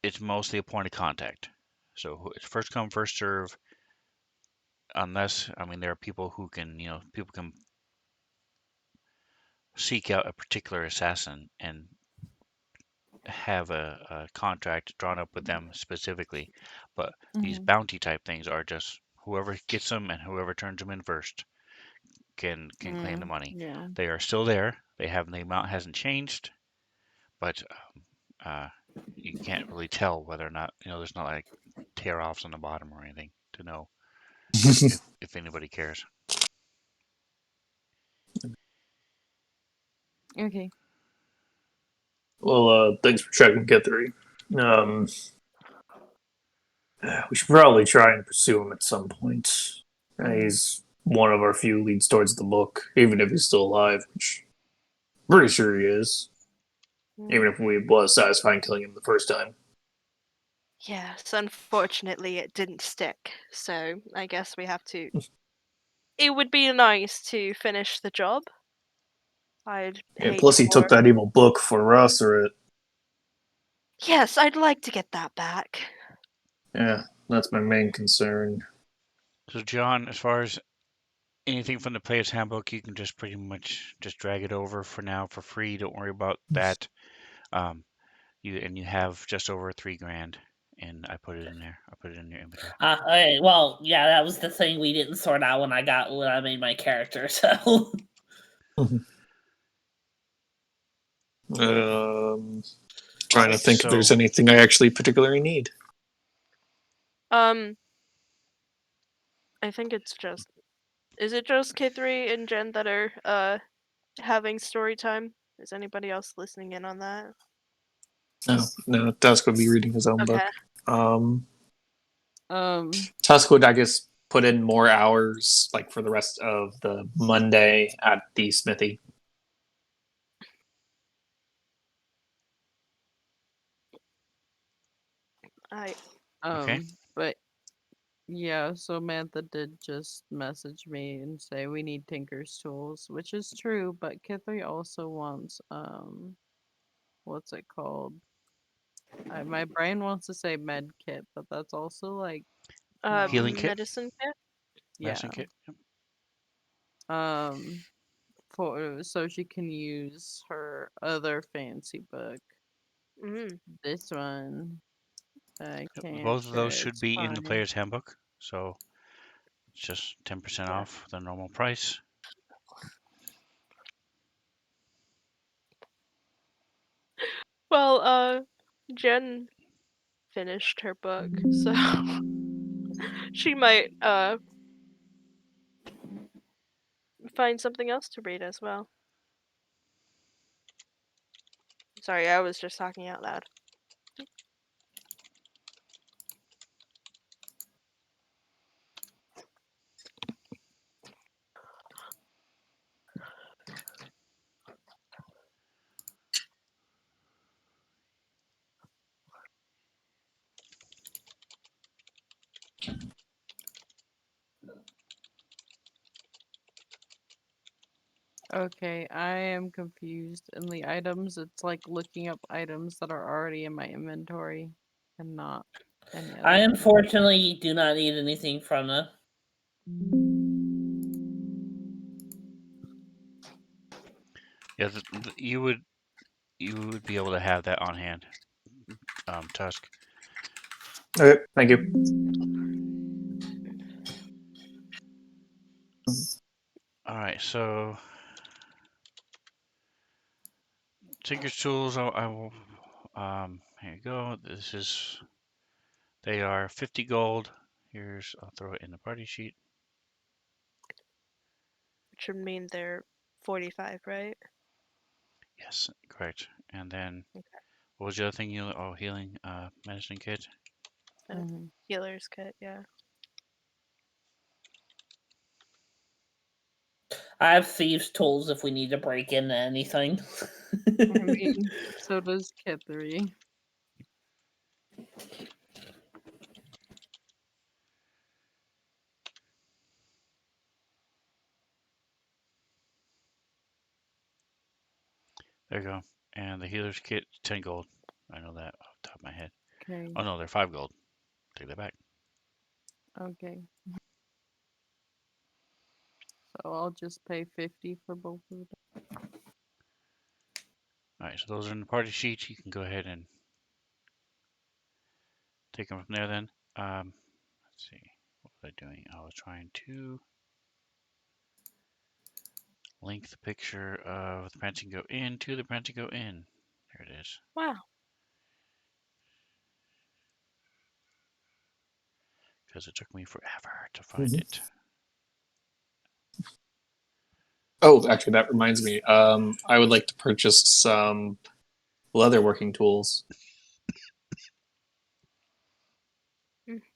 it's mostly a point of contact. So it's first come, first serve. Unless, I mean, there are people who can, people can seek out a particular assassin and have a contract drawn up with them specifically. But these Mhm. bounty type things are just whoever gets them and whoever turns them in first can claim the money. Yeah. They are still there. The amount hasn't changed, but you can't really tell whether or not, there's not like tear offs on the bottom or anything to know if anybody cares. Okay. Well, thanks for checking Kithri. We should probably try and pursue him at some point. He's one of our few leads towards the book, even if he's still alive, which I'm pretty sure he is. Even if we was satisfying killing him the first time. Yes, unfortunately it didn't stick, so I guess we have to. It would be nice to finish the job. I'd And hate plus, he took for. that evil book for us, or it. Yes, I'd like to get that back. Yeah, that's my main concern. So, John, as far as anything from the player's handbook, you can just pretty much just drag it over for now for free. Don't worry about that. You have just over $3,000, and I put it in there. I put it in your inventory. Okay, well, yeah, that was the thing we didn't sort out when I made my character, so. Trying to think if there's So- anything I actually particularly need. I think it's just. Is it just K3 and Jen that are having story time? Is anybody else listening in on that? No, Tusk would be reading his own book. Okay. Tusk would, I guess, put in more hours, like for the rest of the Monday at the smithy. Okay. But yeah, so Mantha did just message me and say we need Tinker's tools, which is true, but Kithri also wants what's it called? My brain wants to say med kit, but that's also like Healing kit, Medicine kit. yeah. medicine kit. Yep. For so she can use her other fancy book. Mm. This one I Yep, can't both of those try should to be in the find. player's handbook, so it's just 10% Yeah. off the normal price. Well, Jen finished her book, so she might find something else to read as well. Sorry, I was just talking out loud. Okay, I am confused. In the items, it's like looking up items that are already in my inventory and not any other I thing. unfortunately do not need anything from them. Yeah, you would be able to have that on hand, Tusk. Okay, thank you. All right, so Tinker's tools. I will. Here you go. They are 50 gold. I'll throw it in the party sheet. Which would mean they're 45, right? Yes, correct. And then Okay. what was the other thing healing medicine kit? Healer's kit, yeah. I have thieves' tools if we need to break into anything. I mean, so does Kithri. There you go. And the healer's kit, 10 gold. I know that off the top of my head. Okay, Oh no, they're 5 gold. Take that back. okay. So I'll just pay 50 for both of them. All right, so those are in the party sheet. You can go ahead and take them from there then. Let's see. What was I doing? I was trying to link the picture of the Prancing Go In to the Prancing Go In. There it is. Wow. Because it took me forever to find it. Oh, actually, that reminds me. I would like to purchase some leather working tools.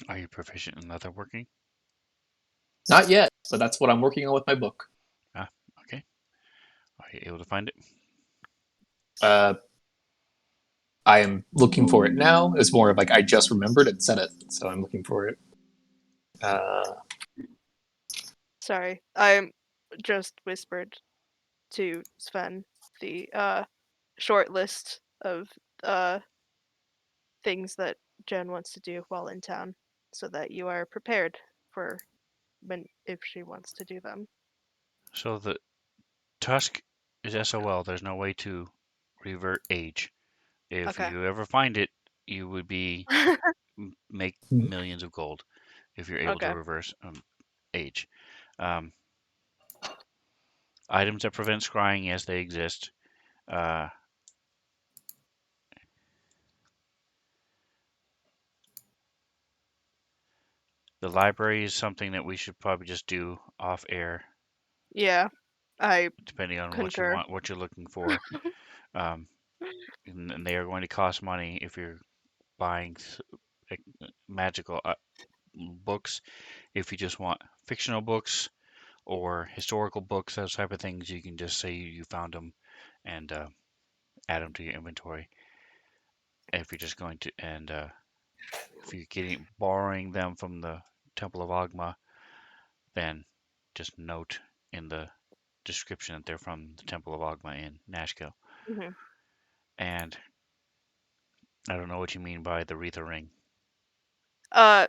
Are you proficient in leatherworking? Not yet, but that's what I'm working on with my book. Ah, okay. Are you able to find it? I am looking for it now. It's more of like I just remembered and said it, so I'm looking for it. Sorry. I just whispered to Sven the short list of things that Jen wants to do while in town so that you are prepared for if she wants to do them. So the Tusk is SOL. There's no way to revert age. If Okay. you ever find it, you would make millions of gold if you're able to Okay. reverse age. Um, items that prevent scrying, yes, they exist. The library is something that we should probably just do off air, Yeah, I depending on what you concur. want, what you're looking for. Um, and they are going to cost money if you're buying magical books. If you just want fictional books or historical books, those type of things, you can just say you found them and add them to your inventory. If you're just going to, and if you're borrowing them from the Temple of Agma, then just note in the description that they're from the Temple of Agma in Nashkel. Mhm. And I don't know what you mean by the Retha ring. Uh,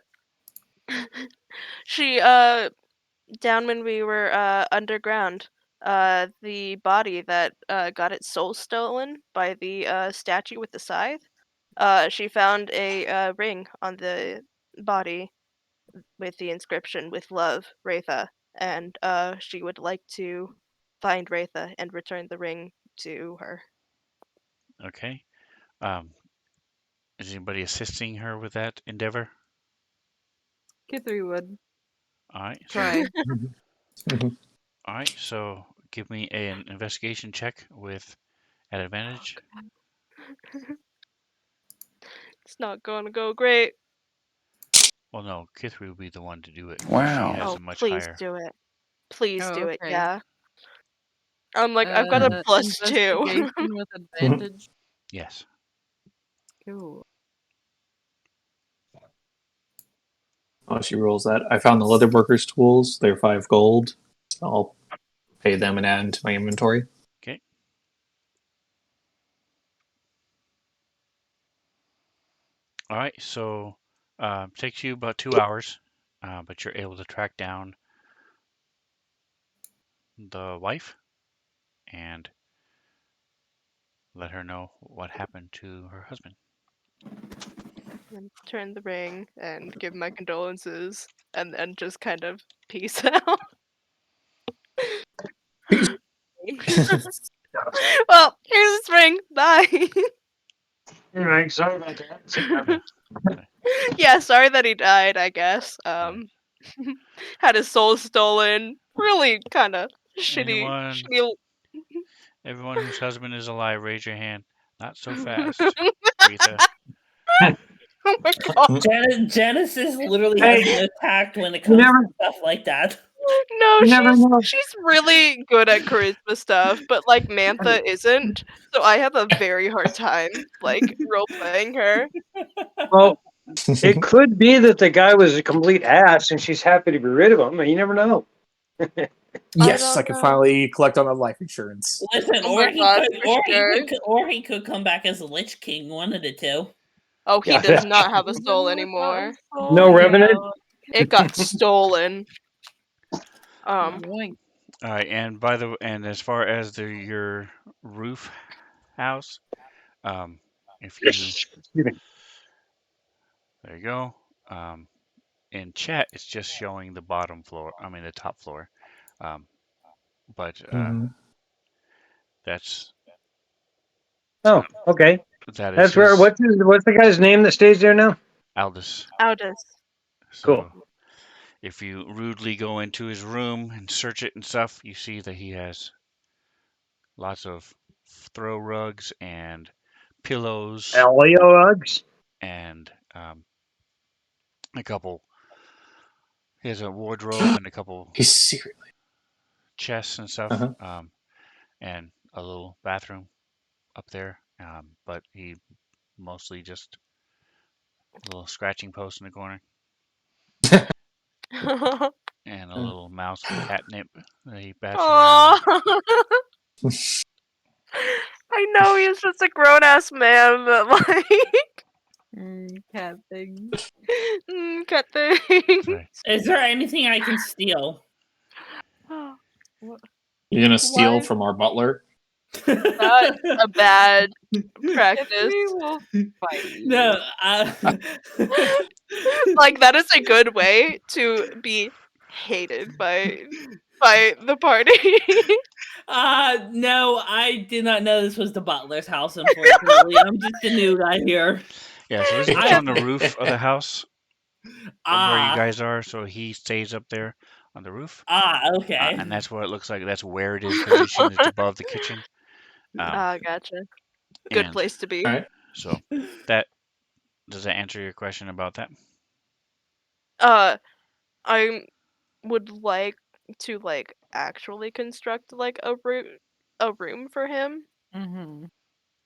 she down when we were underground, the body that got its soul stolen by the statue with the scythe. She found a ring on the body with the inscription "With love, Ratha," and she would like to find Ratha and return the ring to her. Okay. Um, is anybody assisting her with that endeavor? Kithri would All right. So, try. Mhm. all right. So give me an investigation check with an advantage. It's not going to go great. Well, no, Kithri will be the one to do it. She Wow. has Oh, a much please higher. do it. Please Oh, do it. okay. Yeah. I'm like, I've got a +2. Investigation with advantage. Yes. Cool. While she rolls that, I found the leatherworker's tools. They're 5 gold. So I'll pay them and add to my inventory. Okay. All right. So takes you about 2 hours, but you're able to track down the wife and let her know what happened to her husband. And turn the ring and give my condolences and then just kind of peace out. Peace. Well, here's this ring. Bye. Anyway, sorry about that. Yeah, sorry that he died, I guess. Had his soul stolen. Really kind of shitty. Anyone, shitty. everyone whose husband is alive, raise your hand. Not so fast, Retha. Oh my god. Genesis literally Hey, has no tact when it You comes never, to stuff like that. No, you never know. she's really good at charisma stuff, but like Mantha isn't. So I have a very hard time like role playing her. Well, it could be that the guy was a complete ass and she's happy to be rid of him. You never know. Yes, I don't can know. finally collect on the life insurance. Listen, Oh my god, for sure. or he could come back as a Lich King, one of the two. Oh, he Yeah, does that's not have a He soul didn't look out anymore. his soul, No revenant? yeah. It got stolen. Yoink. All right, and as far as your roof house, if you Excuse me. there you go. In chat, it's just showing the bottom floor. I mean the top floor, but Mhm. that's Oh, okay. that is That's where. his What's the guy's name that stays there now? Aldous. Aldous. Cool. So if you rudely go into his room and search it and stuff, you see that he has lots of throw rugs and pillows Eliorugs. and a couple. He has a wardrobe and a couple He's secretly. chests and stuff, Uh-huh. and a little bathroom up there. But he mostly just a little scratching post in the corner and a little mouse with catnip that he bats around. Aww. I know he's just a grown ass man, but like Cat thing. cut things. Right. Is there anything I can steal? You're gonna steal Why? from our butler? That's a bad practice. Kithri will fight you. No, Like that is a good way to be hated by the party. no, I did not know this was the butler's house, unfortunately. I'm just a new guy here. Yeah. So this is what's on the roof of the house. from where you Ah, guys are, so he stays up there on the roof, okay. and that's what it looks like. That's where it is positioned. It's above the kitchen, Gotcha. Good and place to be. All right. so that does that answer your question about that? Uh, I would like to actually construct a room for him, Mm-hmm.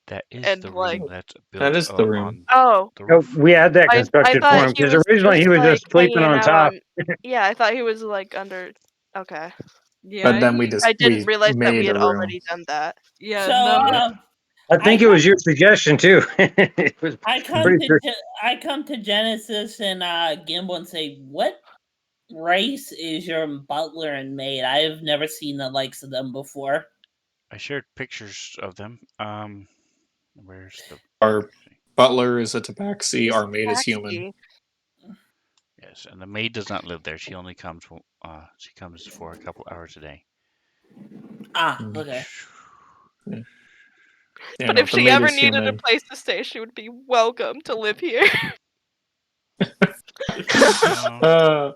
That is and the room that's That built is the room. on oh, the No, roof. we had that I constructed for thought him he because was originally just he was just sleeping hanging on out top. on. Yeah, I thought he was under. Okay, But Yeah, then I didn't we realize that we made a had room. already done that. yeah, So no, I I think it come was your suggestion too. It was I come pretty to sure. I come to Genesis and Gimbal and say, "What race is your butler and maid? I've never seen the likes of them before." I shared pictures of them. Where's the? Our butler is a tabaxi. He's Our maid is human. taxi. Yes, and the maid does not live there. She only comes. She comes for a couple hours a day. Ah, Mm. okay. Yeah. Yeah, But no, if the she maid ever is needed a human. place to stay, she would be welcome to live here. All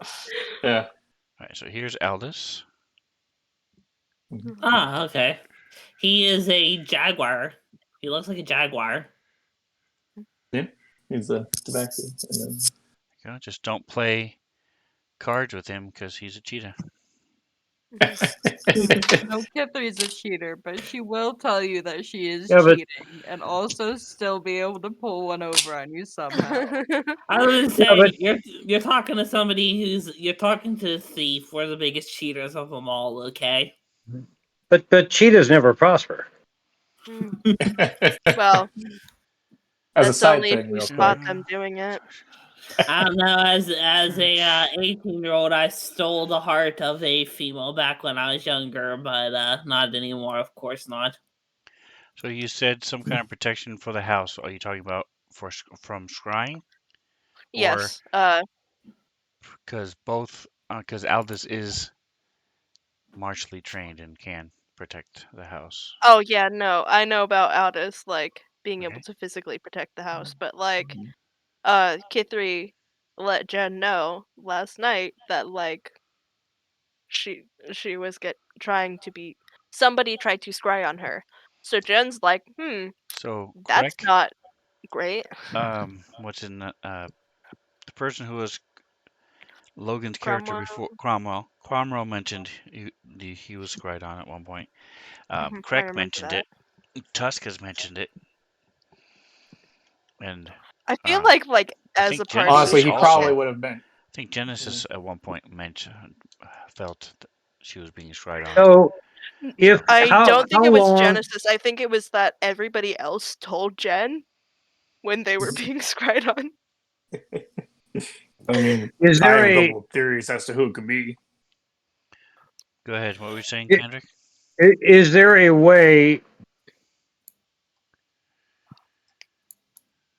Yeah. right, so here's Aldous. Ah, okay. He is a jaguar. He looks like a jaguar. Yeah. He's a tabaxi. And Just don't play cards with him because he's a cheetah. then... no, Kithri's a cheater, but she will tell you that she is Yeah, but cheating and also still be able to pull one over on you somehow. I was gonna yeah, say but you're talking to somebody you're talking to a thief. We're the biggest cheaters of them all. Okay. but cheetahs never prosper. Hmm. Well, As a that's side only if thing, we real spot quick. them doing it. I don't know. As a 18-year-old, I stole the heart of a female back when I was younger, but not anymore. Of course not. So you said some kind of protection for the house. Are you talking about from scrying, or Yes. because both? Because Aldous is martially trained and can protect the house. Oh yeah. No, I know about Aldous being able Okay. to physically protect the house, but Kithri let Jen know last night that she she was trying to be somebody tried to scry on her. So Jen's like, So that's Greg, not great. what's in the person who was Logan's character Cromwell. before Cromwell. Cromwell mentioned he was cried on at one point. I Craig remember mentioned that. it. Tusk has mentioned it, and I feel uh, I as a think party we Honestly, Genesis he should all probably also. get. would have been. I think Genesis at one point mentioned felt that she was being cried on. So if So I don't think how it was long Genesis. I think it was that everybody else told Jen when they were being scried on. I mean, is I there have a a couple of theories as to who it could be. go ahead. What were you saying, i- Kendrick? is there a way?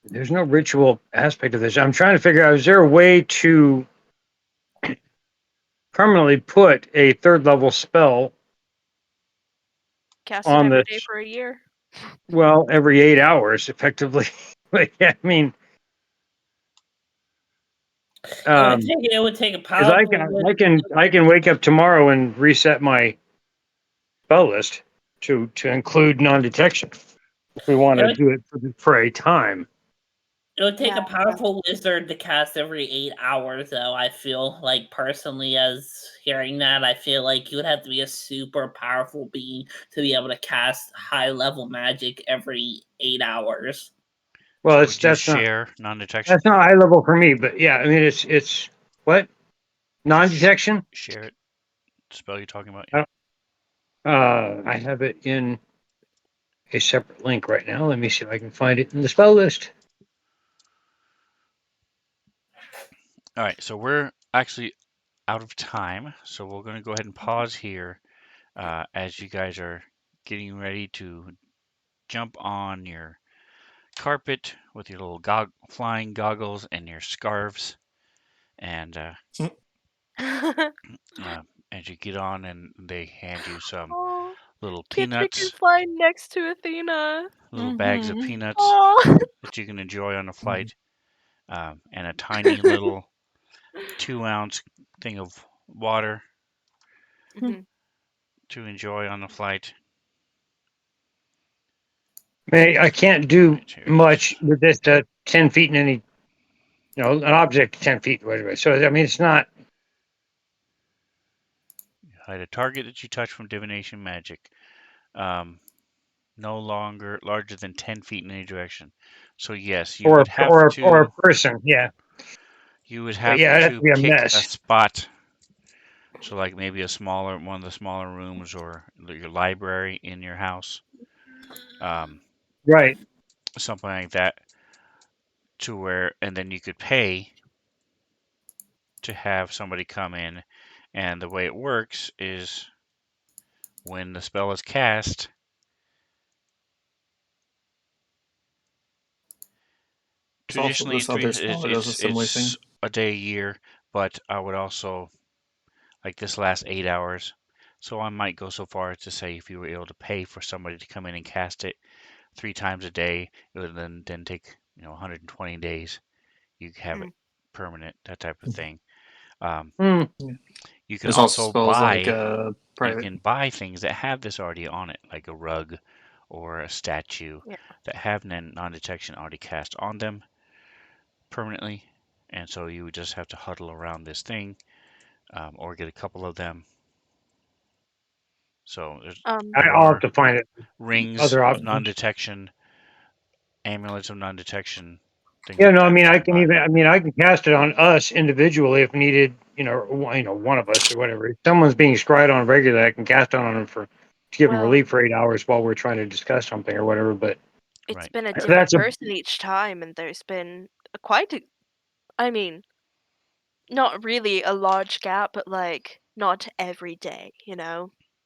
There's no ritual aspect of this. I'm trying to figure out: is there a way to permanently put a third level spell Cast it on every this? day for a year. Well, every 8 hours, effectively. But yeah, I mean, um, It would take a because powerful I can wake up tomorrow and reset my spell list to include non-detection if we want it to would, do it for a time. it would take Yeah. a powerful wizard to cast every 8 hours, though. I feel like personally, as hearing that, I feel like you would have to be a super powerful being to be able to cast high level magic every 8 hours. Well, So it's would you share non-detection? that's not high level for me, but yeah, I mean it's what Would you non-detection. share it? Spell you're talking about? I Yeah. I have it in a separate link right now. Let me see if I can find it in the spell list. All right. So we're actually out of time. So we're going to go ahead and pause here as you guys are getting ready to jump on your carpet with your little flying goggles and your scarves, and as you get on, and they hand you some Oh, little Kithri can peanuts, fly next to Athena. little bags of Mm-hmm. peanuts Oh. that you can enjoy on the flight, and a tiny little 2-ounce thing of water Mhm. to enjoy on the flight. I can't do Right, here it much is. with this 10 feet in any, an object 10 feet, whatever. So, I mean, it's not. Hide a target that you touch from divination magic. No longer larger than 10 feet in any direction. So yes, you would have Or a to. person, yeah. You would But have yeah, it'd have to to be a pick a mesh. spot. So like maybe one of the smaller rooms or your library in your house, Right. something like that, to where, and then you could pay to have somebody come in, and the way it works is when the spell is cast, There's also traditionally this other spell that does a similar thing. it's a day a year, but I would also like this last 8 hours. So I might go so far as to say if you were able to pay for somebody to come in and cast it 3 times a day, it would then take 120 days. You have it Mm. permanent, that type of thing. Hmm. You can There's also also spells like you private. can buy things that have this already on it, like a rug or a statue Yeah. that have non-detection already cast on them permanently, and so you would just have to huddle around this thing, or get a couple of them. So there I'll have are to find it. rings Other of options. non-detection, amulets of non-detection, things Yeah, like no, I that mean, you I can can buy. even. I mean, I can cast it on us individually if needed. One of us or whatever. If someone's being scryed on regularly, I can cast it on them to give them Well, relief for 8 hours while we're trying to discuss something or whatever. But it's Right. been a different that's a person each time, and there's been quite a. I mean, not really a large gap, but like not every day.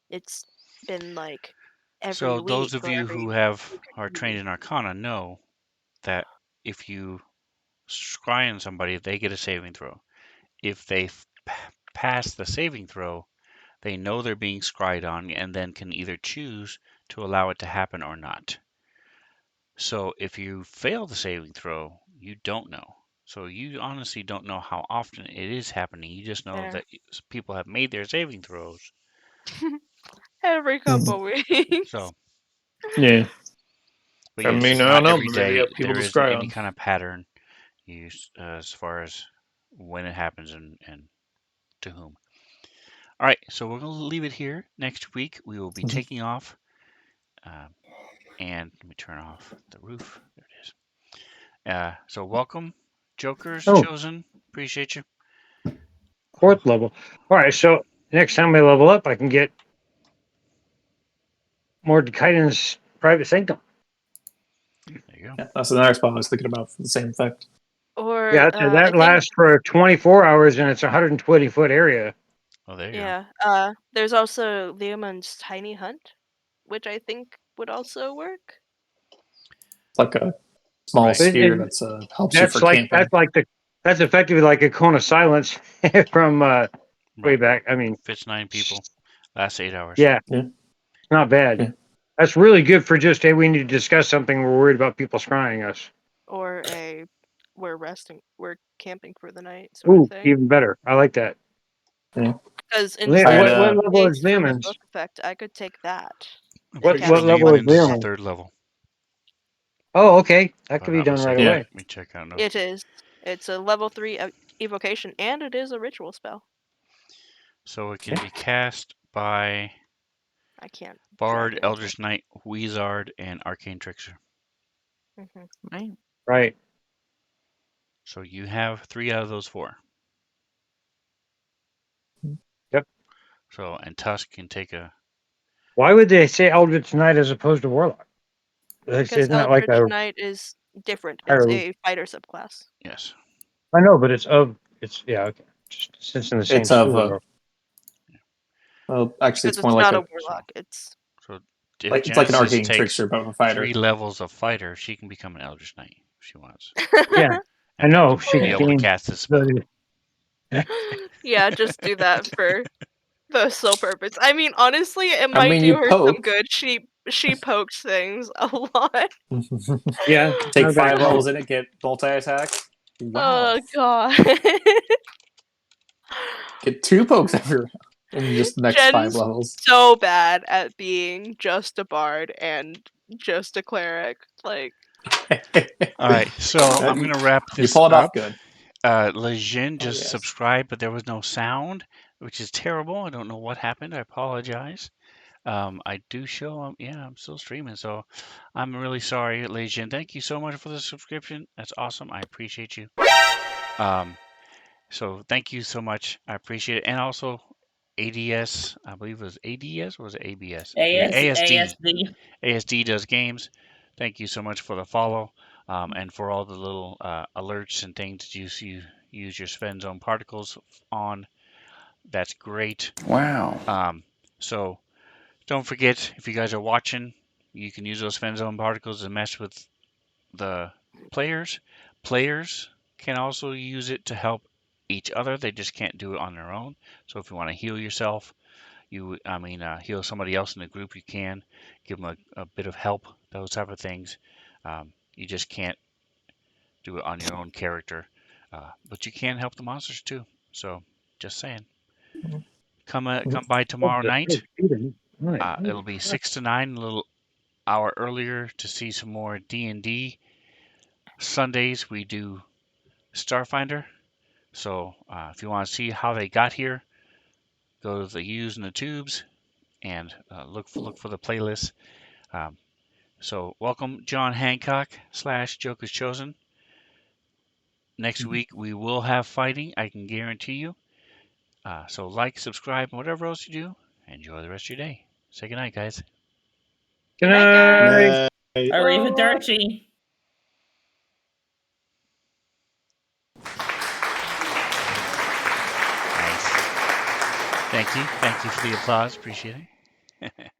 It's been like every So week those of or you every who are two trained weeks. in Arcana know that if you scry on somebody, they get a saving throw. If they pass the saving throw, they know they're being scryed on and then can either choose to allow it to happen or not. So if you fail the saving throw, you don't know. So you honestly don't know how often it is happening. You just know There. that people have made their saving throws. Every couple weeks. So, Yeah. but I yes, mean, it's I don't not know, every but maybe you day. have people There to isn't scry any on. kind of pattern used as far as when it happens and to whom. All right, so we're going to leave it here. Next week, we will be taking off. And let me turn off the roof. There it is. So welcome, Jokers oh, Chosen. Appreciate you. 4th level. All right, so next time I level up, I can get more Kaiden's private sanctum. There you go. Yeah, that's another spell I was thinking about for the same effect. Or Yeah, I that think lasts for 24 hours and it's a 120-foot area. Oh, there you go. yeah. There's also Leomund's Tiny Hunt, which I think would also work. It's like a small Right. sphere that's helps you for camping. That's effectively like a cone of silence from way Right. back. I mean, Fits 9 people. Lasts 8 hours. yeah, Yeah. it's not bad. Yeah. That's really good for just, hey, we need to discuss something. We're worried about people scrying us. Or we're camping for the night sort of Ooh, thing. even better. I like that. Yeah. Because What had, level is for the Leomund's? book effect, I could take that. I'm What pretty sure cast it level is Leomund's is a Leomund? 3rd level. Oh, okay. That If could I'm be not done right mistaken. Yeah. away. Let me check out notes. It is. It's a level 3 evocation, and it is a ritual spell. So it can be cast by I can't. Bard, drag it Eldritch Knight, Wizard, and Arcane Trickster. in. Right. So you have 3 out of those 4. Yep. So, and Tusk can take a. Why would they say Eldritch Knight as opposed to Warlock? Because Isn't that like Eldritch a Knight is different. It's higher? a fighter subclass. Yes. I know, but yeah. Okay. Just it's in the same It's of school. well, actually, Because it's more it's like not a a warlock. It's So if it's like an Genesis arcane takes trickster, but of a fighter. 3 levels of fighter, she can become an Eldritch Knight if she wants, Yeah, I and know. She be can able to gain. cast this spell. yeah, just do that for the sole purpose. I mean, honestly, it I might mean, do you her some poke. good. She pokes things a lot. Yeah. Take not a bad 5 call. levels in it, get multi attack. Wow. Oh god. Get 2 pokes every round in just the next 5 Jen's levels. so bad at being just a bard and just a cleric. Like, All right, so I'm you, gonna wrap you this pull it off up. good. Lejeune Oh, just yes. subscribed, but there was no sound, which is terrible. I don't know what happened. I apologize. I do show. Yeah, I'm still streaming, so I'm really sorry, Lejeune. Thank you so much for the subscription. That's awesome. I appreciate you. So thank you so much. I appreciate it. And also ADS, I believe it was ADS or was it ABS? ASD. ASD. ASD does games. Thank you so much for the follow, and for all the little alerts and things that you use your Svenzone particles on. That's great. Wow. So don't forget, if you guys are watching, you can use those Svenzone particles to mess with the players. Players can also use it to help each other. They just can't do it on their own. So if you want to heal yourself, heal somebody else in the group, you can give them a bit of help, those type of things. You just can't do it on your own character, but you can help the monsters too. So just saying, come by tomorrow night. It'll be 6 to 9, a little hour earlier to see some more D&D. Sundays we do Starfinder. So if you want to see how they got here, go to the U's and the Tubes and look for the playlist. Um, so welcome John Hancock / Joker's Chosen. Next week we will have fighting, I can guarantee you. So like, subscribe, and whatever else you do, enjoy the rest of your day. Say goodnight, guys. Good Night, guys. night. Arrivederci. Nice. Thank you. Thank you for the applause. Appreciate it.